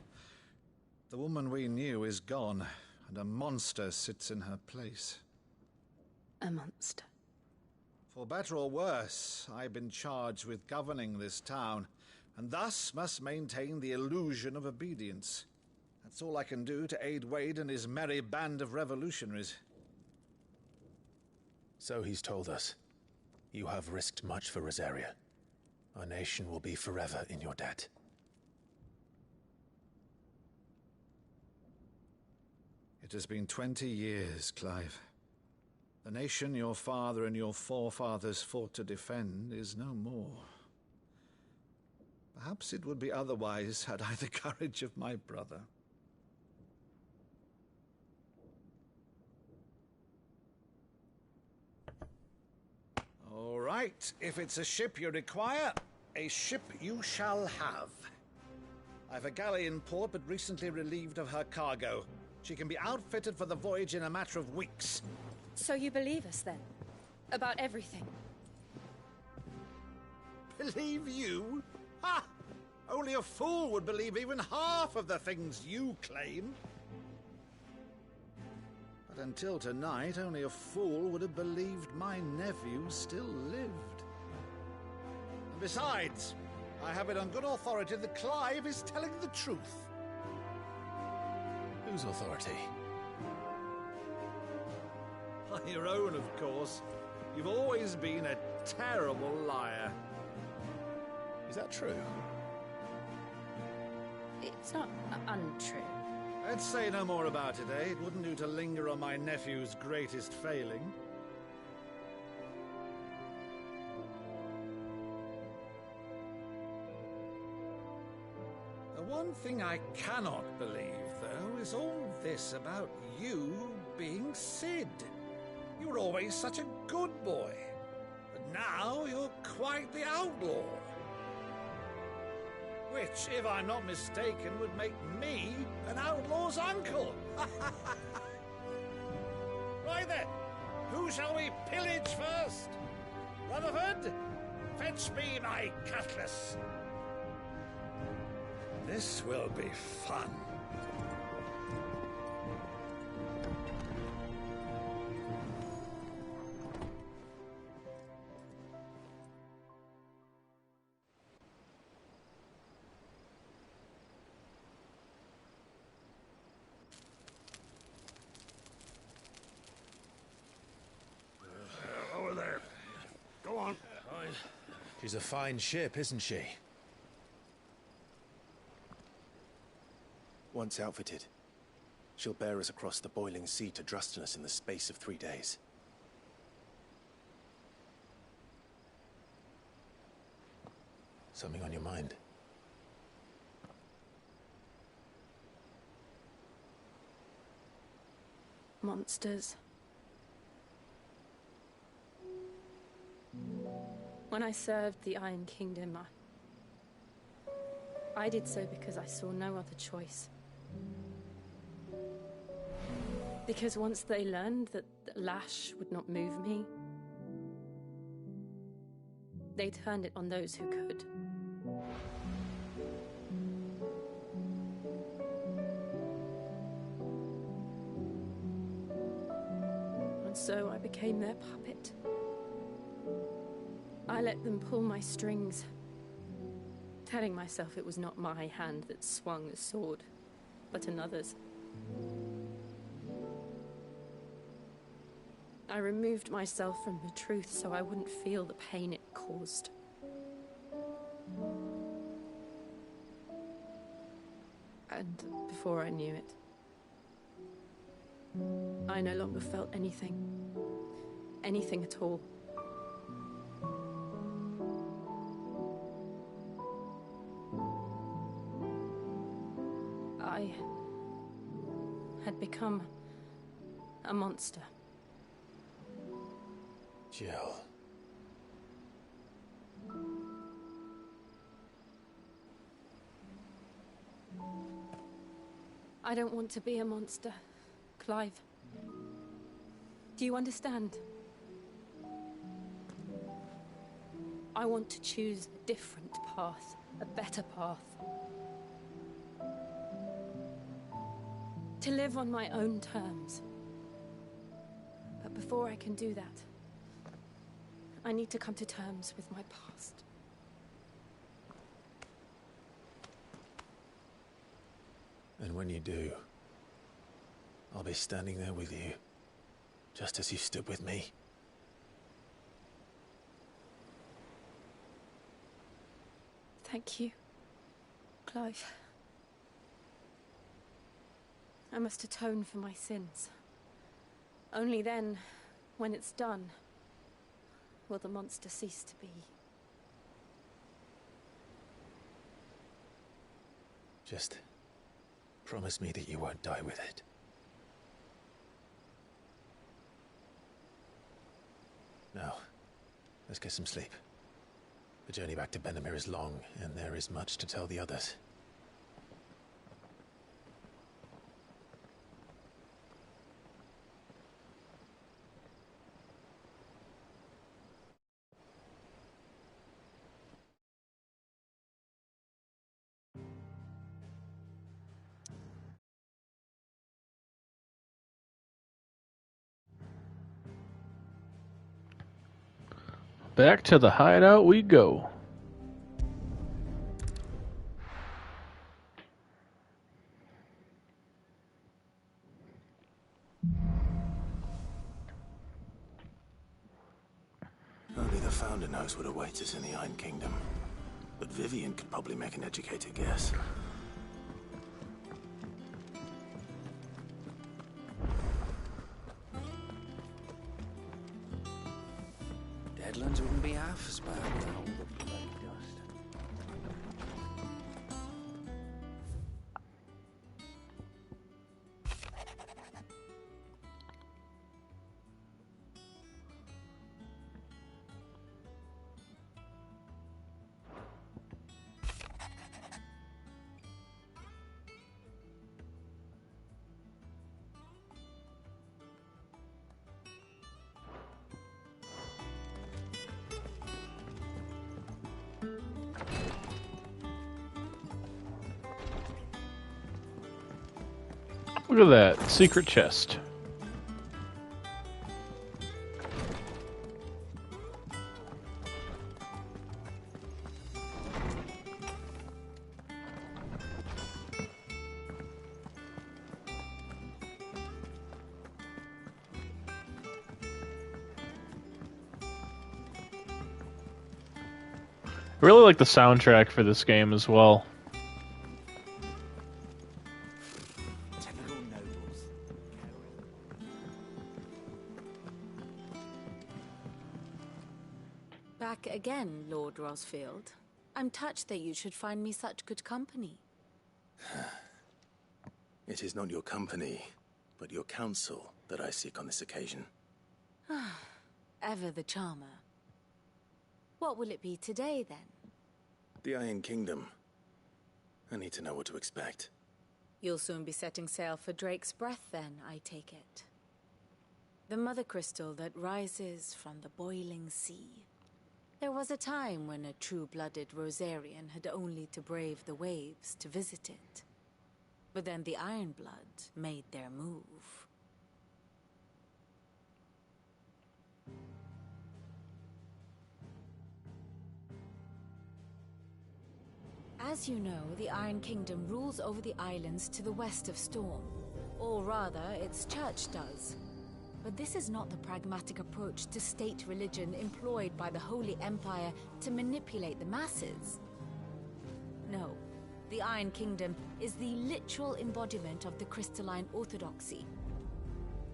the woman we knew is gone, and a monster sits in her place. A monster. For better or worse, I've been charged with governing this town, and thus must maintain the illusion of obedience. That's all I can do to aid Wade and his merry band of revolutionaries. So he's told us. You have risked much for Rosaria. Our nation will be forever in your debt. It has been 20 years, Clive. The nation your father and your forefathers fought to defend is no more. Perhaps it would be otherwise had I the courage of my brother. All right, if it's a ship you require, a ship you shall have. I've a galley in port, but recently relieved of her cargo. She can be outfitted for the voyage in a matter of weeks. So you believe us, then? About everything? Believe you? Ha! Only a fool would believe even half of the things you claim. But until tonight, only a fool would have believed my nephew still lived. And besides, I have it on good authority that Clive is telling the truth. Whose authority? Your own, of course. You've always been a terrible liar. Is that true? It's not untrue. Let's say no more about it, eh? It wouldn't do to linger on my nephew's greatest failing. The one thing I cannot believe, though, is all this about you being Cid. You were always such a good boy, but now you're quite the outlaw. Which, if I'm not mistaken, would make me an outlaw's uncle. Right then, who shall we pillage first? Rutherford, fetch me my cutlass. This will be fun. Over there. Go on. She's a fine ship, isn't she? Once outfitted, she'll bear us across the boiling sea to Drustinus in the space of 3 days. Something on your mind? Monsters. When I served the Iron Kingdom, I did so because I saw no other choice. Because once they learned that Lash would not move me, they turned it on those who could. And so I became their puppet. I let them pull my strings, telling myself it was not my hand that swung the sword, but another's. I removed myself from the truth so I wouldn't feel the pain it caused. And before I knew it, I no longer felt anything. Anything at all. I had become a monster. Jill. I don't want to be a monster, Clive. Do you understand? I want to choose a different path, a better path. To live on my own terms. But before I can do that, I need to come to terms with my past. And when you do, I'll be standing there with you, just as you stood with me. Thank you, Clive. I must atone for my sins. Only then, when it's done, will the monster cease to be. Just promise me that you won't die with it. Now, let's get some sleep. The journey back to Benamir is long, and there is much to tell the others. Back to the hideout we go. Only the Founder knows what awaits us in the Iron Kingdom. But Vivian could probably make an educated guess. Deadlands wouldn't be half as bad without all the bloody dust. Look at that. Secret chest. I really like the soundtrack for this game as well. Back again, Lord Rosfield. I'm touched that you should find me such good company. It is not your company, but your counsel that I seek on this occasion. Ever the charmer. What will it be today, then? The Iron Kingdom. I need to know what to expect. You'll soon be setting sail for Drake's Breath, then, I take it. The mother crystal that rises from the boiling sea. There was a time when a true-blooded Rosarian had only to brave the waves to visit it. But then the Ironblood made their move. As you know, the Iron Kingdom rules over the islands to the west of Storm. Or rather, its church does. But this is not the pragmatic approach to state religion employed by the Holy Empire to manipulate the masses. No, the Iron Kingdom is the literal embodiment of the crystalline orthodoxy.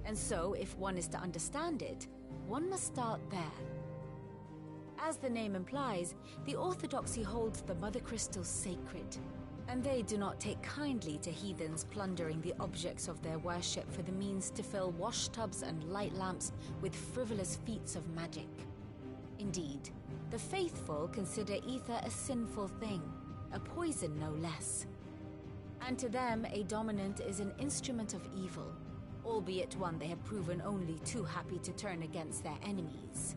And so, if one is to understand it, one must start there. As the name implies, the orthodoxy holds the Mother Crystals sacred, and they do not take kindly to heathens plundering the objects of their worship for the means to fill washtubs and light lamps with frivolous feats of magic. Indeed, the faithful consider ether a sinful thing, a poison no less. And to them, a dominant is an instrument of evil, albeit one they have proven only too happy to turn against their enemies.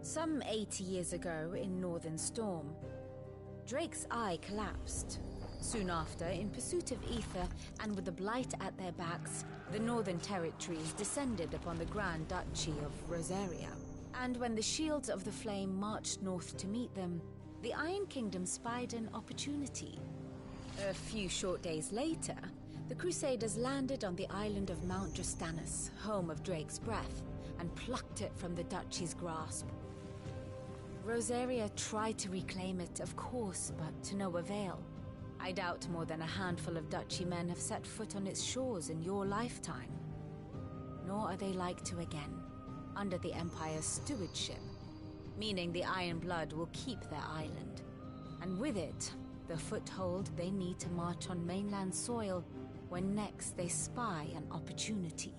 Some 80 years ago in Northern Storm, Drake's Eye collapsed. Soon after, in pursuit of ether and with the Blight at their backs, the Northern Territories descended upon the Grand Duchy of Rosaria. And when the Shields of the Flame marched north to meet them, the Iron Kingdom spied an opportunity. A few short days later, the Crusaders landed on the island of Mount Justanus, home of Drake's Breath, and plucked it from the Duchy's grasp. Rosaria tried to reclaim it, of course, but to no avail. I doubt more than a handful of Duchy men have set foot on its shores in your lifetime. Nor are they like to again, under the Empire's stewardship, meaning the Iron Blood will keep their island, and with it, the foothold they need to march on mainland soil when next they spy an opportunity.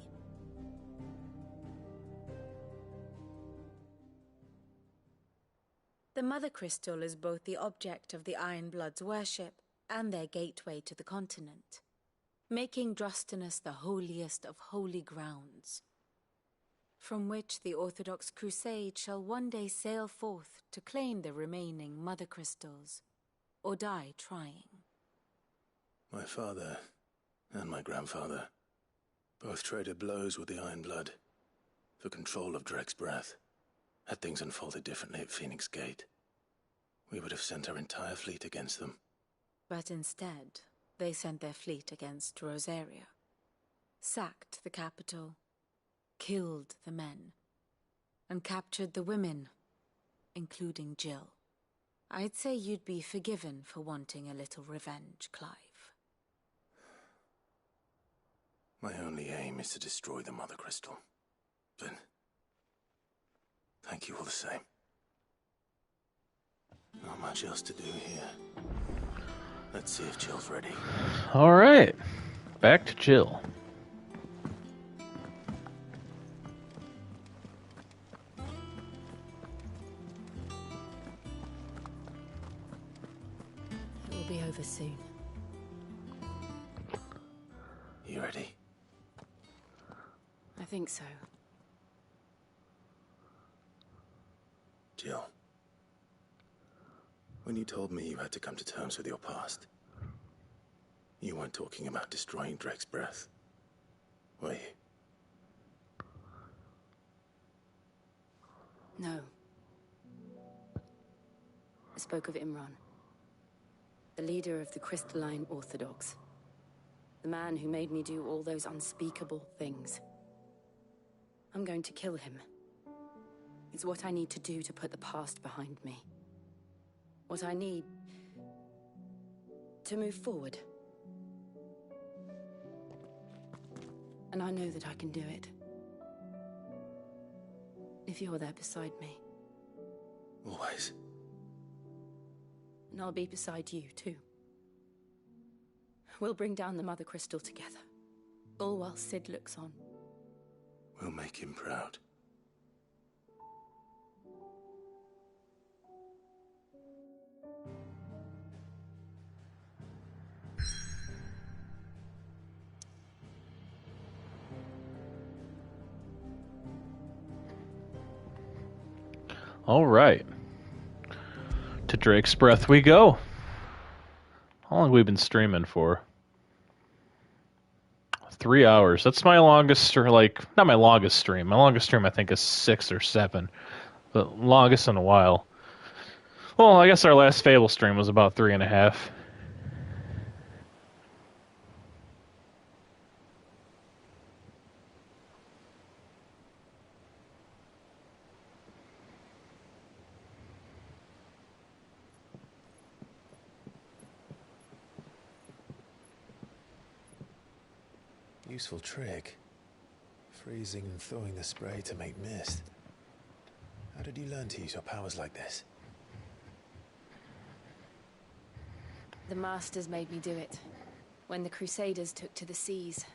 The Mother Crystal is both the object of the Iron Blood's worship and their gateway to the continent, making Drostanus the holiest of holy grounds, from which the Orthodox Crusade shall one day sail forth to claim the remaining Mother Crystals, or die trying. My father and my grandfather both traded blows with the Iron Blood for control of Drake's Breath. Had things unfolded differently at Phoenix Gate, we would have sent our entire fleet against them. But instead, they sent their fleet against Rosaria, sacked the capital, killed the men, and captured the women, including Jill. I'd say you'd be forgiven for wanting a little revenge, Clive. My only aim is to destroy the Mother Crystal. But thank you all the same. Not much else to do here. Let's see if Jill's ready. All right, back to Jill. It will be over soon. You ready? I think so. Jill, when you told me you had to come to terms with your past, You weren't talking about destroying Drake's breath, were you? No. I spoke of Imran, the leader of the Crystalline Orthodox. The man who made me do all those unspeakable things. I'm going to kill him. It's what I need to do to put the past behind me. What I need to move forward. And I know that I can do it. If you're there beside me. Always. And I'll be beside you, too. We'll bring down the Mother Crystal together. All while Sid looks on. We'll make him proud. All right. To Drake's Breath we go. How long have we been streaming for? 3 hours. That's my longest, or like, not my longest stream. My longest stream I think is 6 or 7. But longest in a while. Well, I guess our last Fable stream was about 3.5. Useful trick. Freezing and thawing the spray to make mist. How did you learn to use your powers like this? The Masters made me do it. When the Crusaders took to the seas,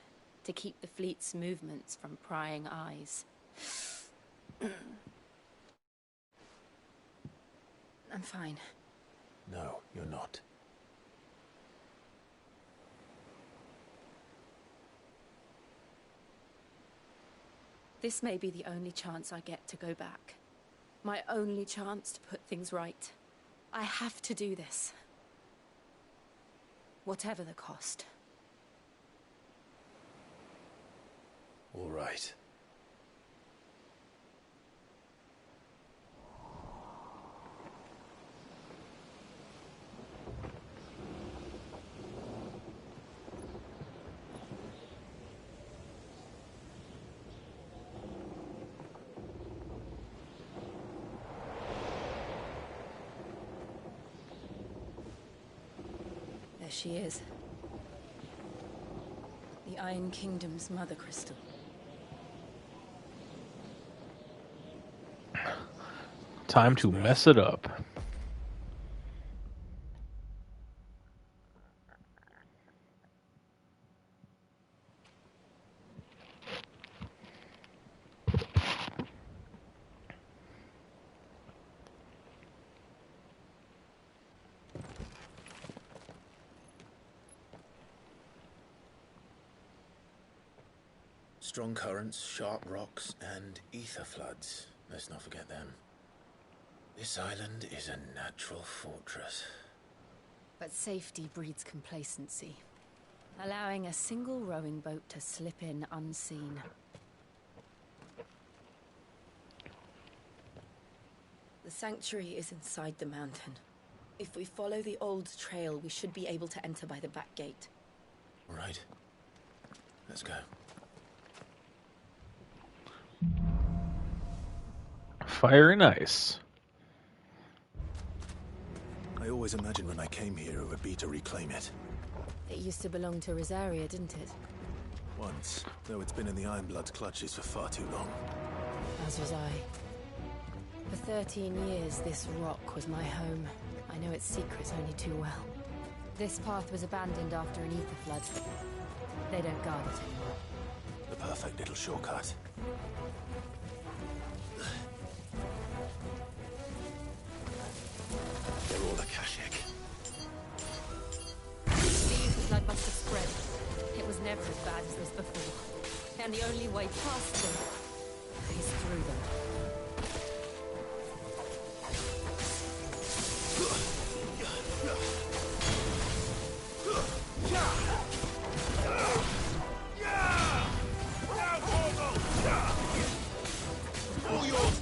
to keep the fleet's movements from prying eyes. I'm fine. No, you're not. This may be the only chance I get to go back. My only chance to put things right. I have to do this. Whatever the cost. All right. There she is. The Iron Kingdom's Mother Crystal. Time to mess it up. Strong currents, sharp rocks, and ether floods. Let's not forget them. This island is a natural fortress. But safety breeds complacency. Allowing a single rowing boat to slip in unseen. The sanctuary is inside the mountain. If we follow the old trail, we should be able to enter by the back gate. All right. Let's go. Fire and ice. I always imagined when I came here it would be to reclaim it. It used to belong to Rosaria, didn't it? Once, though it's been in the Ironblood's clutches for far too long. As was I. For 13 years, this rock was my home. I know its secrets only too well. This path was abandoned after an ether flood. They don't guard it anymore. The perfect little shortcut. They're all a Kashik. The ether flood must have spread. It was never as bad as this before. And the only way past them is through them.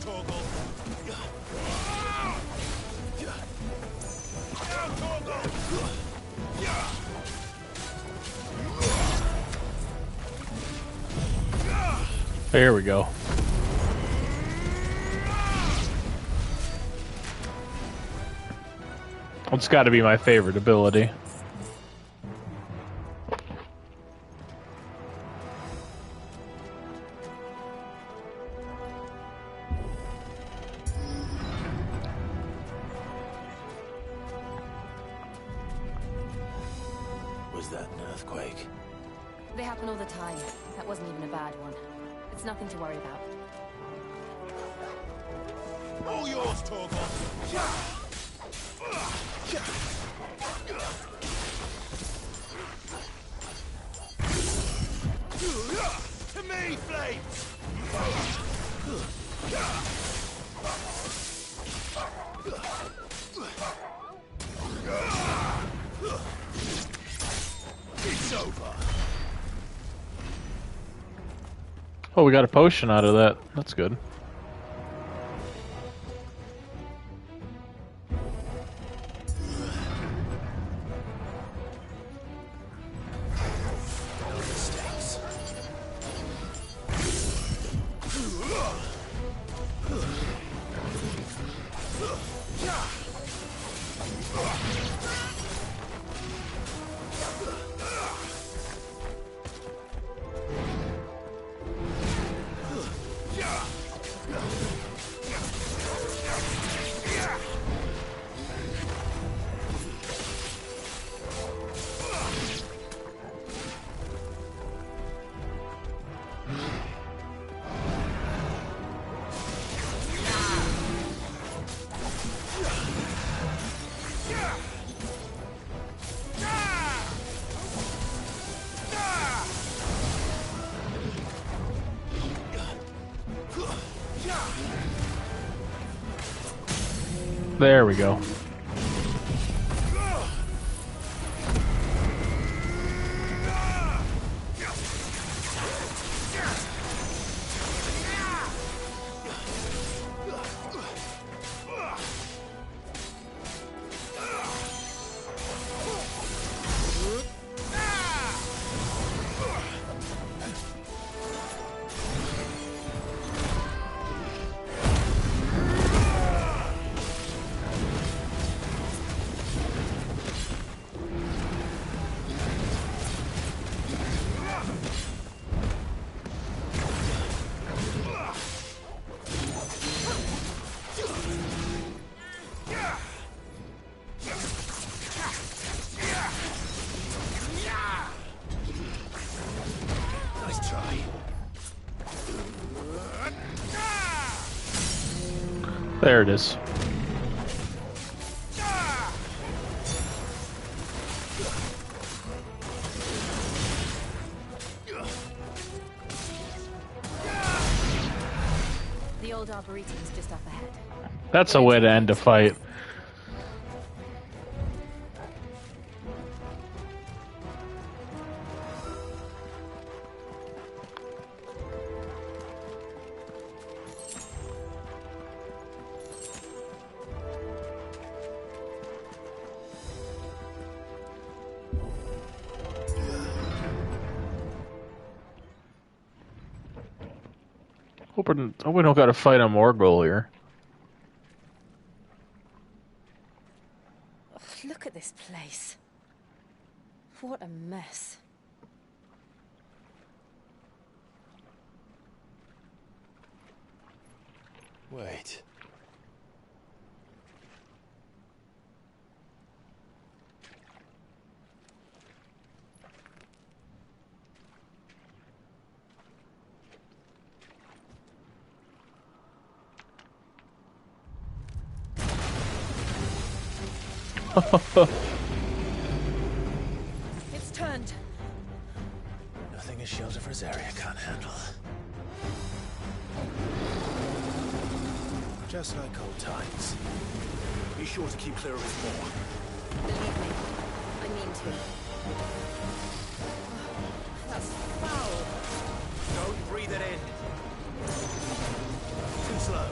Torgal! Now, Torgal! There we go. It's got to be my favorite ability. Was that an earthquake? They happen all the time. That wasn't even a bad one. It's nothing to worry about. All yours, Torgal! To me, Flames! It's over. Oh, we got a potion out of that. That's good. There we go. There it is. The old Arboretum's just up ahead. That's a way to end a fight. Hope we don't got to fight a Morgul here. Ugh, look at this place. What a mess. Wait. It's turned. Nothing a shield of Rosaria can't handle. Just like old times. Be sure to keep clear of his maw. Believe me, I mean to. That's foul. Don't breathe it in. Too slow.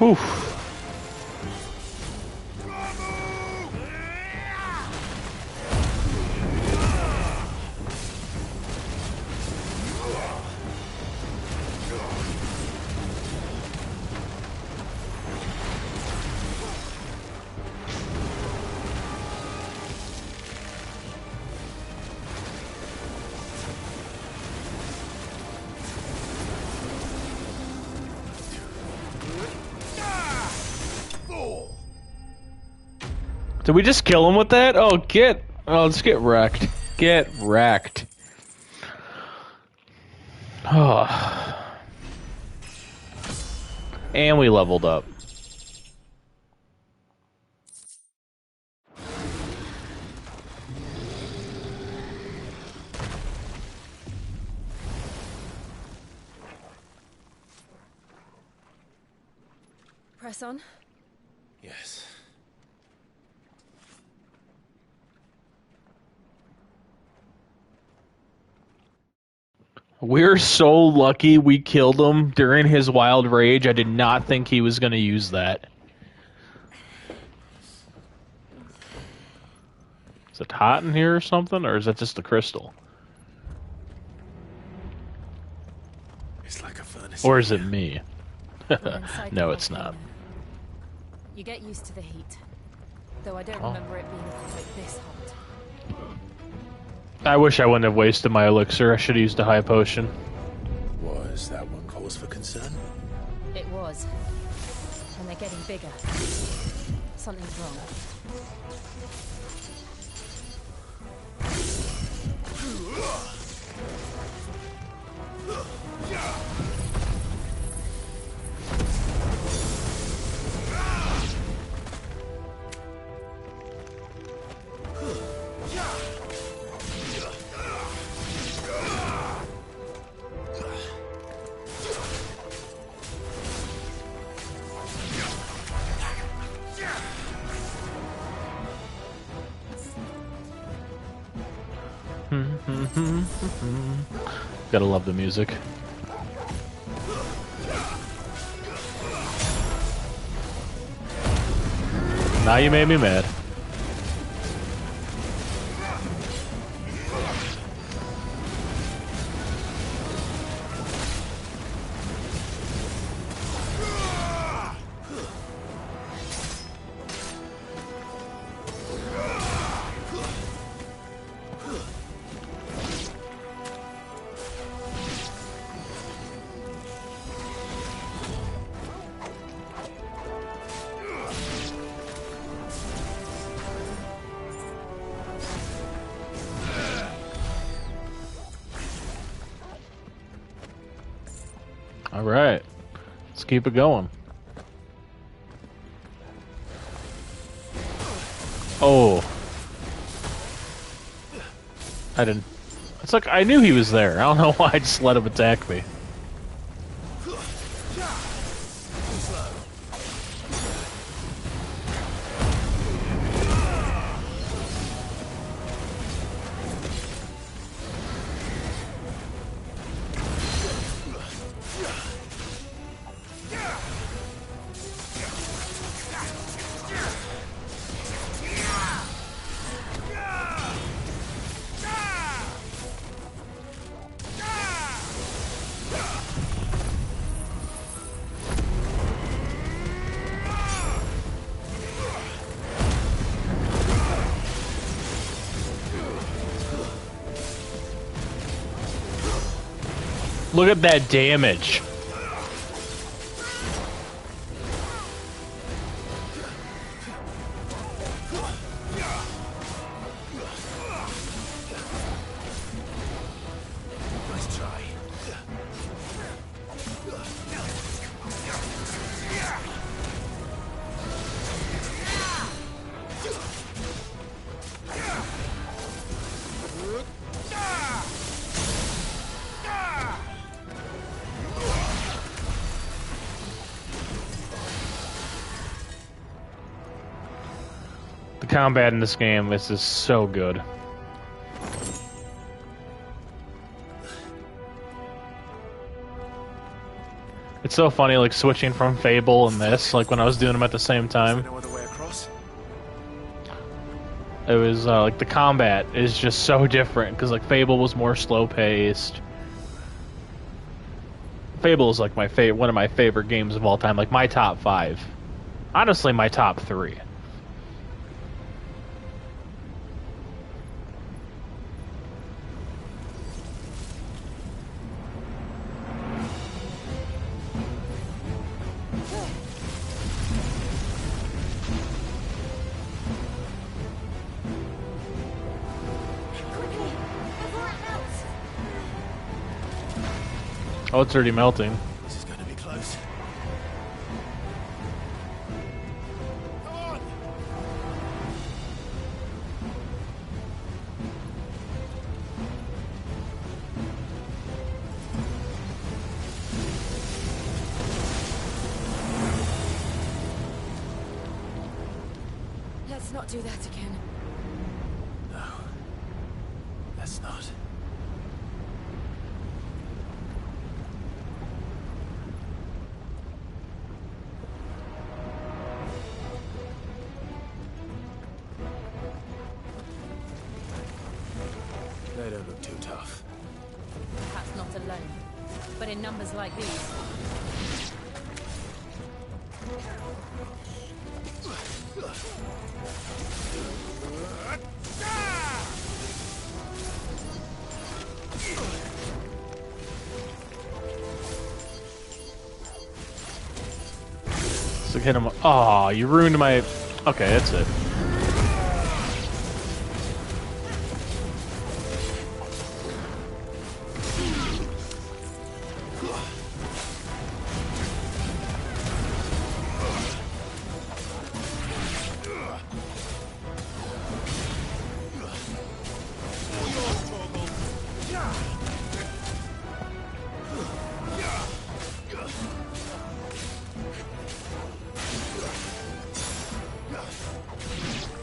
Whew. Did we just kill him with that? Oh, let's get wrecked. Get wrecked. Oh. And we leveled up. Press on. Yes. We're so lucky we killed him during his wild rage. I did not think he was going to use that. Is it hot in here or something? Or is that just the crystal? It's like a furnace. Or is it me? No, it's not. You get used to the heat. Though I don't remember it being quite this hot. I wish I wouldn't have wasted my elixir. I should have used a high potion. Was that one cause for concern? It was. And they're getting bigger. Something's wrong. Gotta love the music. Now you made me mad. Alright. Let's keep it going. Oh. I didn't... It's like, I knew he was there. I don't know why I just let him attack me. Look at that damage. Nice try. The combat in this game is just so good. It's so funny, like, switching from Fable and this, like, when I was doing them at the same time. No other way across? It was, like, the combat is just so different, because, like, Fable was more slow-paced. Fable is, like, one of my favorite games of all time, like, my top 5. Honestly, my top 3. Oh, it's already melting. This is going to be close. Come on! Let's not do that again. No. Let's not. They don't look too tough. Perhaps not alone, but in numbers like these. So hit him. Oh, you ruined my. Okay, that's it.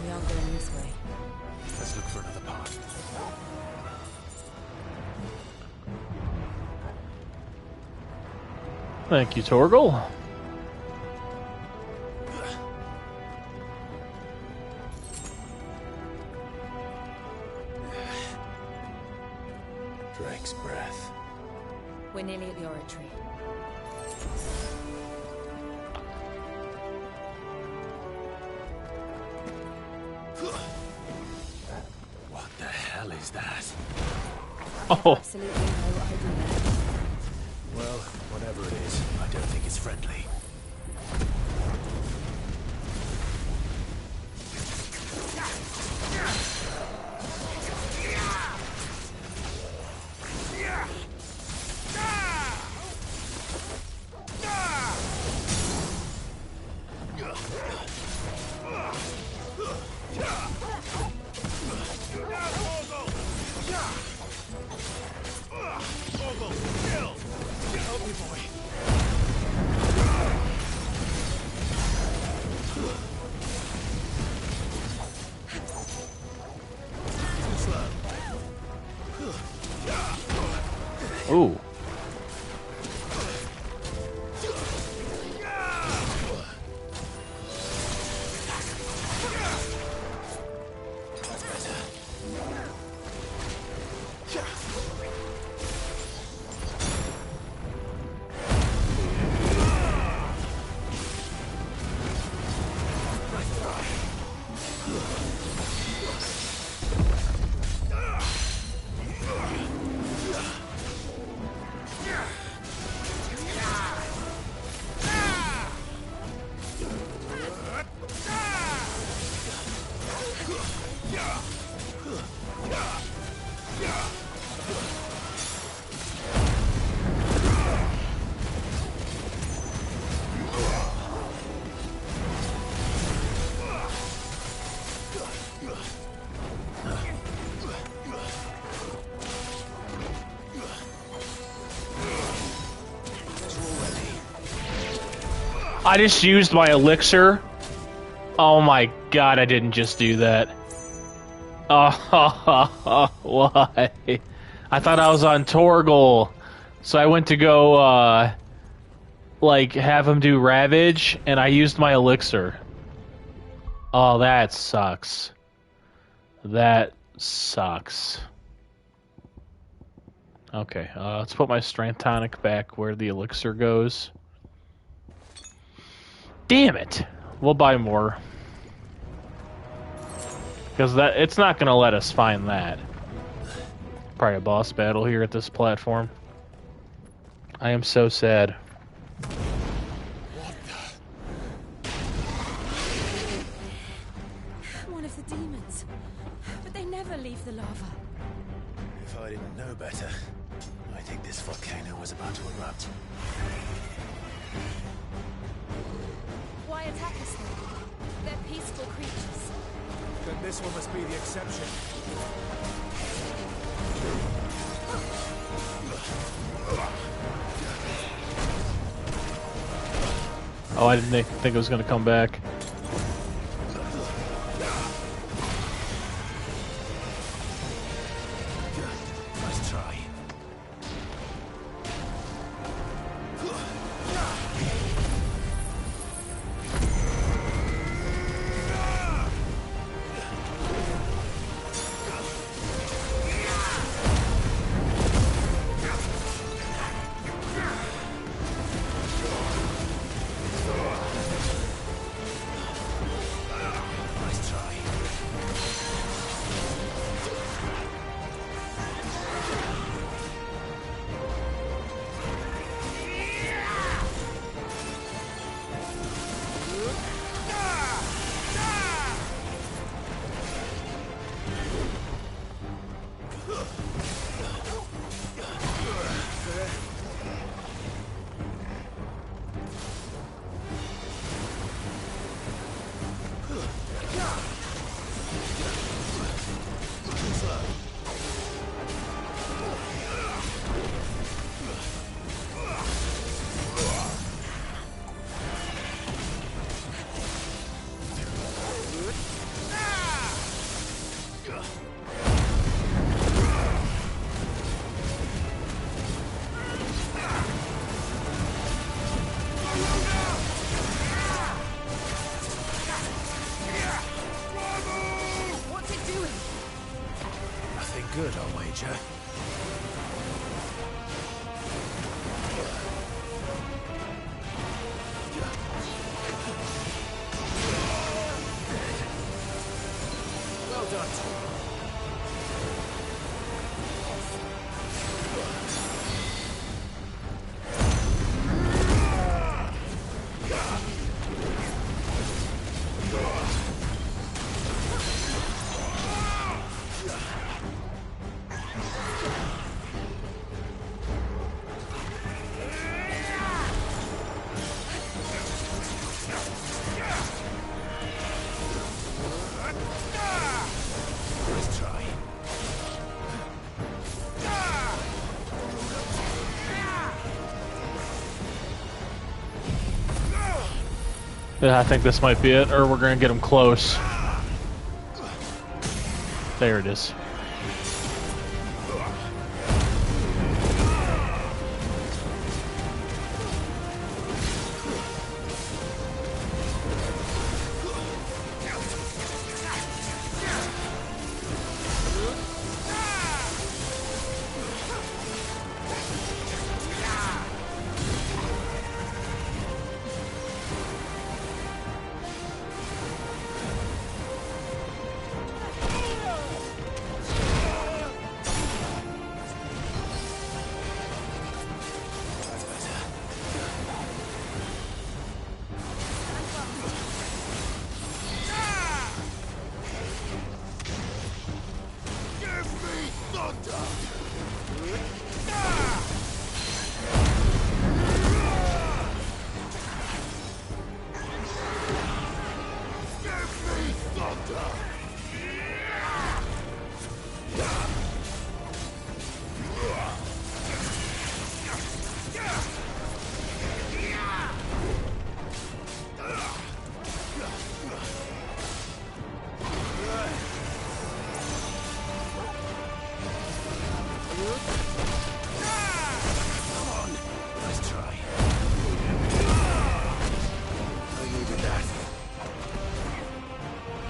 We are going this way. Let's look for another path. Thank you, Torgal. Drake's breath. We're nearly at the oratory. What the hell is that? Oh. Absolutely no idea. Well, whatever it is, I don't think it's friendly. Ooh. I just used my elixir. Oh my god, I didn't just do that. Oh, why? I thought I was on Torgal. So I went to go, like, have him do Ravage, and I used my elixir. Oh, that sucks. That sucks. Okay, let's put my strength tonic back where the elixir goes. Damn it! We'll buy more. Because it's not going to let us find that. Probably a boss battle here at this platform. I am so sad. One of the demons. But they never leave the lava. If I didn't know better, I think this volcano was about to erupt. Why attack us then? They're peaceful creatures. Then this one must be the exception. Oh, I didn't think it was going to come back. Nice try. Good, I'll wager. Well done, Tom. Yeah, I think this might be it, or we're gonna get him close. There it is.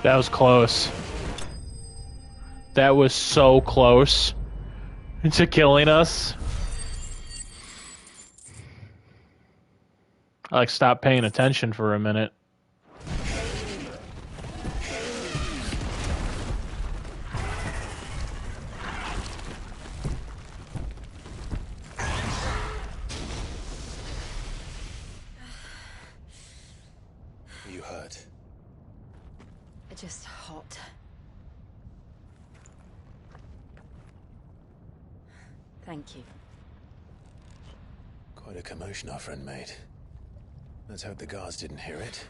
That was close. That was so close to killing us. I stopped paying attention for a minute. You hurt? Just hot. Thank you. Quite a commotion our friend made. Let's hope the guards didn't hear it.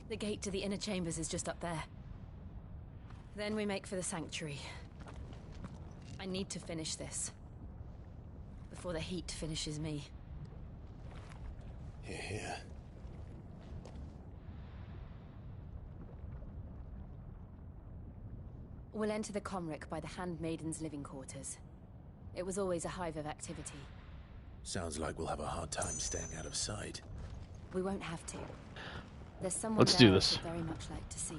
The gate to the inner chambers is just up there. Then we make for the sanctuary. I need to finish this. Before the heat finishes me. Hear, hear. We'll enter the Comric by the Handmaiden's living quarters. It was always a hive of activity. Sounds like we'll have a hard time staying out of sight. We won't have to. There's someone Let's there do this. I'd very much like to see.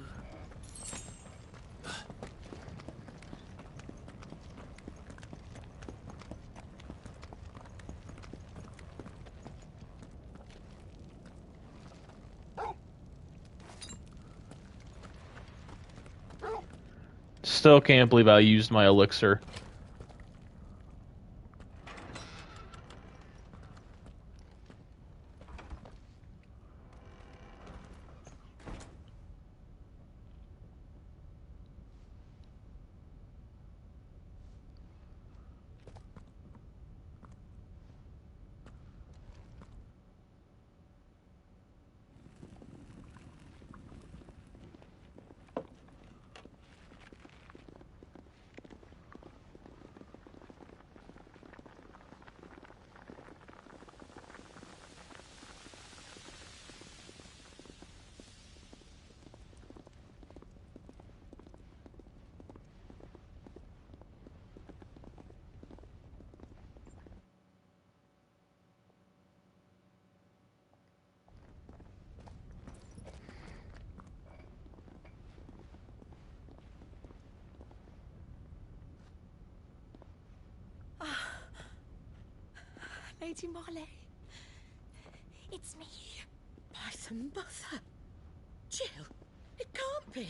Still can't believe I used my elixir. Lady Marley. It's me. Python Mother. Jill, it can't be.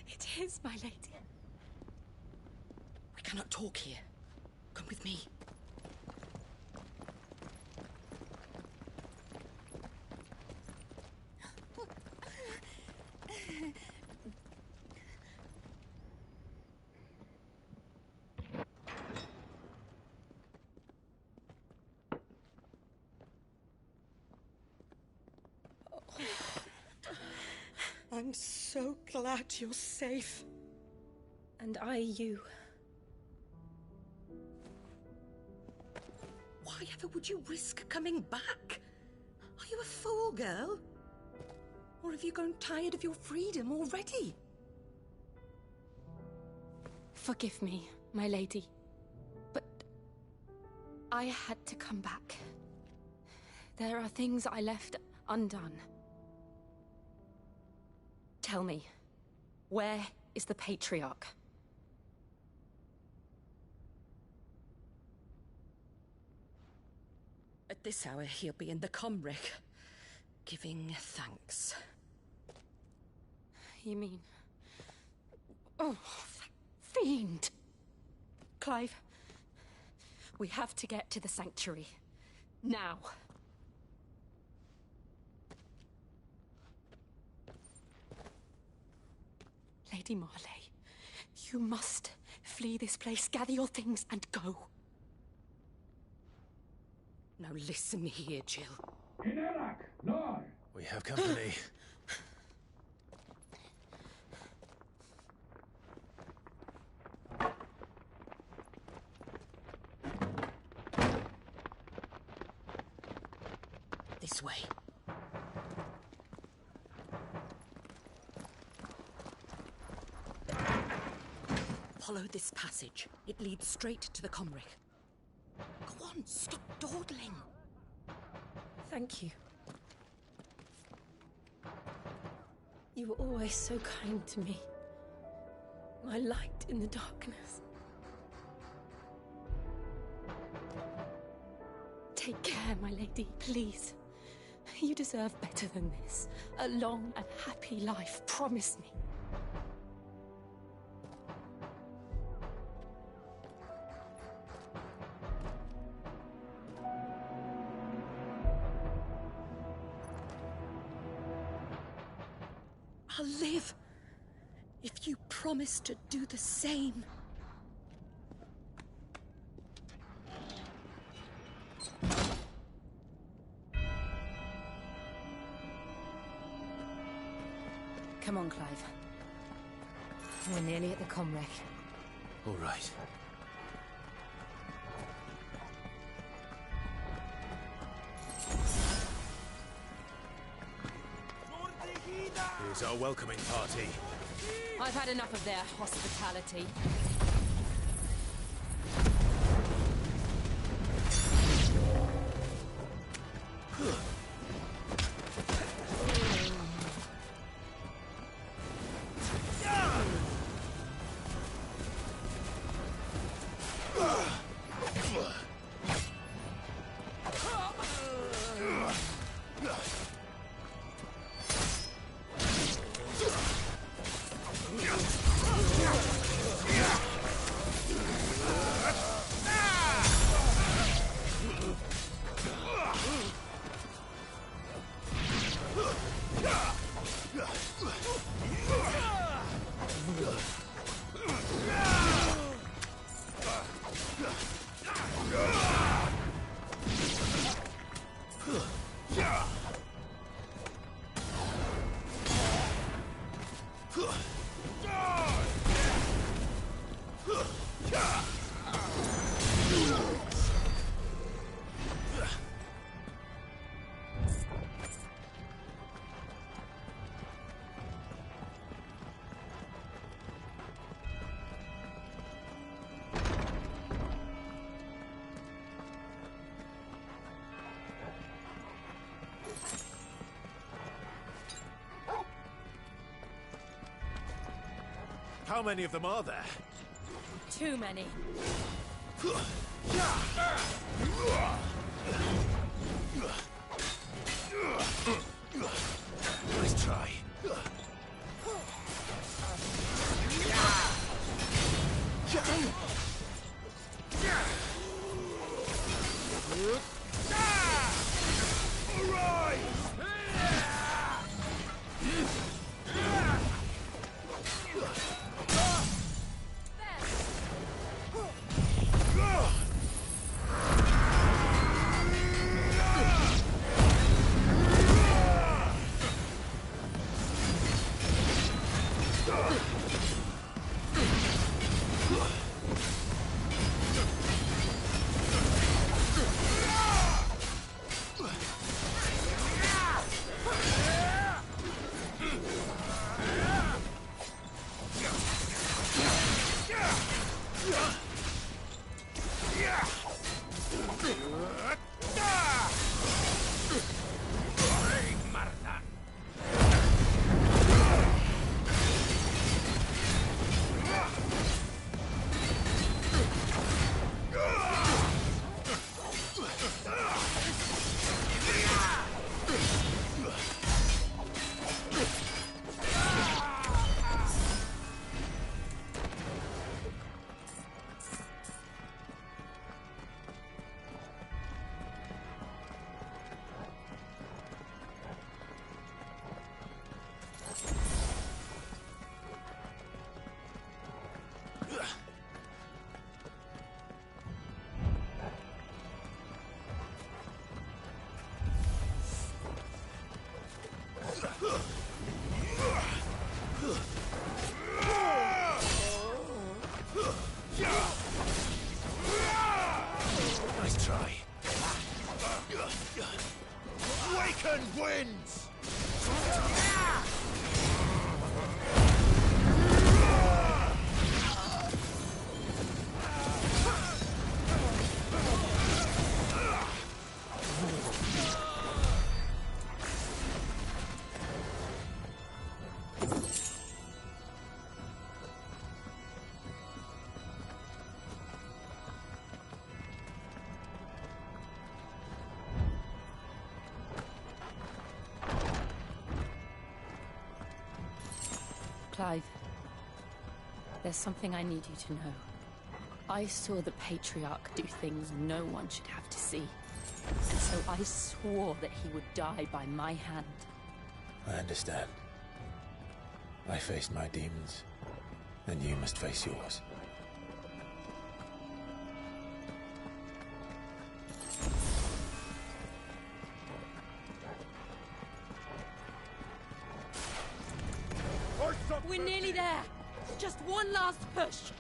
It is, my lady. We cannot talk here. Come with me. I'm so glad you're safe. And I you. Why ever would you risk coming back? Are you a fool, girl? Or have you grown tired of your freedom already? Forgive me, my lady. But I had to come back. There are things I left undone. Tell me, where is the Patriarch? At this hour, he'll be in the Comric, giving thanks. You mean... Oh, that fiend! Clive, we have to get to the sanctuary. Now. Lady Marley, you must flee this place, gather your things, and go. Now listen here, Jill. We have company. This way. Follow this passage. It leads straight to the Comric. Go on, stop dawdling. Thank you. You were always so kind to me. My light in the darkness. Take care, my lady, please. You deserve better than this. A long and happy life, promise me. I'll live if you promise to do the same. Come on, Clive. We're nearly at the comwreck. All right. Here's our welcoming party. I've had enough of their hospitality. How many of them are there? Too many. Nice try. Clive, there's something I need you to know. I saw the Patriarch do things no one should have to see. And so I swore that he would die by my hand. I understand. I faced my demons, and you must face yours. We're nearly there. Just one last push.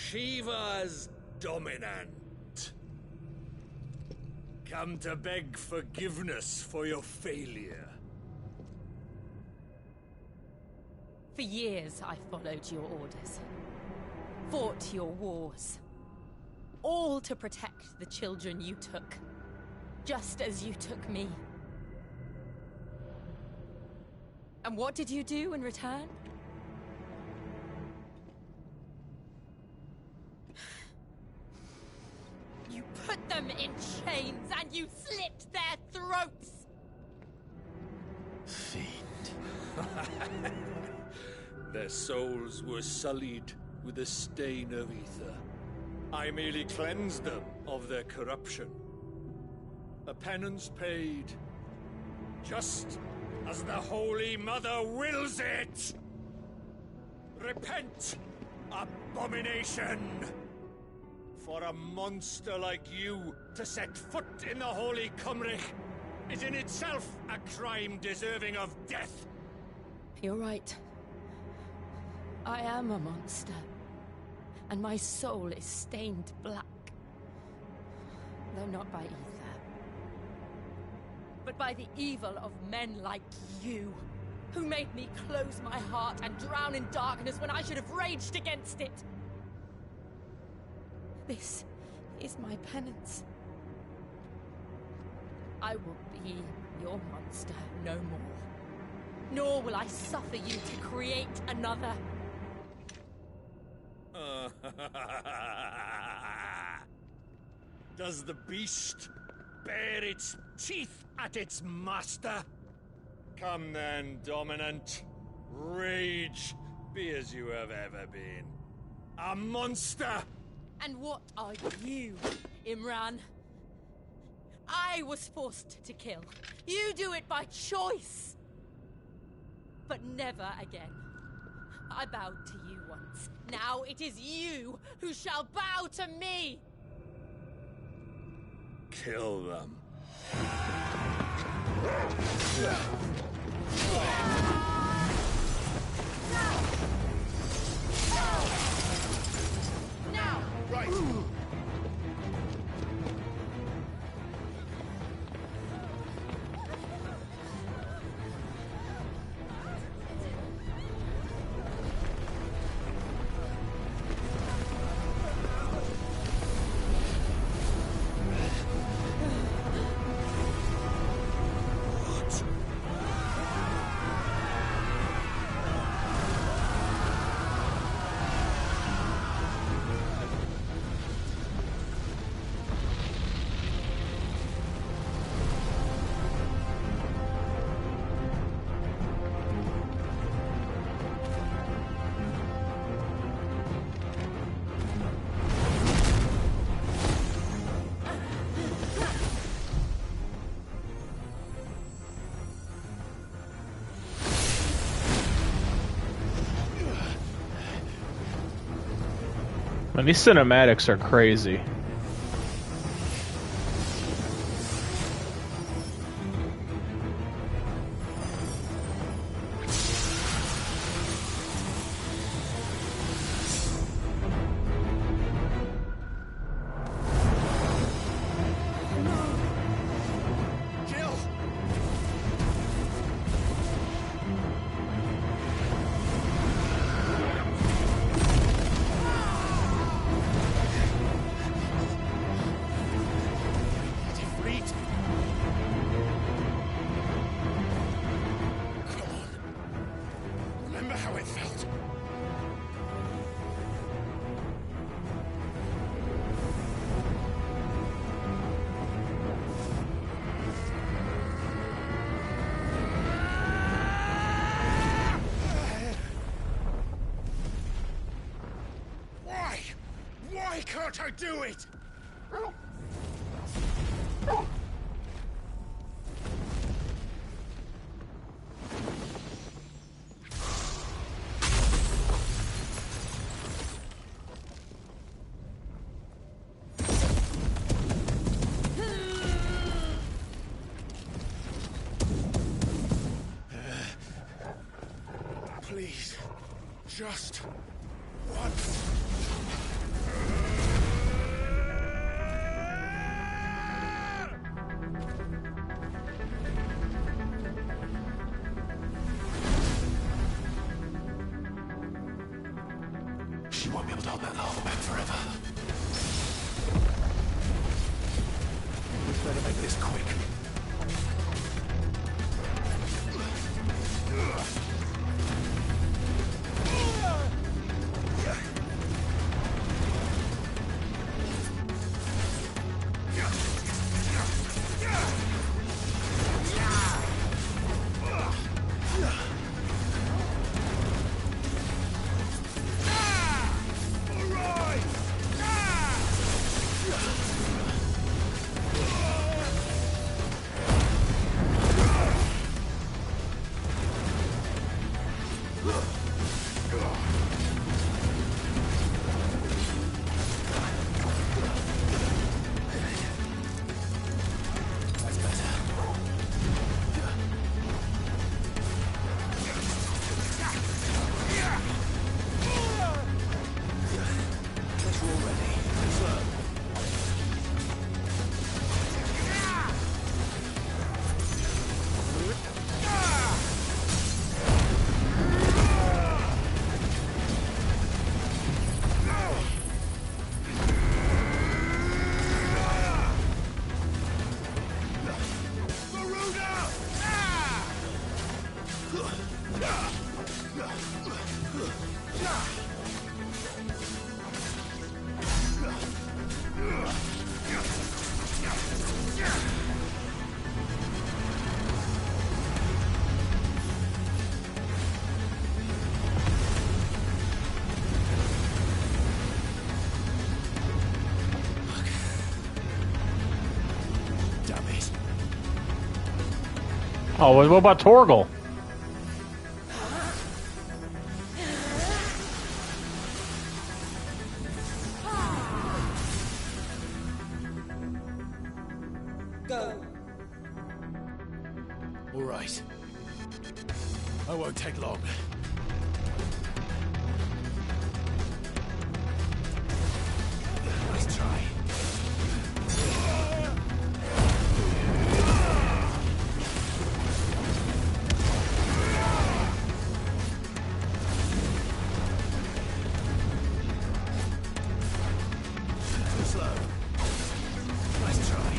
Shiva's dominant. Come to beg forgiveness for your failure. For years, I followed your orders. Fought your wars. All to protect the children you took. Just as you took me. And what did you do in return? You put them in chains and you slit their throats! Fiend. Their souls were sullied with the stain of ether. I merely cleansed them of their corruption. A penance paid, just as the Holy Mother wills it! Repent, abomination! For a monster like you to set foot in the Holy Cymric is in itself a crime deserving of death. You're right. I am a monster, and my soul is stained black. Though not by ether, but by the evil of men like you, who made me close my heart and drown in darkness when I should have raged against it. This is my penance. I will be your monster no more. Nor will I suffer you to create another. Does the beast bare its teeth at its master? Come then, Dominant. Rage, be as you have ever been. A monster! And what are you, Imran? I was forced to kill. You do it by choice. But never again. I bowed to you once. Now it is you who shall bow to me! Kill them. Now! Right! Man, these cinematics are crazy. Why can't I do it? Please, just once. She won't be able to hold that lava back forever. We better make this quick. Oh, what about Torgal? Go. All right. I won't take long. Nice try. Too slow. Nice try.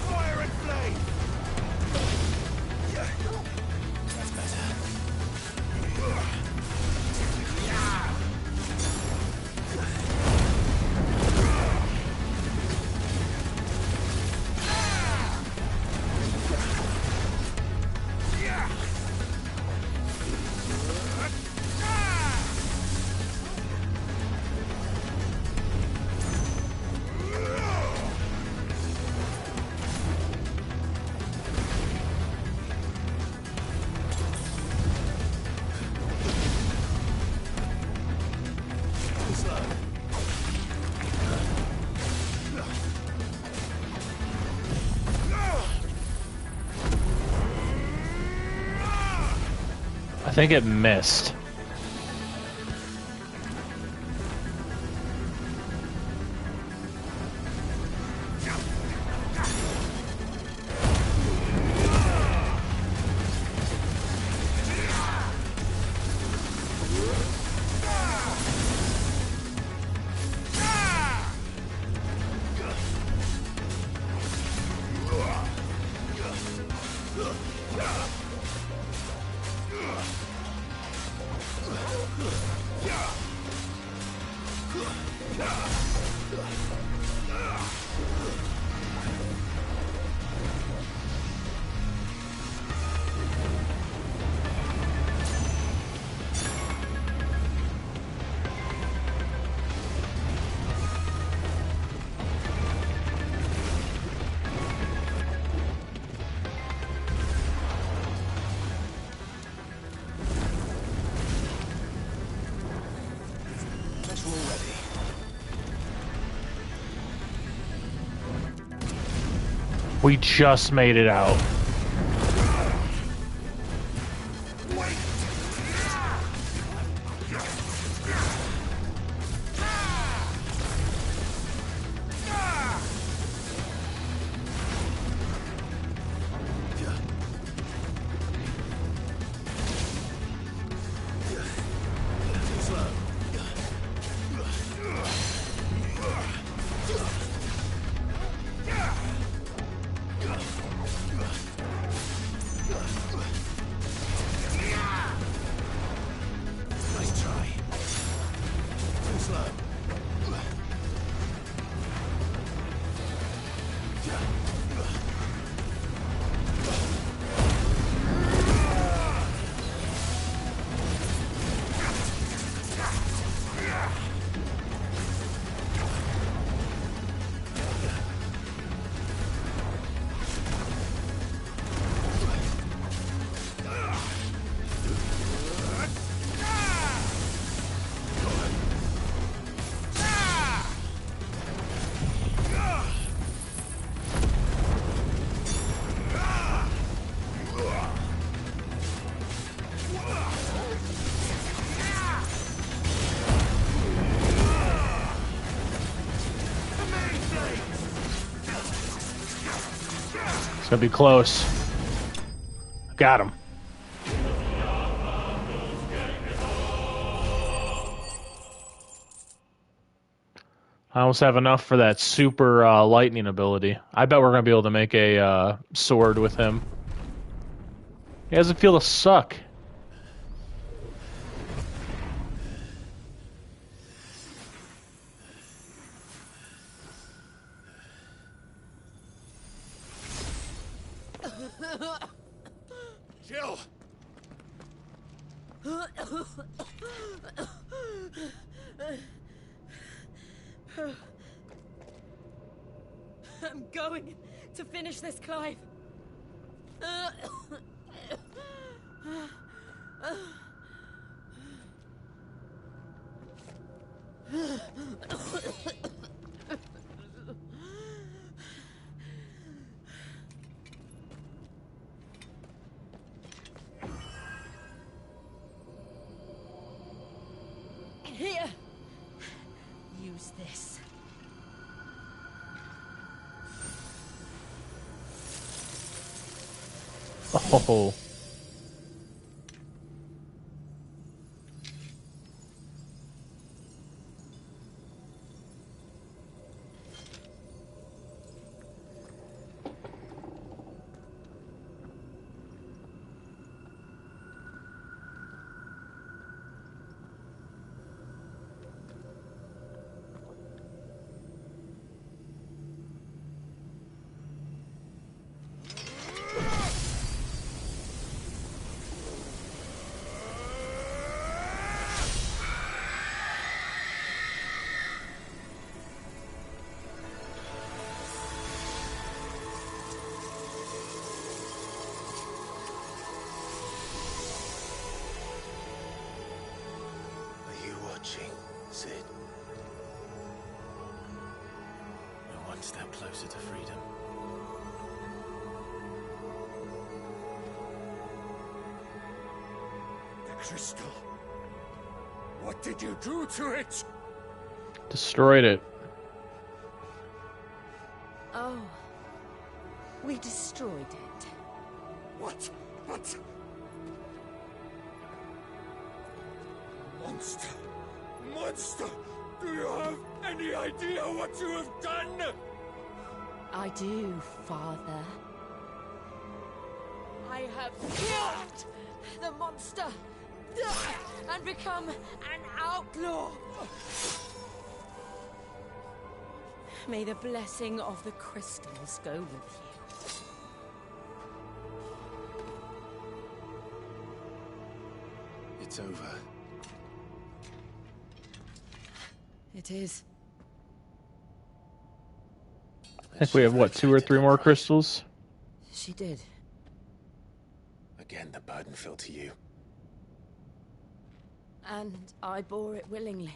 Fire and flame! That's better. Too slow. I think it missed. Let's roll ready. We just made it out. Too slow. Nice try. Too slow. It's gonna be close. Got him. I almost have enough for that super lightning ability. I bet we're going to be able to make a sword with him. He doesn't feel to suck. Jill! I'm going to finish this, Clive. Here. Use this. Oh. Cid. We're one step closer to freedom. The crystal. What did you do to it? Destroyed it. Oh. We destroyed it. What? What? Monster! Monster! Do you have any idea what you have done? I do, Father. I have killed the monster and become an outlaw. May the blessing of the crystals go with you. It's over. It is. I think we have, what, 2 or 3 more crystals? She did. Again, the burden fell to you. And I bore it willingly.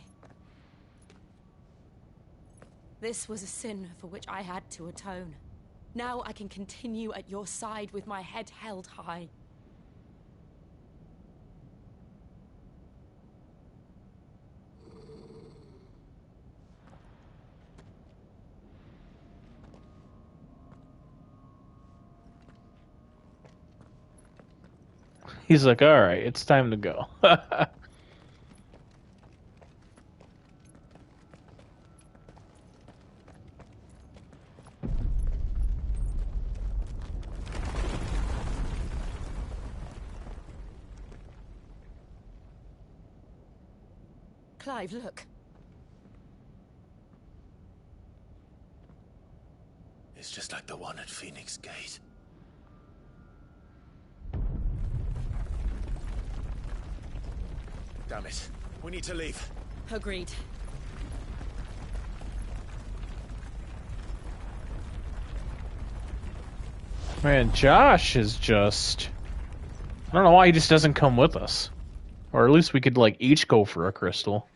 This was a sin for which I had to atone. Now I can continue at your side with my head held high. He's like, all right, it's time to go. Clive, look. It's just like the one at Phoenix Gate. Damn it. We need to leave. Agreed. Man, Josh is just... I don't know why he just doesn't come with us. Or at least we could, like, each go for a crystal.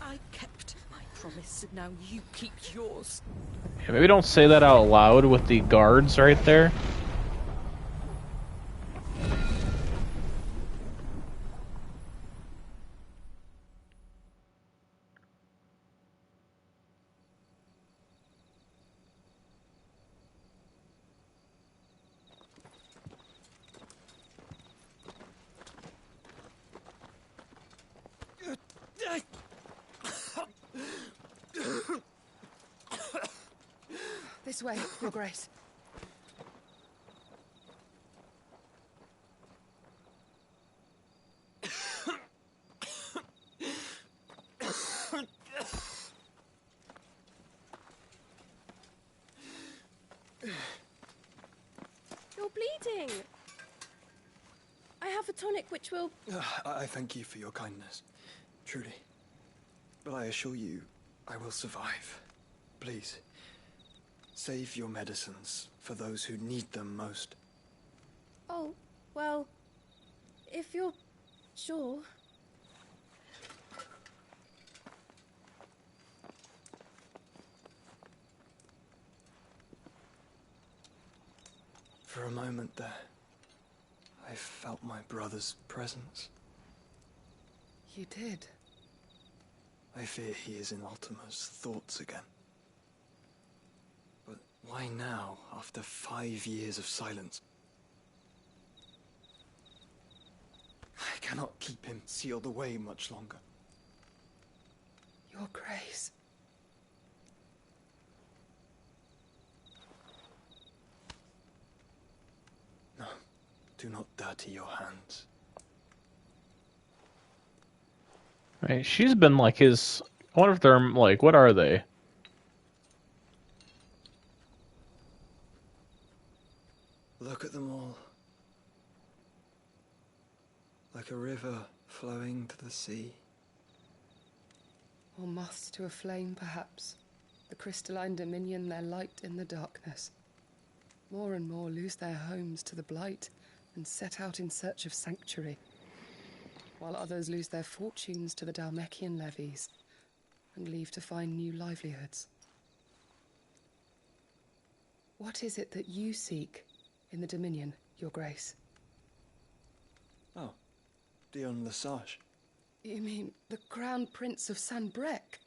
I kept my promise, and now you keep yours. Yeah, maybe don't say that out loud with the guards right there. This way, Your Grace. You're bleeding. I have a tonic which will... I thank you for your kindness, truly. But I assure you, I will survive. Please, save your medicines for those who need them most. Oh, well, if you're sure... For a moment there, I felt my brother's presence. You did? I fear he is in Ultima's thoughts again. But why now, after 5 years of silence? I cannot keep him sealed away much longer. Your Grace. No, do not dirty your hands. Right, she's been like his... I wonder if they're like, what are they? Look at them all. Like a river flowing to the sea. Or moths to a flame, perhaps. The crystalline dominion, their light in the darkness. More and more lose their homes to the blight and set out in search of sanctuary, while others lose their fortunes to the Dhalmekian levies and leave to find new livelihoods. What is it that you seek in the Dominion, Your Grace? Oh, Dion Lesage. You mean the Crown Prince of Sanbreque?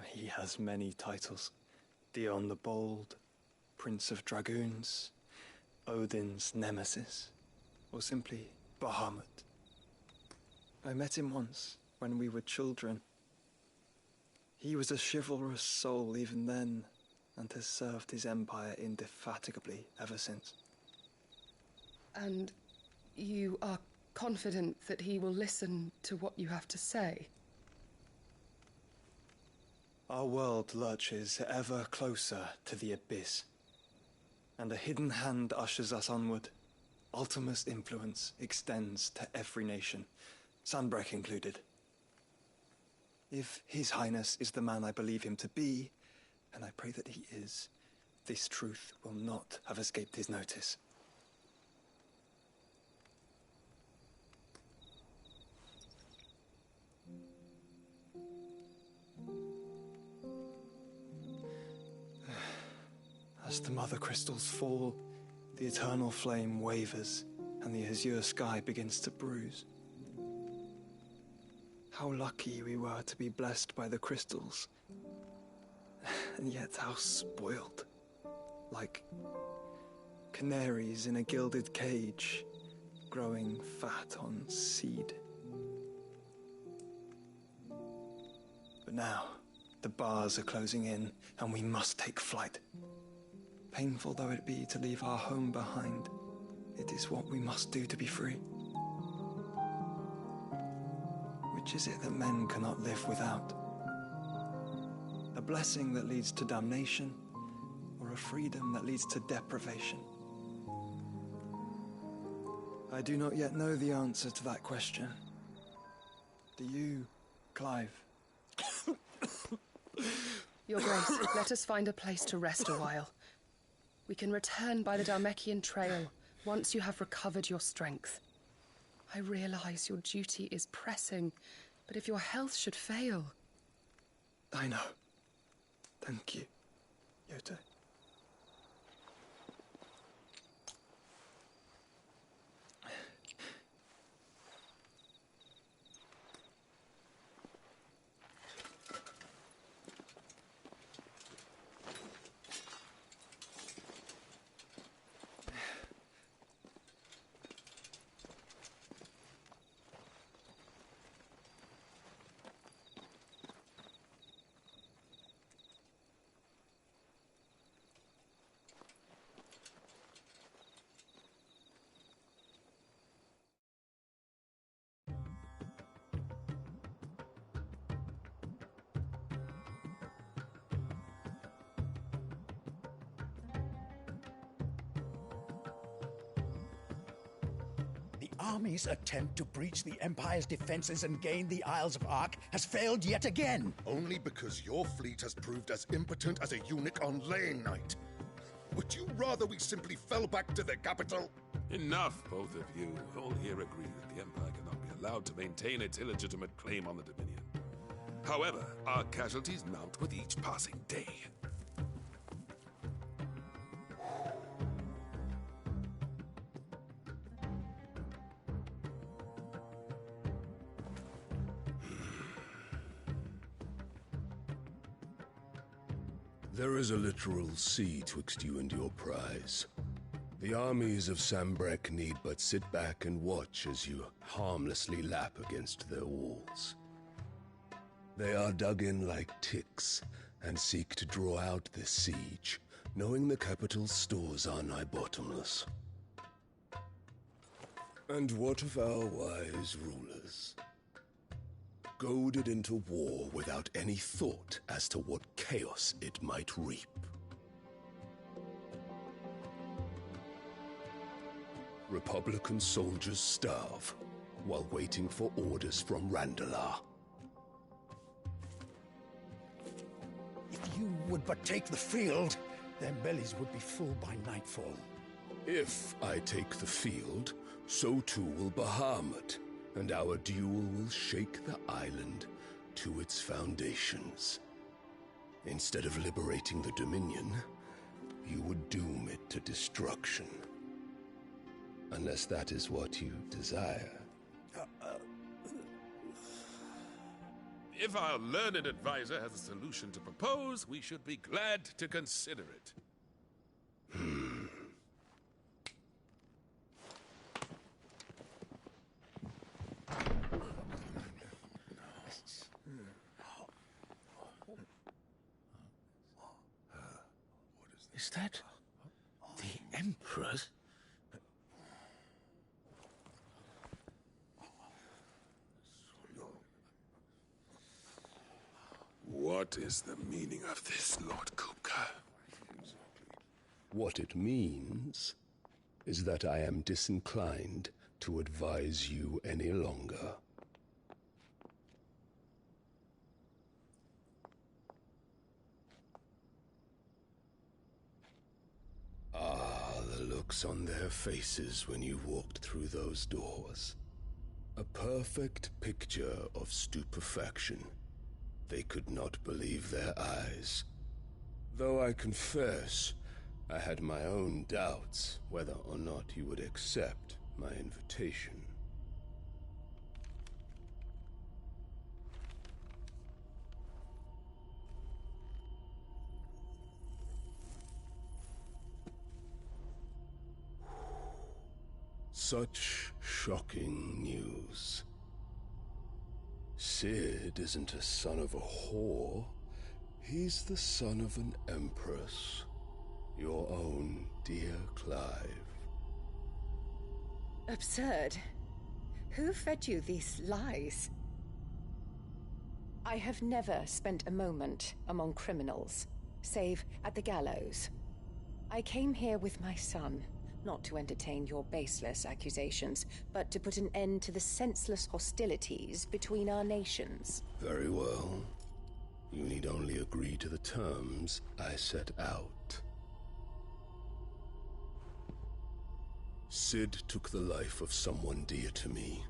He has many titles. Dion the Bold, Prince of Dragoons, Odin's Nemesis, or simply Bahamut. I met him once, when we were children. He was a chivalrous soul even then, and has served his empire indefatigably ever since. And you are confident that he will listen to what you have to say? Our world lurches ever closer to the abyss, and a hidden hand ushers us onward. Ultima's influence extends to every nation, Sanbreque included. If His Highness is the man I believe him to be, and I pray that he is, this truth will not have escaped his notice. As the mother crystals fall, the eternal flame wavers, and the azure sky begins to bruise. How lucky we were to be blessed by the crystals, and yet how spoiled. Like canaries in a gilded cage, growing fat on seed. But now, the bars are closing in, and we must take flight. Painful though it be to leave our home behind, it is what we must do to be free. Which is it that men cannot live without? A blessing that leads to damnation, or a freedom that leads to deprivation? I do not yet know the answer to that question. Do you, Clive? Your Grace, let us find a place to rest a while. We can return by the Dhalmekian trail once you have recovered your strength. I realize your duty is pressing, but if your health should fail... I know. Thank you. Yota. The army's attempt to breach the Empire's defenses and gain the Isles of Ark has failed yet again. Only because your fleet has proved as impotent as a eunuch on Lane Night. Would you rather we simply fell back to the capital? Enough, both of you. All here agree that the Empire cannot be allowed to maintain its illegitimate claim on the Dominion. However, our casualties mount with each passing day. There is a literal sea twixt you and your prize. The armies of Sanbreque need but sit back and watch as you harmlessly lap against their walls. They are dug in like ticks and seek to draw out this siege, knowing the capital's stores are nigh bottomless. And what of our wise rulers? Goaded into war without any thought as to what chaos it might reap. Republican soldiers starve while waiting for orders from Randalar. If you would but take the field, their bellies would be full by nightfall. If I take the field, so too will Bahamut, and our duel will shake the island to its foundations. Instead of liberating the Dominion, you would doom it to destruction. Unless that is what you desire. If our learned advisor has a solution to propose, we should be glad to consider it. Is that the Emperor's? What is the meaning of this, Lord Kupka? What it means is that I am disinclined to advise you any longer. Ah, the looks on their faces when you walked through those doors. A perfect picture of stupefaction. They could not believe their eyes. Though I confess, I had my own doubts whether or not you would accept my invitation. Such shocking news. Cid isn't a son of a whore. He's the son of an empress. Your own dear Clive. Absurd. Who fed you these lies? I have never spent a moment among criminals, save at the gallows. I came here with my son, not to entertain your baseless accusations, but to put an end to the senseless hostilities between our nations. Very well. You need only agree to the terms I set out. Cid took the life of someone dear to me,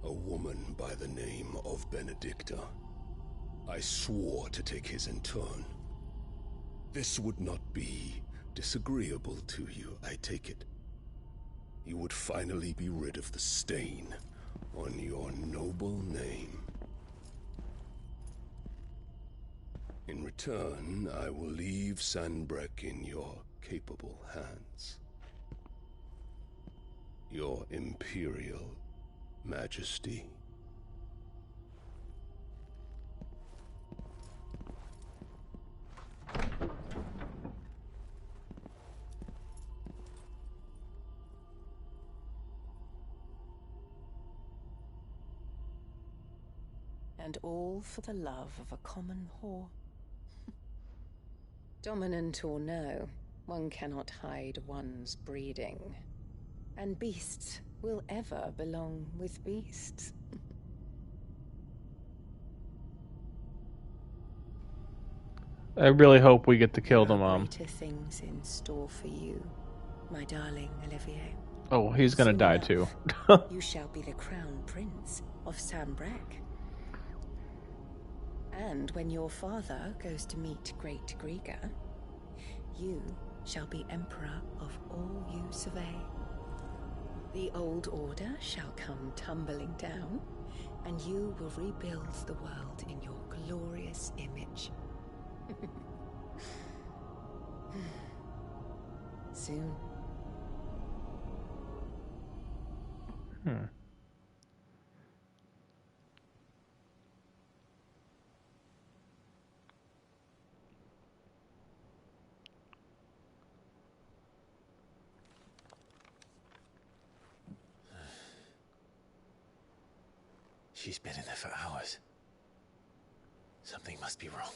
a woman by the name of Benedicta. I swore to take his in turn. This would not be disagreeable to you, I take it. You would finally be rid of the stain on your noble name. In return, I will leave Sanbreque in your capable hands. Your Imperial Majesty. And all for the love of a common whore. Dominant or no, one cannot hide one's breeding. And beasts will ever belong with beasts. I really hope we get to kill the mom. Greater things in store for you, my darling Olivier. Oh, he's gonna Soon die enough, too. You shall be the crown prince of Sanbreque. And when your father goes to meet Great Griga, you shall be emperor of all you survey. The old order shall come tumbling down, and you will rebuild the world in your glorious image. Soon. She's been in there for hours. Something must be wrong.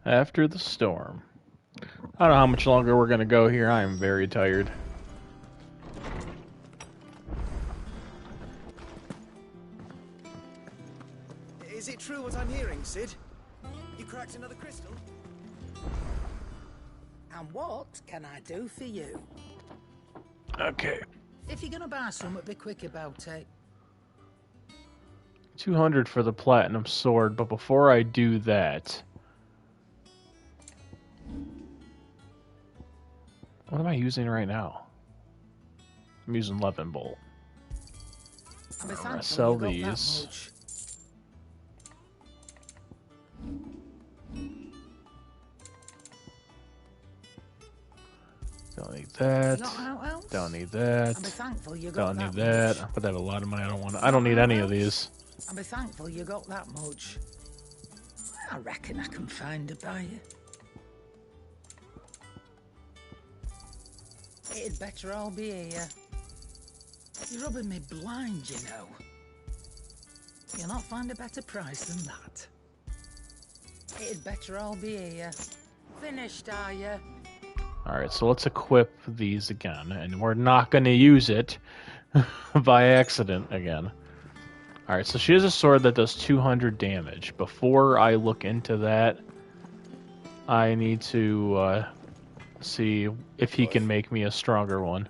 After the storm. I don't know how much longer we're gonna go here. I am very tired. Is it true what I'm hearing, Cid? You cracked another crystal? And what can I do for you? Okay. If you're gonna buy something, be quick about it. 200 for the platinum sword, but before I do that... What am I using right now? I'm using Levin Bolt. I'm gonna sell these. Don't need that. Don't need that. Don't need that. But I have a lot of money. I don't need any of these. I'll be thankful you got that much. I reckon I can find a buyer. It'd better all be here. You're rubbing me blind, you know. You'll not find a better price than that. It'd better all be here. Finished, are you? Alright, so let's equip these again. And we're not going to use it by accident again. Alright, so she has a sword that does 200 damage. Before I look into that, I need to see if he can make me a stronger one.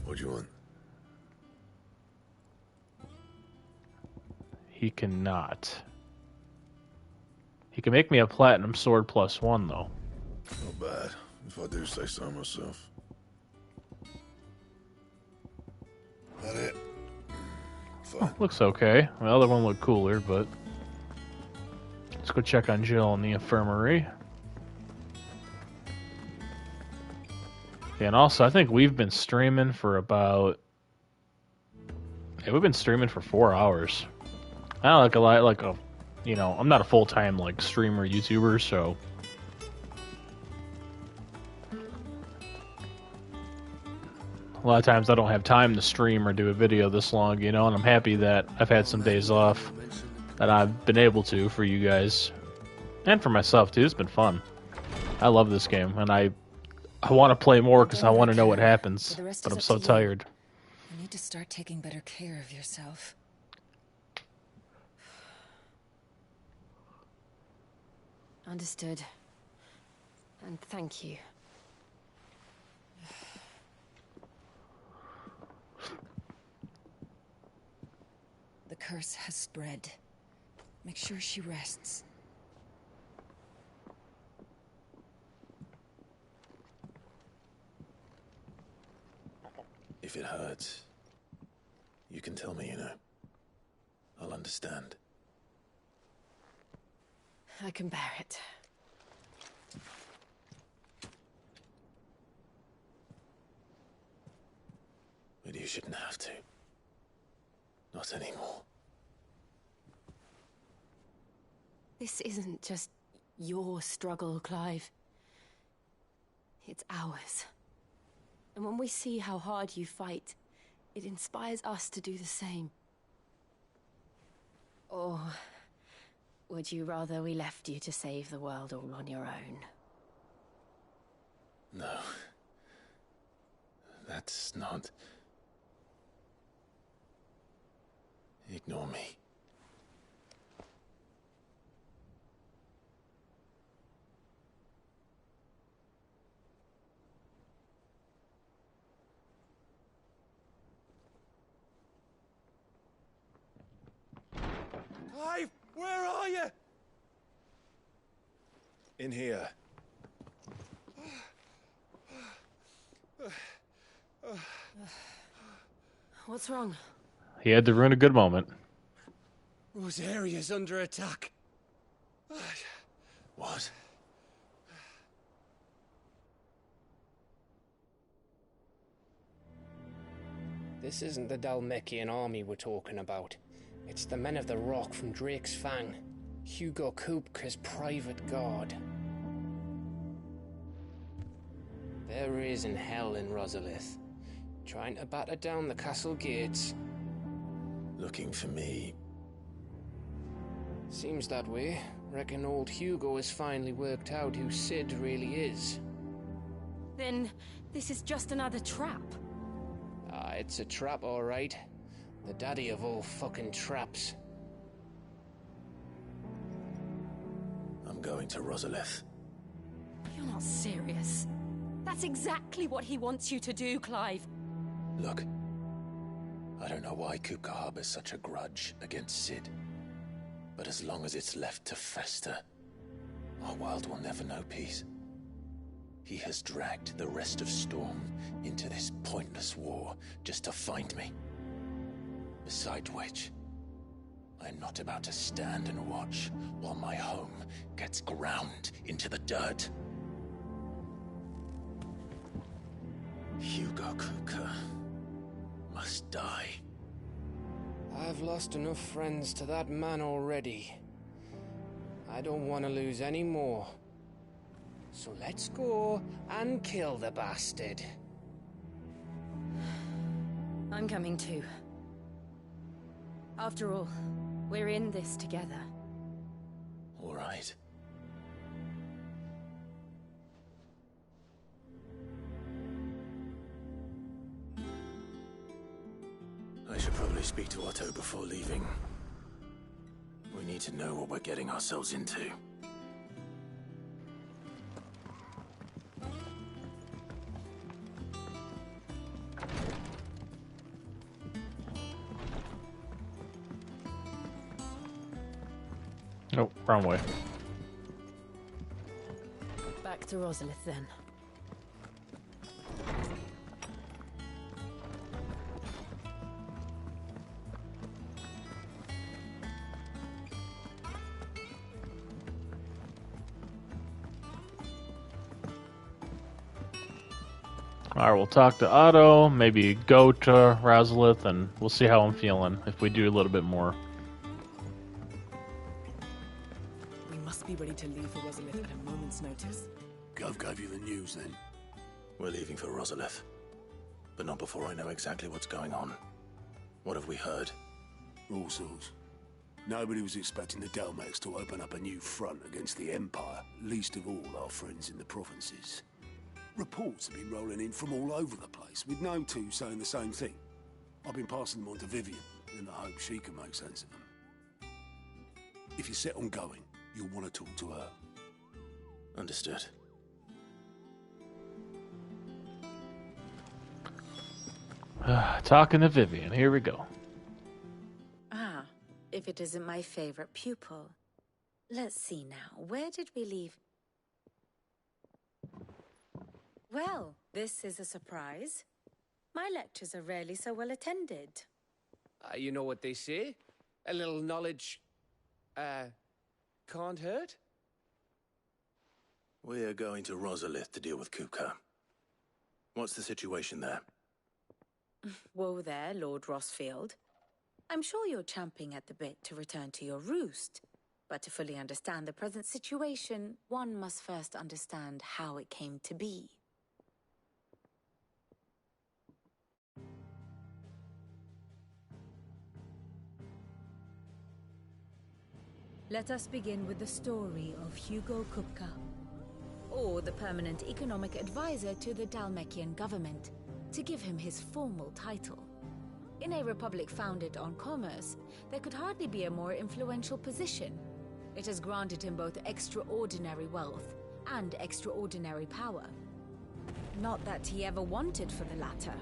What do you want? He cannot. He can make me a platinum sword +1, though. Not bad, if I do say so myself. That it? Oh, looks okay. The other one looked cooler, but... Let's go check on Jill in the infirmary. Yeah, and also, I think we've been streaming for about... Yeah, we've been streaming for 4 hours. I don't like a you know, I'm not a full-time, like, streamer, YouTuber, so... A lot of times I don't have time to stream or do a video this long, you know, and I'm happy that I've had some days off that I've been able to for you guys. And for myself, too. It's been fun. I love this game, and I want to play more because I want to know what happens, but I'm so tired. You need to start taking better care of yourself. Understood. And thank you. curse has spread. Make sure she rests. If it hurts, you can tell me, you know. I'll understand. I can bear it. But you shouldn't have to. Not anymore. This isn't just your struggle, Clive. It's ours. And when we see how hard you fight, it inspires us to do the same. Or would you rather we left you to save the world all on your own? No. That's not... Ignore me. Clive, where are you? In here. What's wrong? He had to ruin a good moment. Rosaria's under attack. What? This isn't the Dhalmekian army we're talking about. It's the Men of the Rock from Drake's Fang. Hugo Kupka's private guard. There is in hell in Rosalith, trying to batter down the castle gates. Looking for me. Seems that way. Reckon old Hugo has finally worked out who Cid really is. Then this is just another trap. Ah, it's a trap, all right. The daddy of all fucking traps. I'm going to Rosalith. You're not serious. That's exactly what he wants you to do, Clive. Look, I don't know why Kupka harbors such a grudge against Cid. But as long as it's left to fester, our world will never know peace. He has dragged the rest of Storm into this pointless war just to find me. Besides which, I'm not about to stand and watch while my home gets ground into the dirt. Hugo Kupka must die. I've lost enough friends to that man already. I don't want to lose any more. So let's go and kill the bastard. I'm coming too. After all, we're in this together. All right. I should probably speak to Otto before leaving. We need to know what we're getting ourselves into. Nope, wrong way. Back to Rosalith then. Alright, we'll talk to Otto, maybe go to Rosalith, and we'll see how I'm feeling if we do a little bit more. We must be ready to leave for Rosalith at a moment's notice. Gov gave you the news then? We're leaving for Rosalith. But not before I know exactly what's going on. What have we heard? All sorts. Nobody was expecting the Dhalmekians to open up a new front against the Empire, least of all our friends in the provinces. Reports have been rolling in from all over the place, with no two saying the same thing. I've been passing them on to Vivian, in the hope she can make sense of them. If you're set on going, you'll want to talk to her. Understood. Talking to Vivian, here we go. Ah, if it isn't my favorite pupil. Let's see now, where did we leave? Well, this is a surprise. My lectures are rarely so well attended. You know what they say? A little knowledge, can't hurt? We're going to Rosalith to deal with Kupka. What's the situation there? Whoa there, Lord Rossfield. I'm sure you're champing at the bit to return to your roost. But to fully understand the present situation, one must first understand how it came to be. Let us begin with the story of Hugo Kupka, or the permanent economic advisor to the Dhalmekian government, to give him his formal title. In a republic founded on commerce, there could hardly be a more influential position. It has granted him both extraordinary wealth and extraordinary power. Not that he ever wanted for the latter.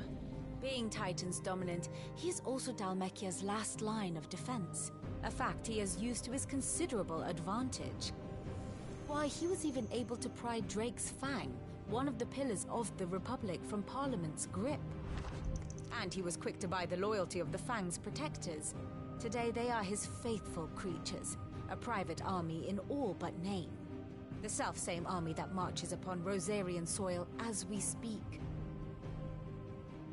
Being Titan's dominant, he is also Dhalmekia's last line of defense, a fact he has used to his considerable advantage. Why, he was even able to pry Drake's Fang, one of the pillars of the Republic, from Parliament's grip. And he was quick to buy the loyalty of the Fang's protectors. Today they are his faithful creatures, a private army in all but name. The self-same army that marches upon Rosarian soil as we speak.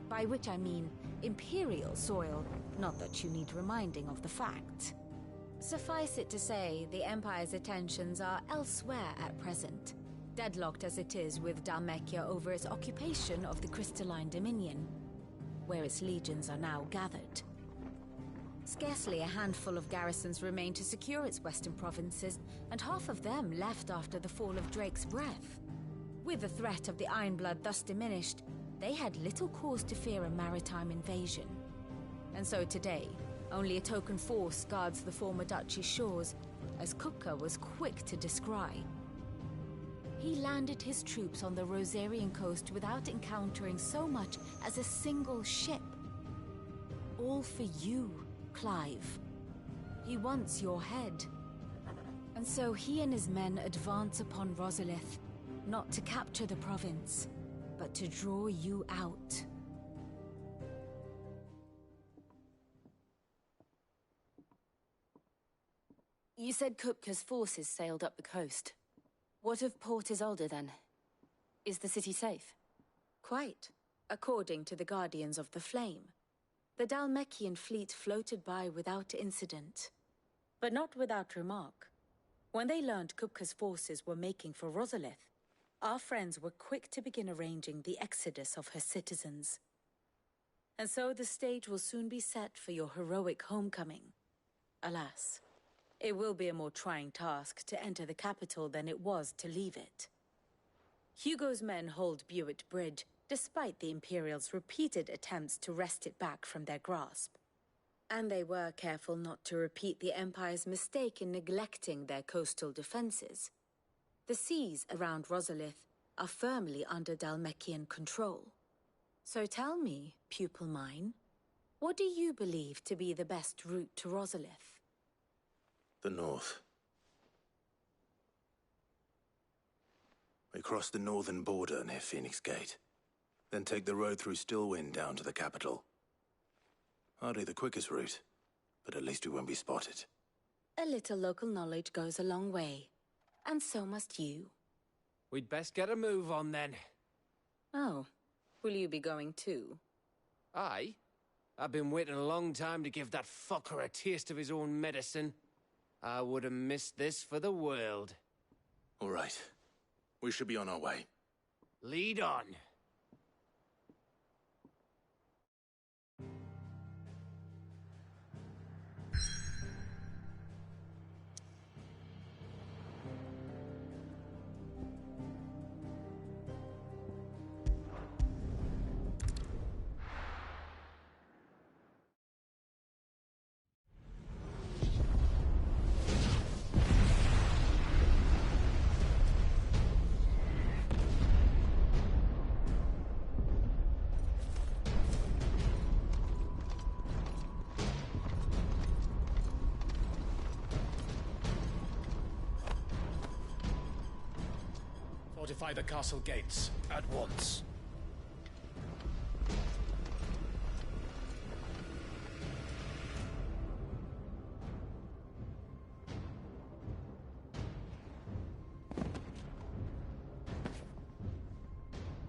By which I mean Imperial soil, not that you need reminding of the fact. Suffice it to say, the Empire's attentions are elsewhere at present, deadlocked as it is with Dhalmekia over its occupation of the Crystalline Dominion, where its legions are now gathered. Scarcely a handful of garrisons remain to secure its western provinces, and half of them left after the fall of Drake's Breath. With the threat of the Ironblood thus diminished, they had little cause to fear a maritime invasion. And so today, only a token force guards the former duchy's shores, as Kupka was quick to descry. He landed his troops on the Rosarian coast without encountering so much as a single ship. All for you, Clive. He wants your head. And so he and his men advance upon Rosalith, not to capture the province, but to draw you out. You said Kupka's forces sailed up the coast. What of Port Isolde, then? Is the city safe? Quite, according to the Guardians of the Flame. The Dhalmekian fleet floated by without incident. But not without remark. When they learned Kupka's forces were making for Rosalith, our friends were quick to begin arranging the exodus of her citizens. And so the stage will soon be set for your heroic homecoming. Alas, it will be a more trying task to enter the capital than it was to leave it. Hugo's men hold Buet Bridge, despite the Imperials' repeated attempts to wrest it back from their grasp. And they were careful not to repeat the Empire's mistake in neglecting their coastal defenses. The seas around Rosalith are firmly under Dhalmekian control. So tell me, pupil mine, what do you believe to be the best route to Rosalith? The north. We cross the northern border near Phoenix Gate, then take the road through Stillwind down to the capital. Hardly the quickest route, but at least we won't be spotted. A little local knowledge goes a long way, and so must you. We'd best get a move on then. Oh, will you be going too? Aye. I've been waiting a long time to give that fucker a taste of his own medicine. I would have missed this for the world. All right. We should be on our way. Lead on. Fortify the castle gates at once.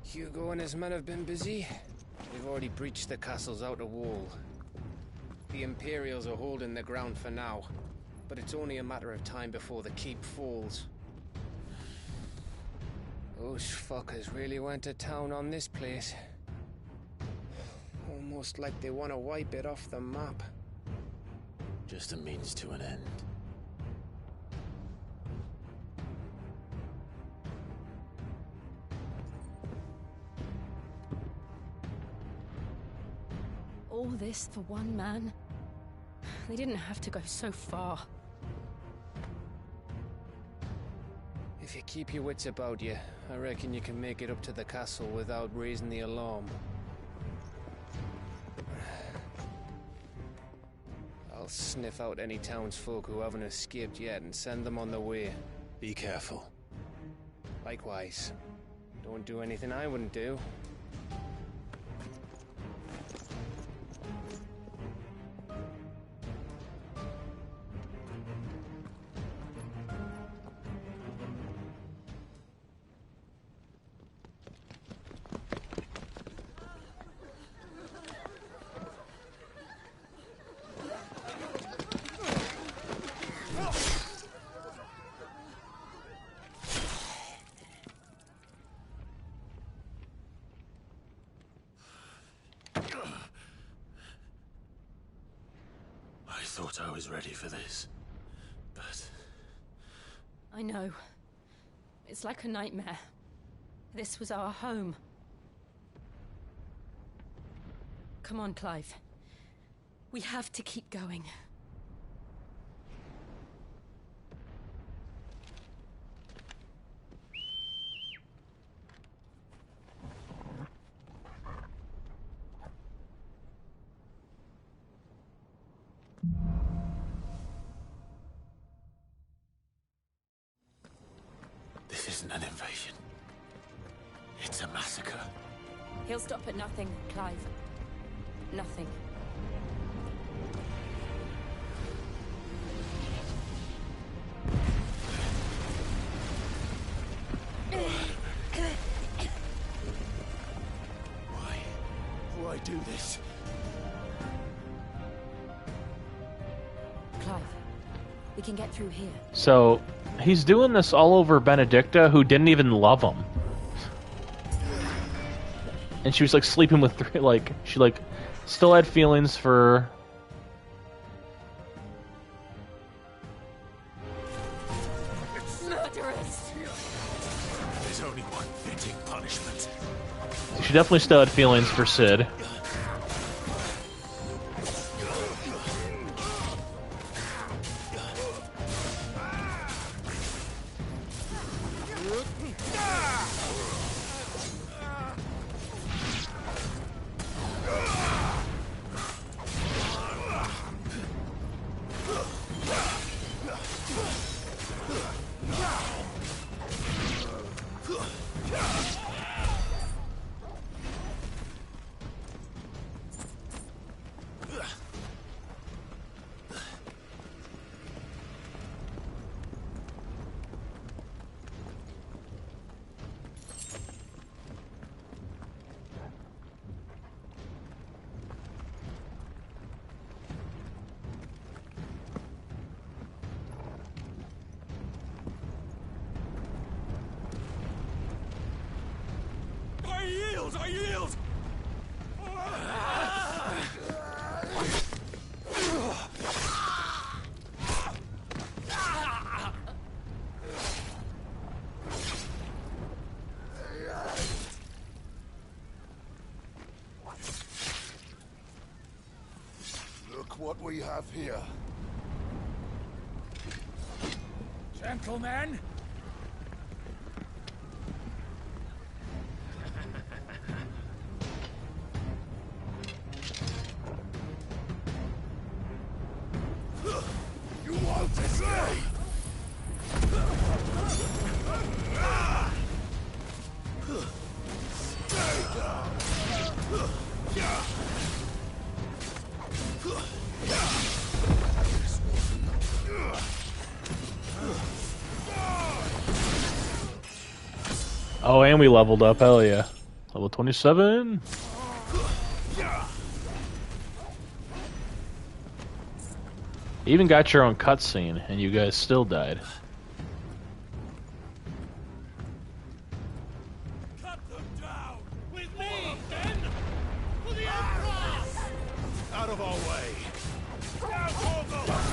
Hugo and his men have been busy. They've already breached the castle's outer wall. The Imperials are holding the ground for now, but it's only a matter of time before the keep falls. Those fuckers really went to town on this place. Almost like they want to wipe it off the map. Just a means to an end. All this for one man? They didn't have to go so far. If you keep your wits about you, I reckon you can make it up to the castle without raising the alarm. I'll sniff out any townsfolk who haven't escaped yet and send them on their way. Be careful. Likewise. Don't do anything I wouldn't do. I thought I was ready for this, but... I know. It's like a nightmare. This was our home. Come on, Clive. We have to keep going. This isn't an invasion. It's a massacre. He'll stop at nothing, Clive. Nothing. Why do this? Clive, we can get through here. So, he's doing this all over Benedicta, who didn't even love him. And she was like sleeping with three, like, she like still had feelings for... Murderers! There's only one fitting punishment. She definitely still had feelings for Sid. I yield! Look what we have here. Gentlemen! You want to stay? Oh, and we leveled up. Hell yeah. Level 27. Even got your own cutscene, and you guys still died. Cut them down! With me, then! For the Emperor! Out of our way! Now, Torgal!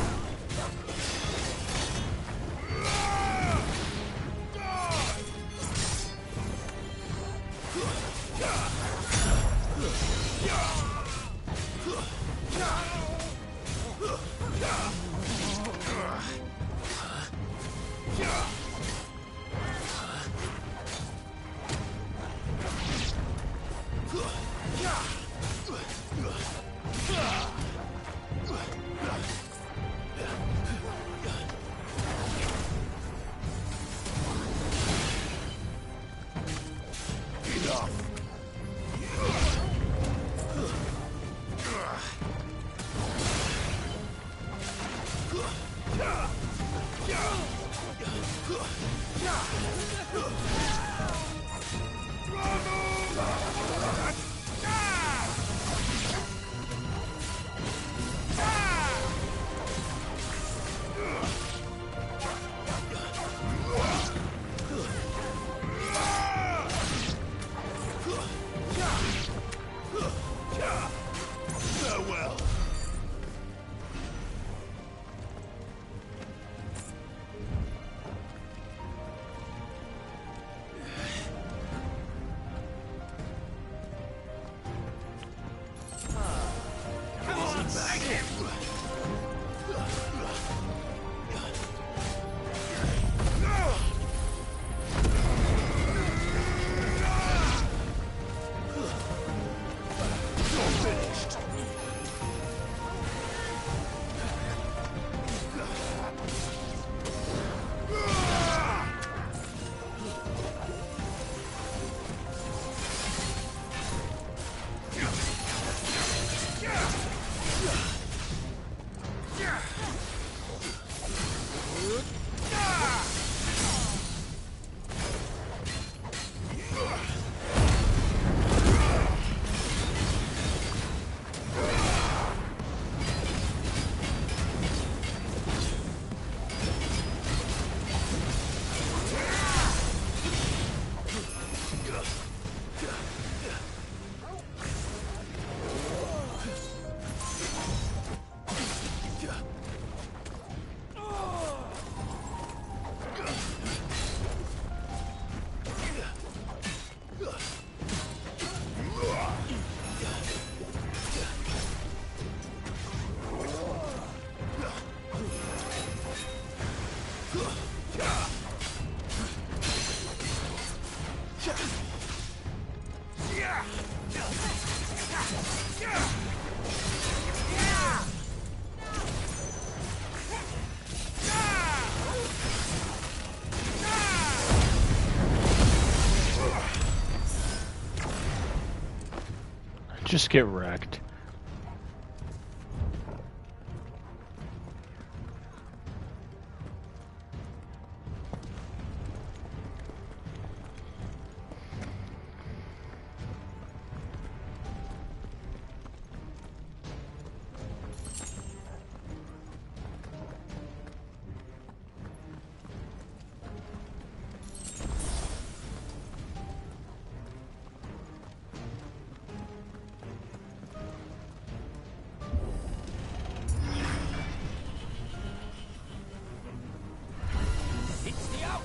Just get wrecked.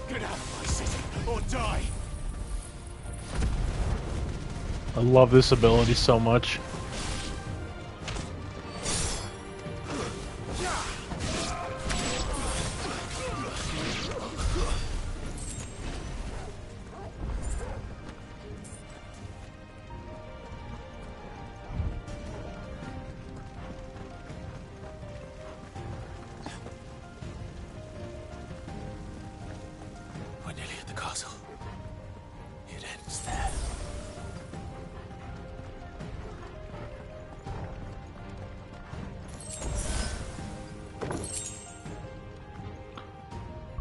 Get out of my city, or die! I love this ability so much. We're nearly at the castle. It ends there.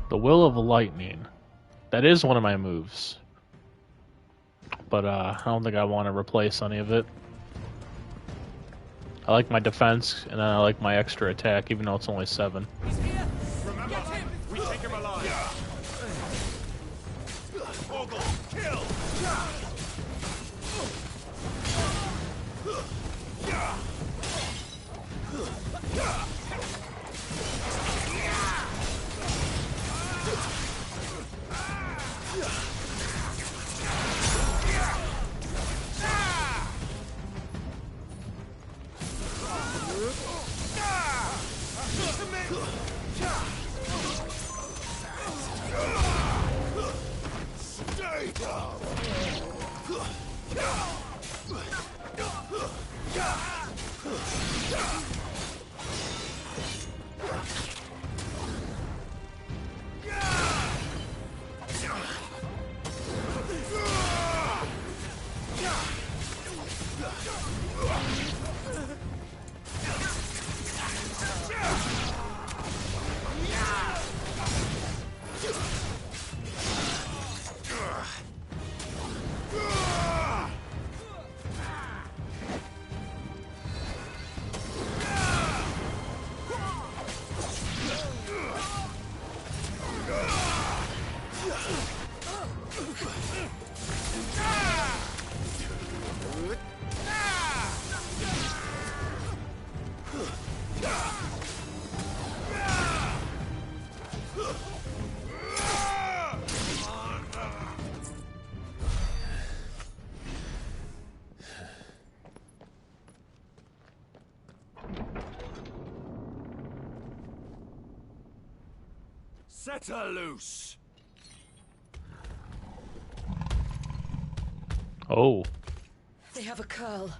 The Will of Lightning. That is one of my moves. but I don't think I want to replace any of it. I like my defense, and then I like my extra attack, even though it's only 7. Remember, we take him alive. Ogle, kill! Set her loose! Oh. They have a curl.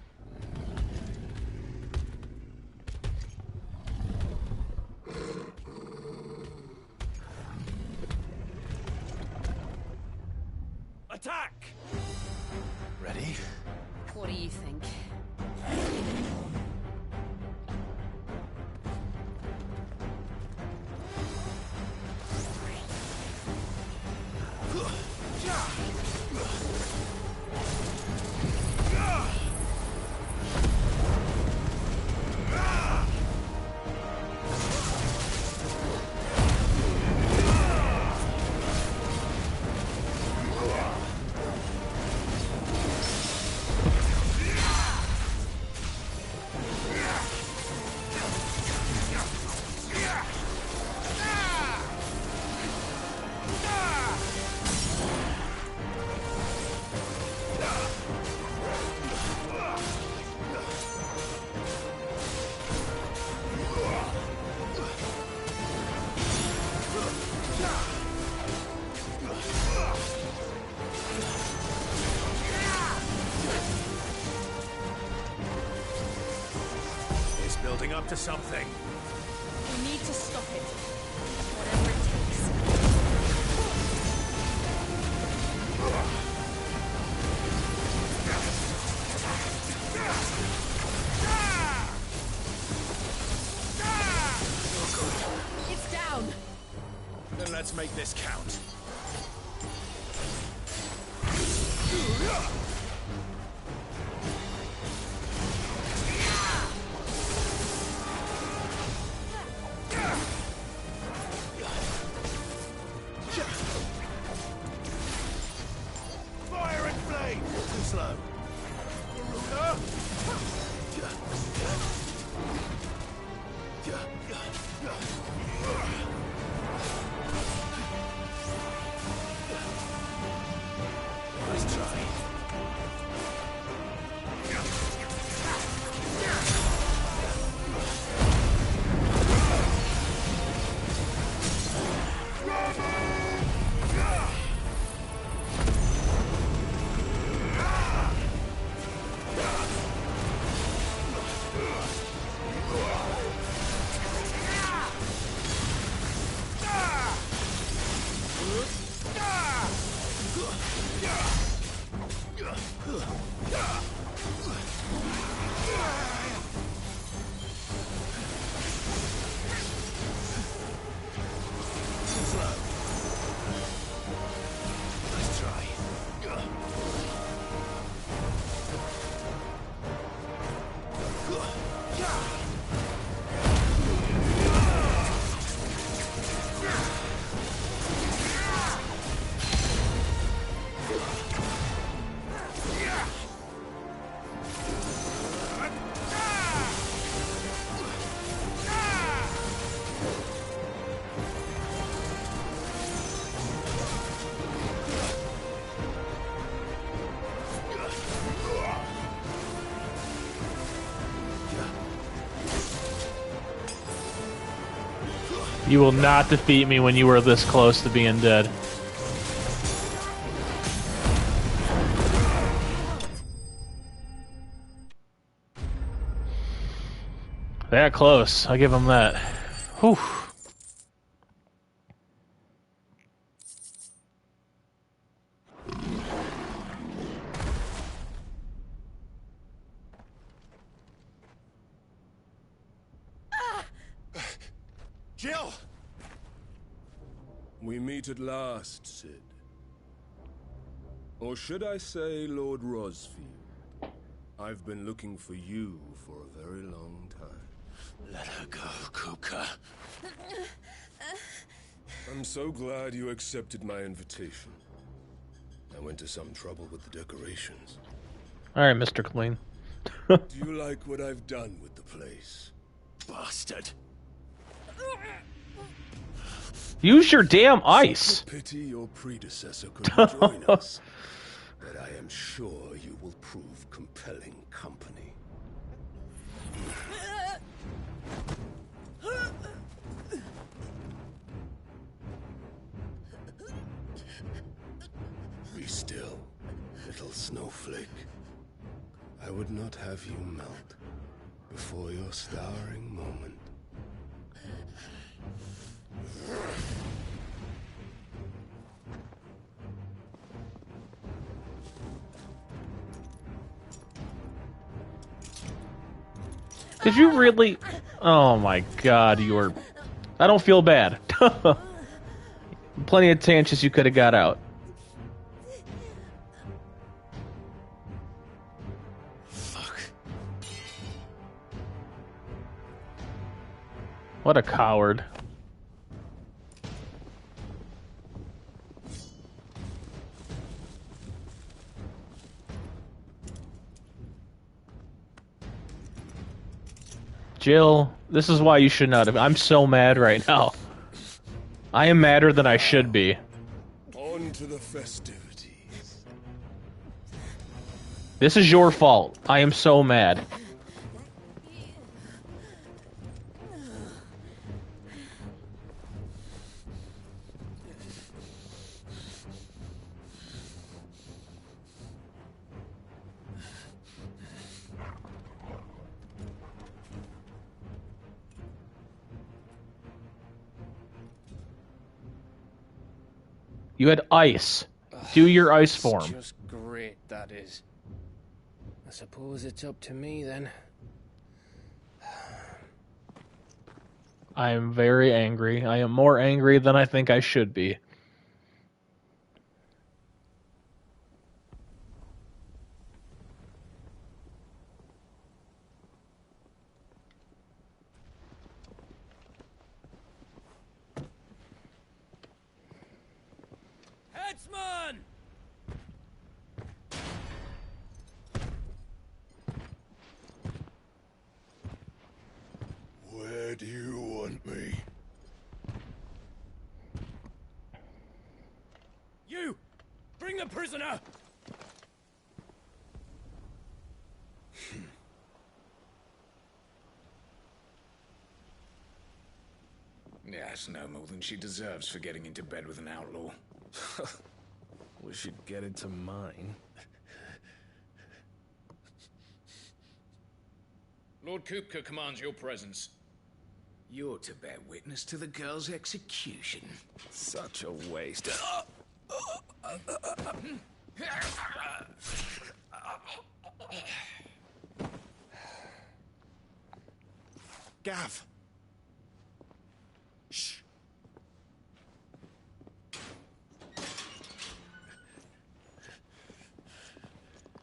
Attack! Ready? What do you think? Building up to something. We need to stop it. Whatever it takes. It's down. Then let's make this count. Fire and flame! Too slow. Garuda! Nice try. You will not defeat me when you were this close to being dead. That close. I give him that. Whew. Jill! We meet at last, Cid. Or should I say, Lord Rosfield? I've been looking for you for a very long time. Let her go, Kupka. I'm so glad you accepted my invitation. I went to some trouble with the decorations. Alright, Mr. Clean. Do you like what I've done with the place? Bastard. Use your damn ice. Pity your predecessor couldn't join us. But I am sure you will prove compelling company. Be still, little snowflake. I would not have you melt before your starring moment. Did you really? Oh my god, you were... I don't feel bad. Plenty of chances you could have got out. Fuck. What a coward. Jill, this is why you should not have... I'm so mad right now. I am madder than I should be. On to the festivities. This is your fault. I am so mad. You had ice. Do your ice form. It's just great, that is. I suppose it's up to me then. I am very angry. I am more angry than I think I should be. Headsman! Where do you want me? You! Bring the prisoner! Yes, no more than she deserves for getting into bed with an outlaw. We should get into mine. Lord Kupka commands your presence. You're to bear witness to the girl's execution. Such a waste. Gav! Shh.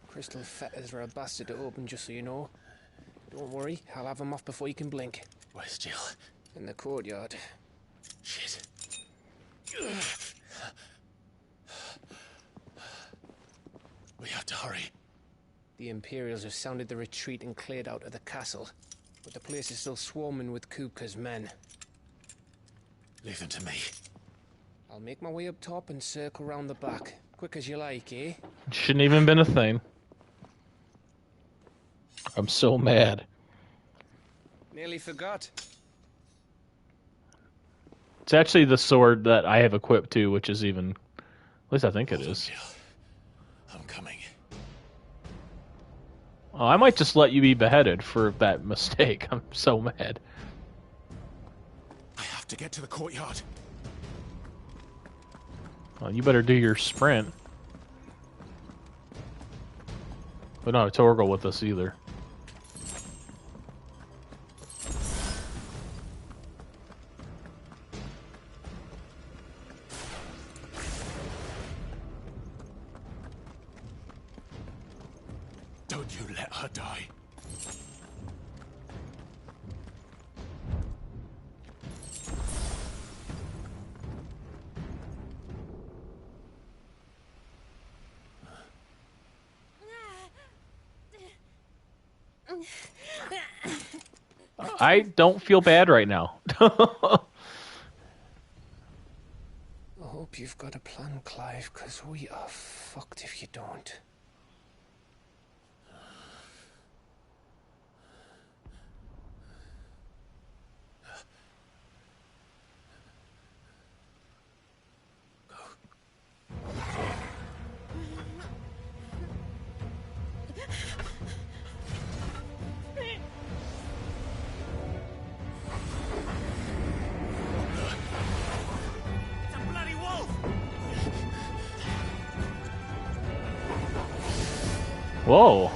Crystal fetters are a bastard to open, just so you know. Don't worry, I'll have him off before you can blink. Where's Jill? In the courtyard. Shit. We have to hurry. The Imperials have sounded the retreat and cleared out of the castle, but the place is still swarming with Kupka's men. Leave them to me. I'll make my way up top and circle round the back. Quick as you like, eh? Shouldn't even been a thing. I'm so mad. Nearly forgot. It's actually the sword that I have equipped too, which is even... At least I think it is. I'm coming. Oh, I might just let you be beheaded for that mistake. I'm so mad. I have to get to the courtyard. Well, you better do your sprint. We don't have Torgal with us either. Don't you let her die. I don't feel bad right now. I hope you've got a plan, Clive, because we are fucked if you don't. Whoa.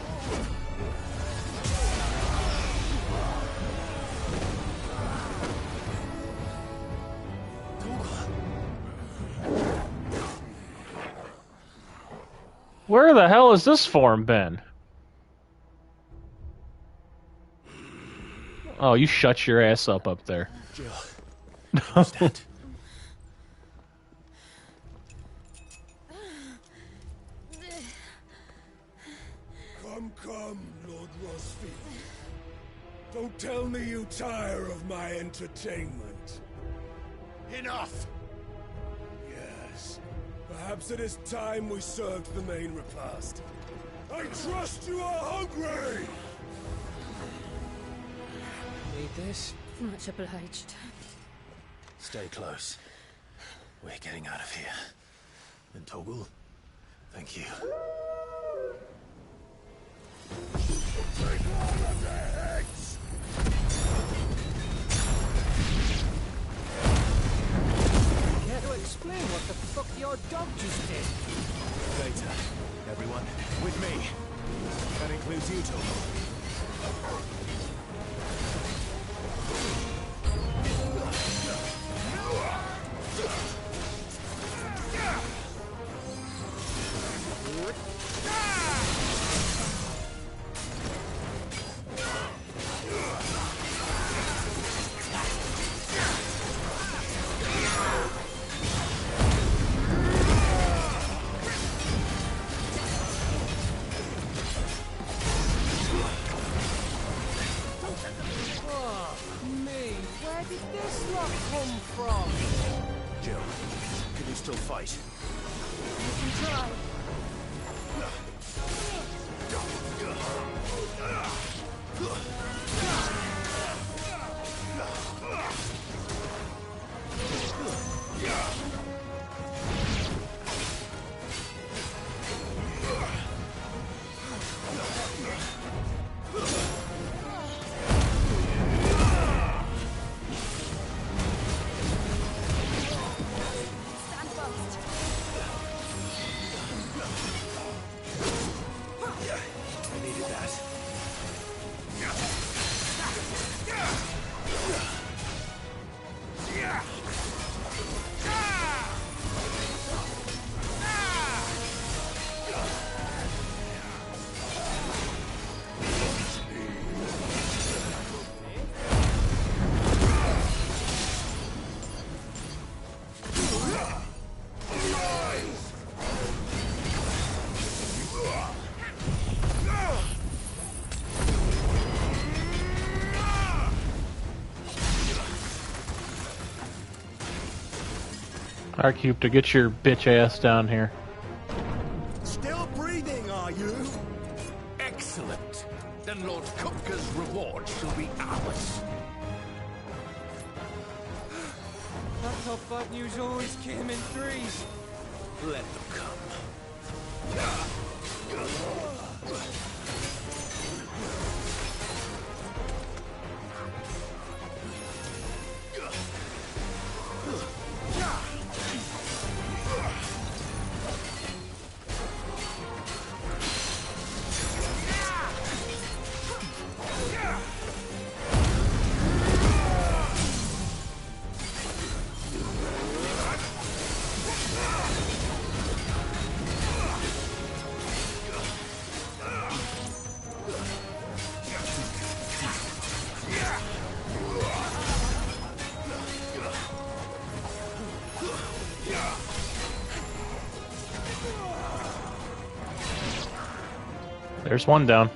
Where the hell has this form been? Oh, you shut your ass up there. Jill, who's that? Come, Lord Rosfield. Don't tell me you tire of my entertainment. Enough! Yes. Perhaps it is time we served the main repast. I trust you are hungry! Need this? Much obliged. Stay close. We're getting out of here. And Torgal, thank you. Take all of their heads! Care to explain what the fuck your dog just did? Later, everyone, with me. That includes you, Torgal. Jill, can you still fight? You can try. I needed that. Alright, Cube, to get your bitch ass down here. Still breathing, are you? Excellent. Then Lord Kupka's reward shall be ours. I thought bad news always came in threes. Let them come. There's one down.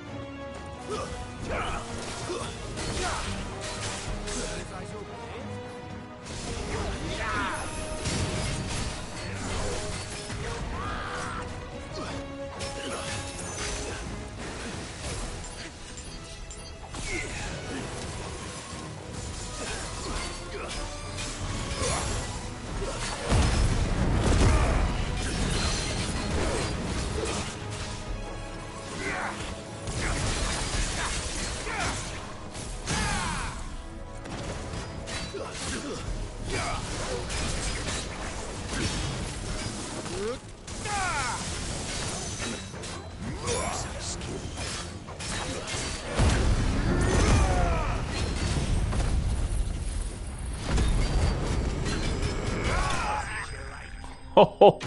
Oh,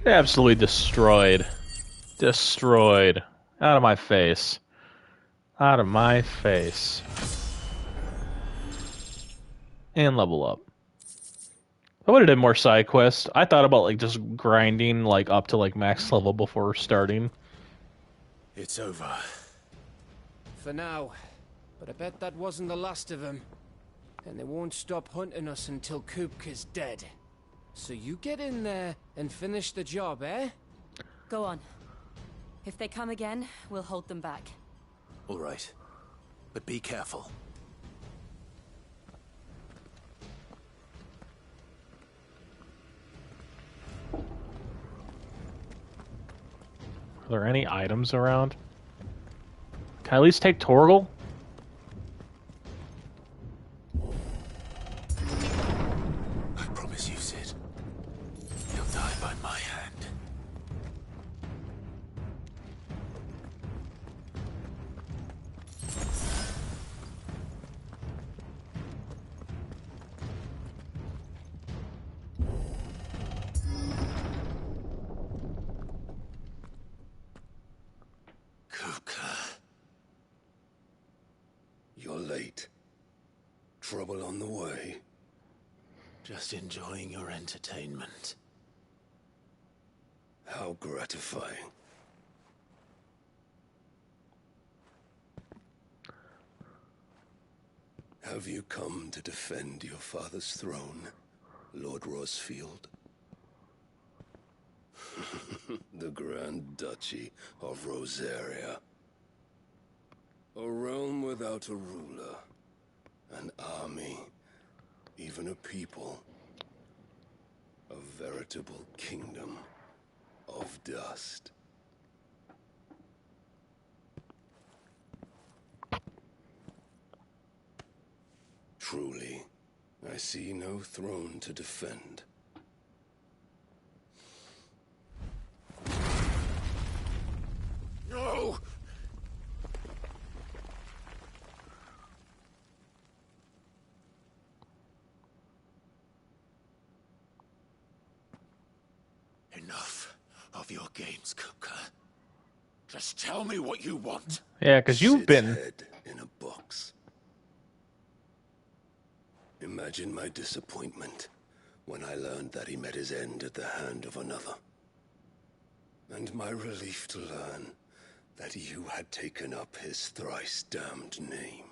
absolutely destroyed. Destroyed. Out of my face. Out of my face. And level up. I would have done more side quests. I thought about like just grinding like up to like max level before starting. It's over. For now. But I bet that wasn't the last of them. And they won't stop hunting us until Kupka's dead. So you get in there and finish the job, eh? Go on. If they come again, we'll hold them back. All right. But be careful. Are there any items around? Can I at least take Torgal? I promise you, Cid. He'll die by my hand. You're late. Trouble on the way. Just enjoying your entertainment. How gratifying. Have you come to defend your father's throne, Lord Rosfield? The Grand Duchy of Rosaria. A realm without a ruler, an army, even a people. A veritable kingdom of dust. Truly, I see no throne to defend. No! Enough of your games, Kupka. Just tell me what you want. Yeah, because you've been... Head in a box. Imagine my disappointment when I learned that he met his end at the hand of another. And my relief to learn that you had taken up his thrice damned name.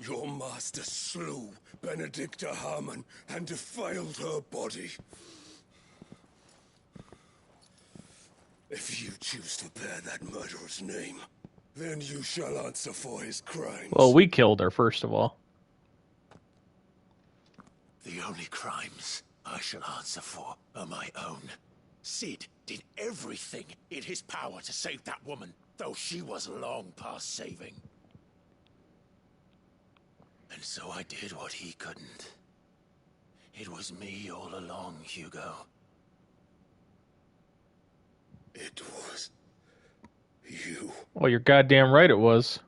Your master slew Benedicta Harmon and defiled her body. If you choose to bear that murderer's name, then you shall answer for his crimes. Well, we killed her, first of all. The only crimes I shall answer for are my own. Cid did everything in his power to save that woman, though she was long past saving. And so I did what he couldn't. It was me all along, Hugo. It was you. Well, you're goddamn right it was.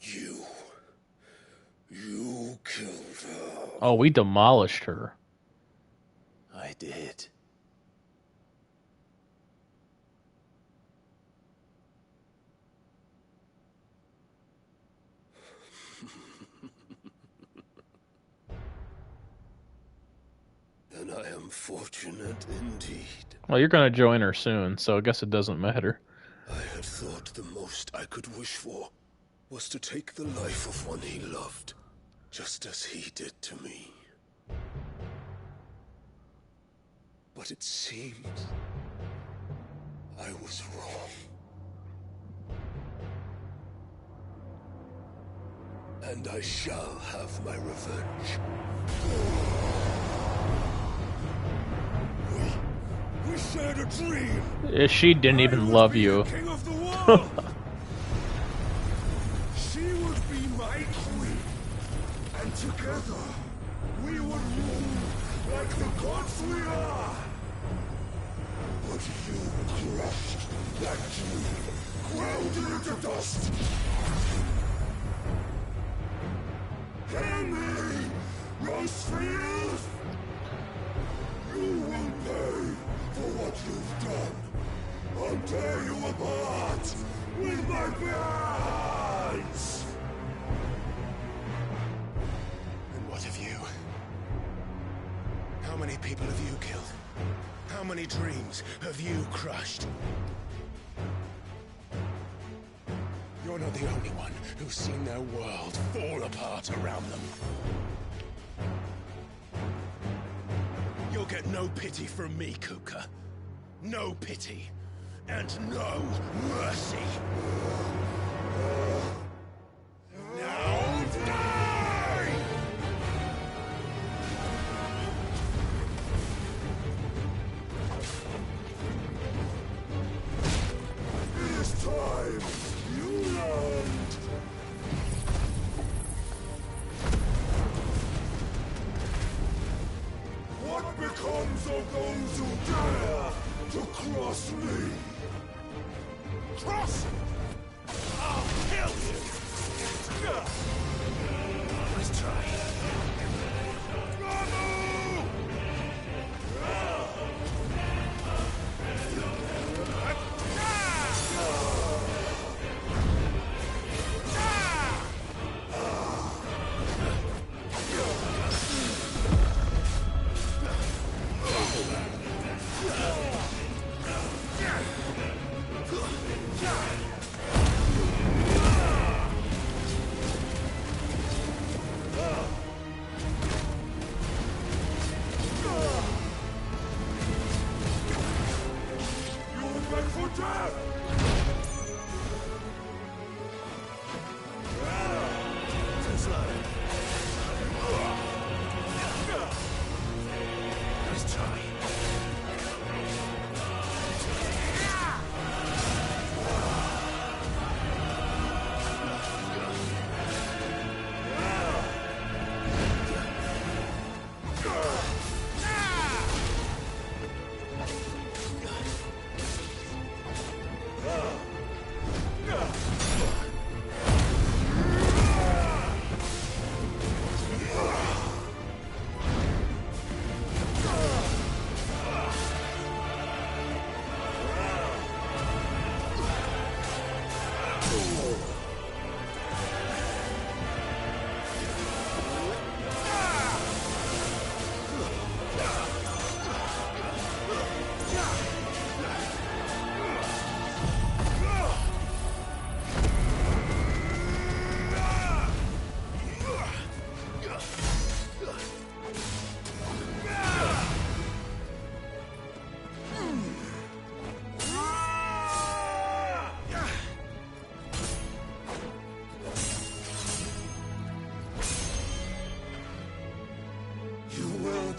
You killed her. Oh, we demolished her. I did. Then I am fortunate indeed. Well, you're going to join her soon, so I guess it doesn't matter. I had thought the most I could wish for was to take the life of one he loved, just as he did to me. But it seems I was wrong. And I shall have my revenge. We shared a dream. She didn't even love you. King of the world. She would be my queen, and together we would rule like the gods we are. But you crushed that dream, ground it into dust. Hear me, Rosefield! You will pay for what you've done. I'll tear you apart with my bands! And what of you? How many people have you killed? How many dreams have you crushed? You're not the only one who's seen their world fall apart around them. You'll get no pity from me, Kupka. No pity. And no mercy. Now die! It is time you learned. What becomes of those who dare to cross me? Cross! I'll kill you! Let's try.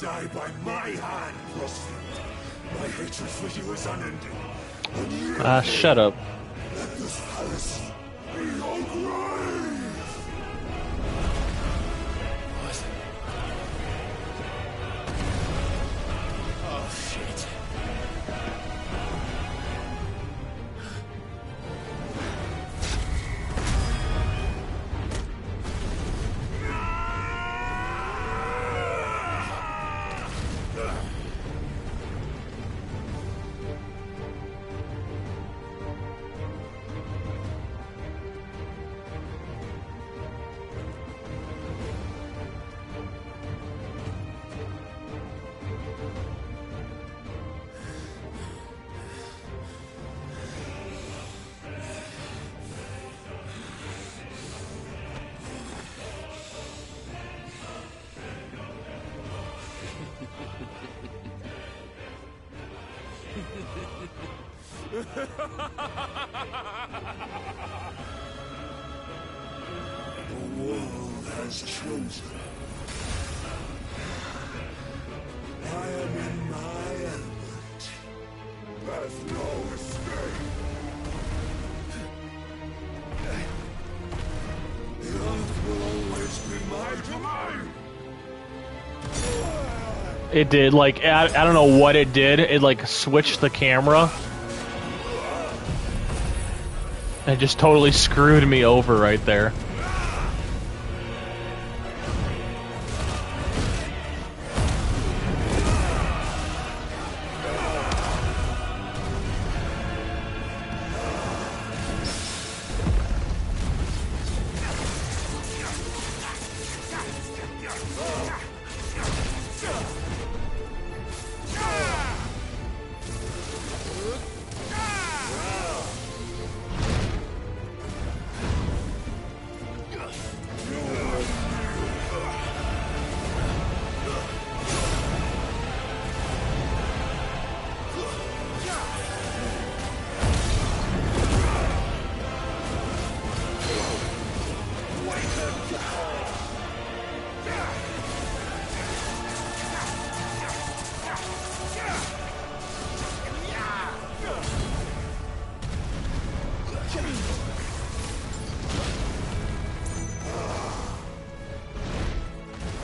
die by my hand, Rosfield. My hatred for you is unending. Shut up. Let this palace be your grave! What? Oh, shit. The world has chosen. I am in my element. There's no escape. The earth will always be my domain. It did, like, I don't know what it did. It, like, switched the camera. It just totally screwed me over right there.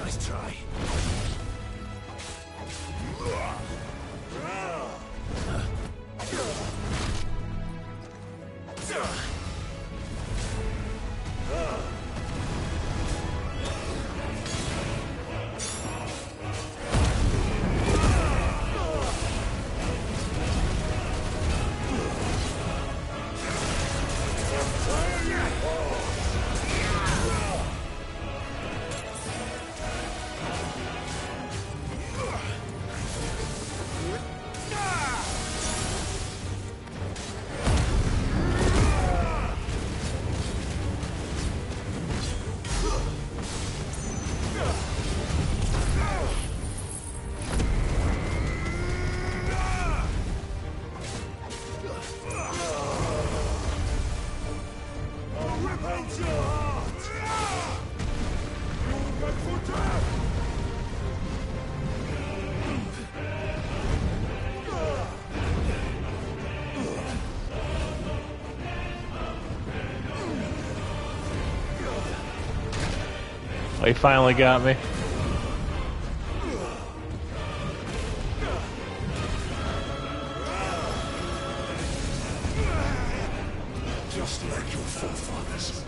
Nice try. Oh, he finally got me. Just like your forefathers.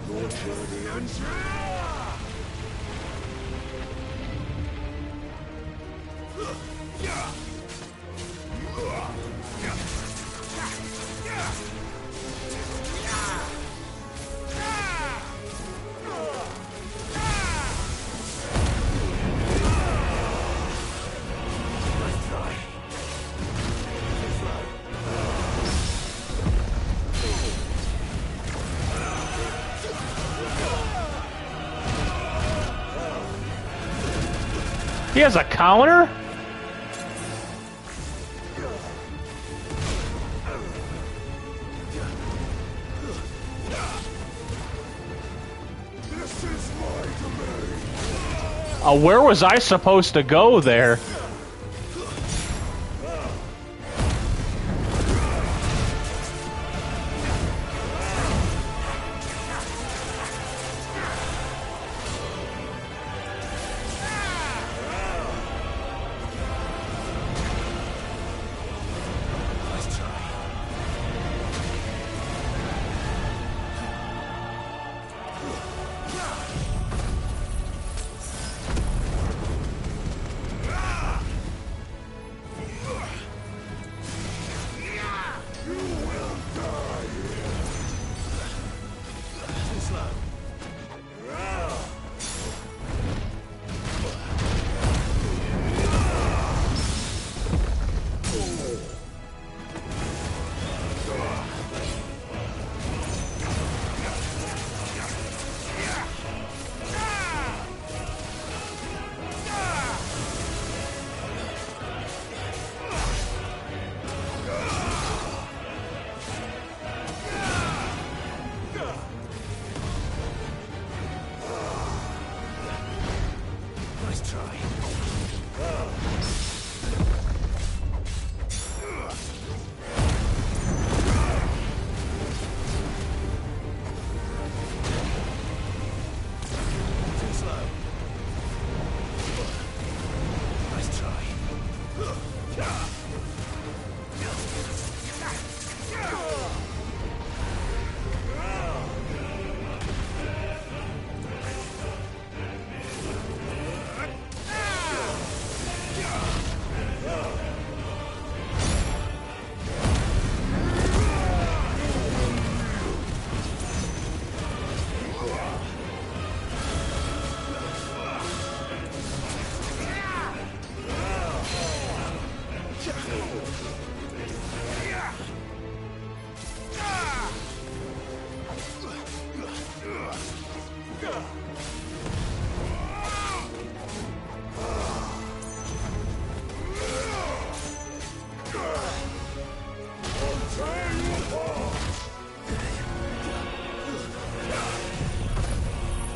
Your journey ends He has a counter? Where was I supposed to go there?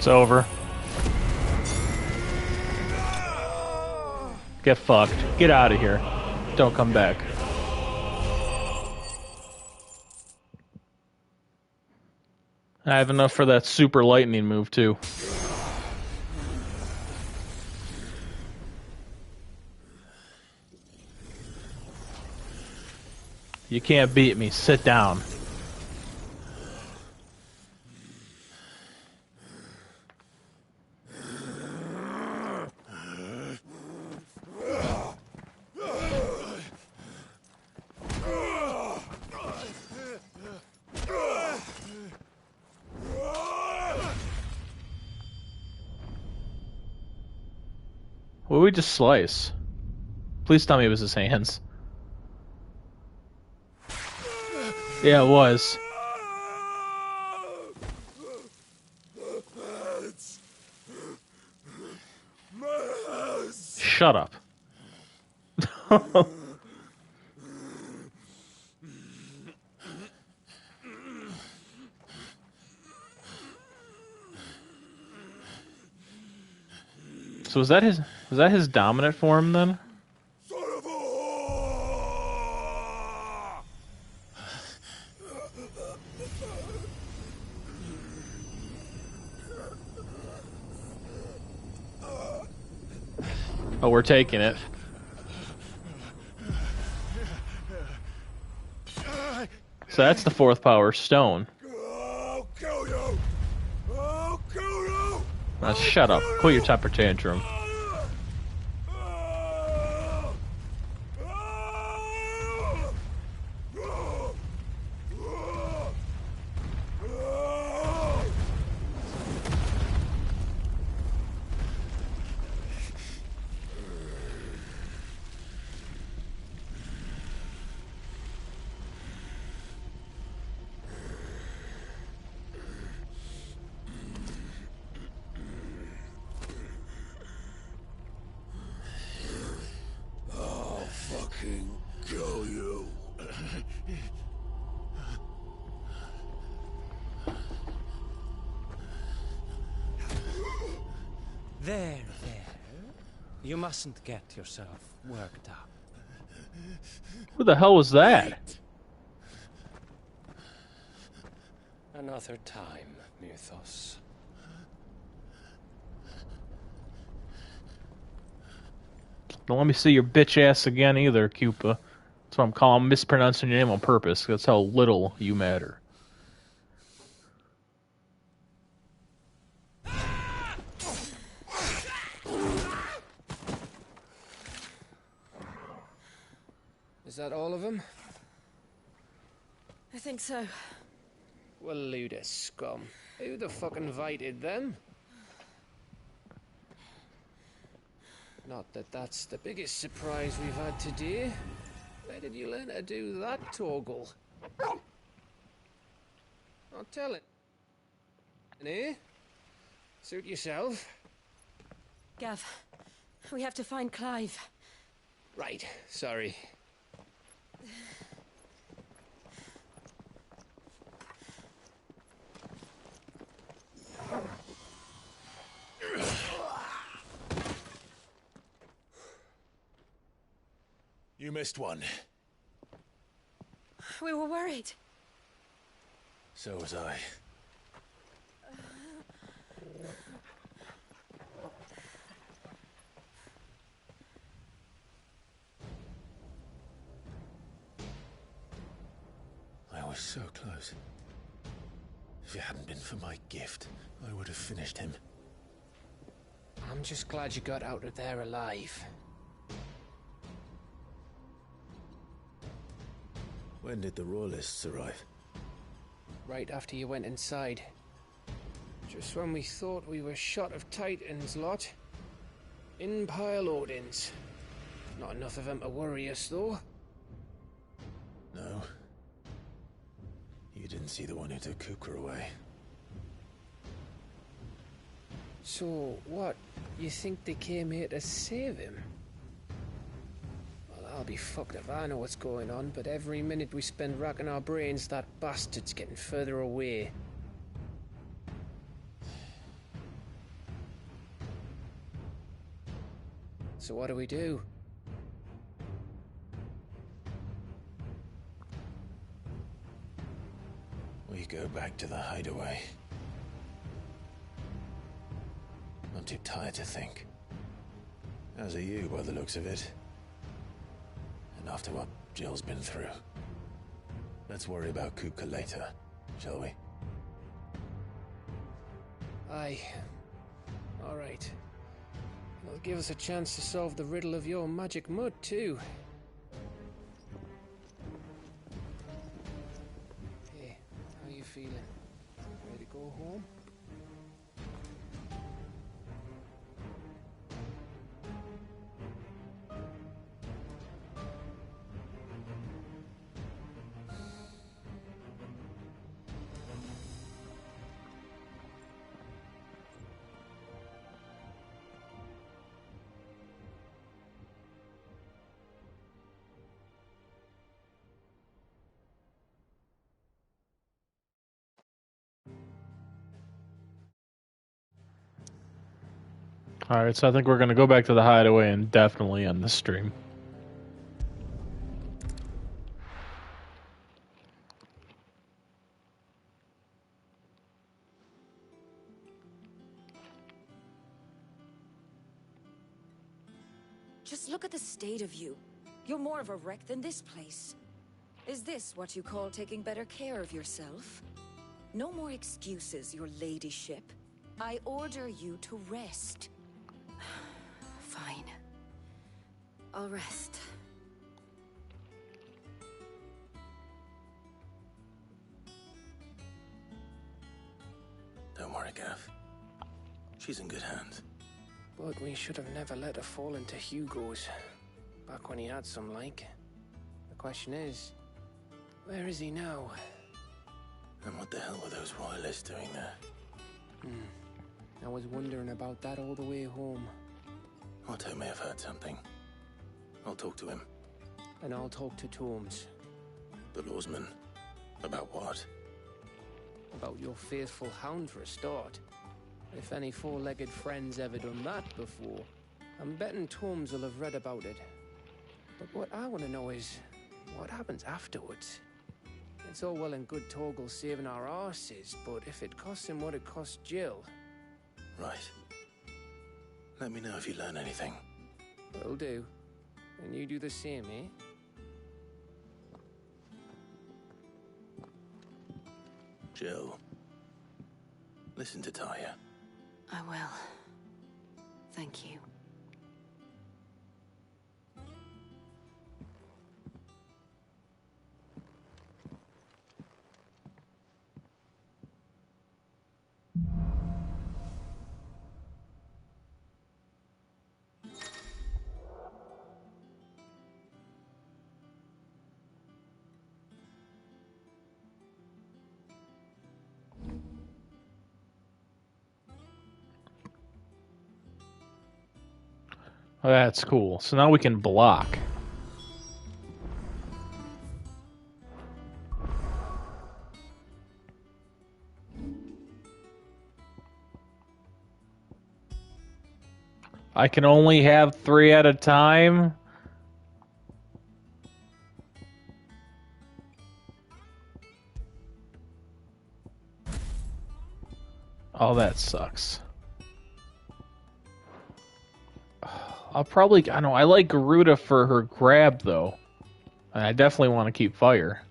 It's over. Get fucked. Get out of here. Don't come back. I have enough for that super lightning move, too. You can't beat me. Sit down. What did we just slice? Please tell me it was his hands. Yeah, it was. Shut up. So was that his dominant form then? Oh, we're taking it. So that's the fourth power stone. Now shut up. Quit your temper tantrum. Kill you. There, there. You mustn't get yourself worked up. Who the hell was that? Another time, Mythos. Don't let me see your bitch ass again either, Cupa. That's what I'm calling. I'm mispronouncing your name on purpose. That's how little you matter. Is that all of them? I think so. Well, load of scum. Who the fuck invited them? Not that that's the biggest surprise we've had today. Where did you learn to do that, Torgal? I'll tell it. Eh? Suit yourself. Gav, we have to find Clive. Right, sorry. You missed one. We were worried. So was I. I was so close. If it hadn't been for my gift, I would have finished him. I'm just glad you got out of there alive. When did the Royalists arrive? Right after you went inside. Just when we thought we were shot of Titans, lot. In pile Odins. Not enough of them to worry us, though. No. You didn't see the one who took Kukra away. So, what? You think they came here to save him? Well, I'll be fucked if I know what's going on, but every minute we spend racking our brains, that bastard's getting further away. So what do we do? We go back to the hideaway. I'm too tired to think. As are you, by the looks of it. And after what Jill's been through. Let's worry about Kupka later, shall we? Aye. All right. It'll give us a chance to solve the riddle of your magic mud, too. Hey, how you feeling? Ready to go home? Alright, so I think we're going to go back to the hideaway and definitely end the stream. Just look at the state of you. You're more of a wreck than this place. Is this what you call taking better care of yourself? No more excuses, your ladyship. I order you to rest. Fine. I'll rest. Don't worry, Gav. She's in good hands. But we should have never let her fall into Hugo's. Back when he had some like. The question is, where is he now? And what the hell were those royalists doing there? I was wondering about that all the way home. Otto may have heard something. I'll talk to him. And I'll talk to Torms. The lawsman? About what? About your faithful hound for a start. If any four-legged friend's ever done that before, I'm betting Torms will have read about it. But what I want to know is, what happens afterwards? It's all well and good Torgal saving our arses, but if it costs him what it cost Jill... Right. Let me know if you learn anything. Will do. And you do the same, eh? Jill, listen to Taya. I will. Thank you. Oh, that's cool. So now we can block. I can only have 3 at a time? Oh, that sucks. I'll probably... I know, I like Garuda for her grab, though. And I definitely want to keep fire.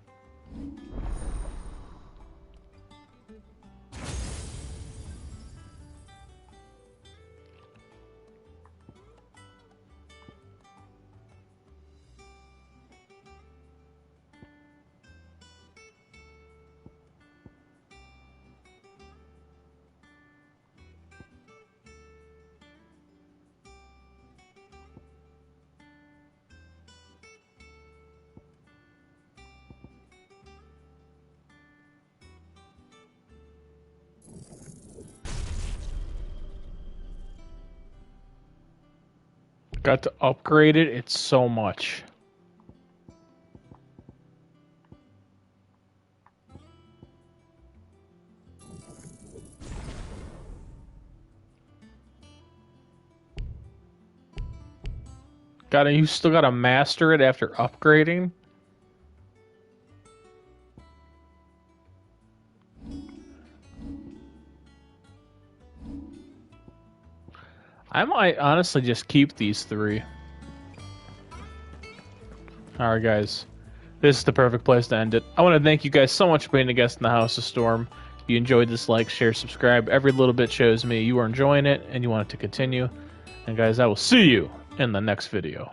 Got to upgrade it, it's so much. You still gotta master it after upgrading? I might honestly just keep these 3. Alright guys, this is the perfect place to end it. I want to thank you guys so much for being a guest in the House of Storm. If you enjoyed this, like, share, subscribe. Every little bit shows me you are enjoying it and you want it to continue. And guys, I will see you in the next video.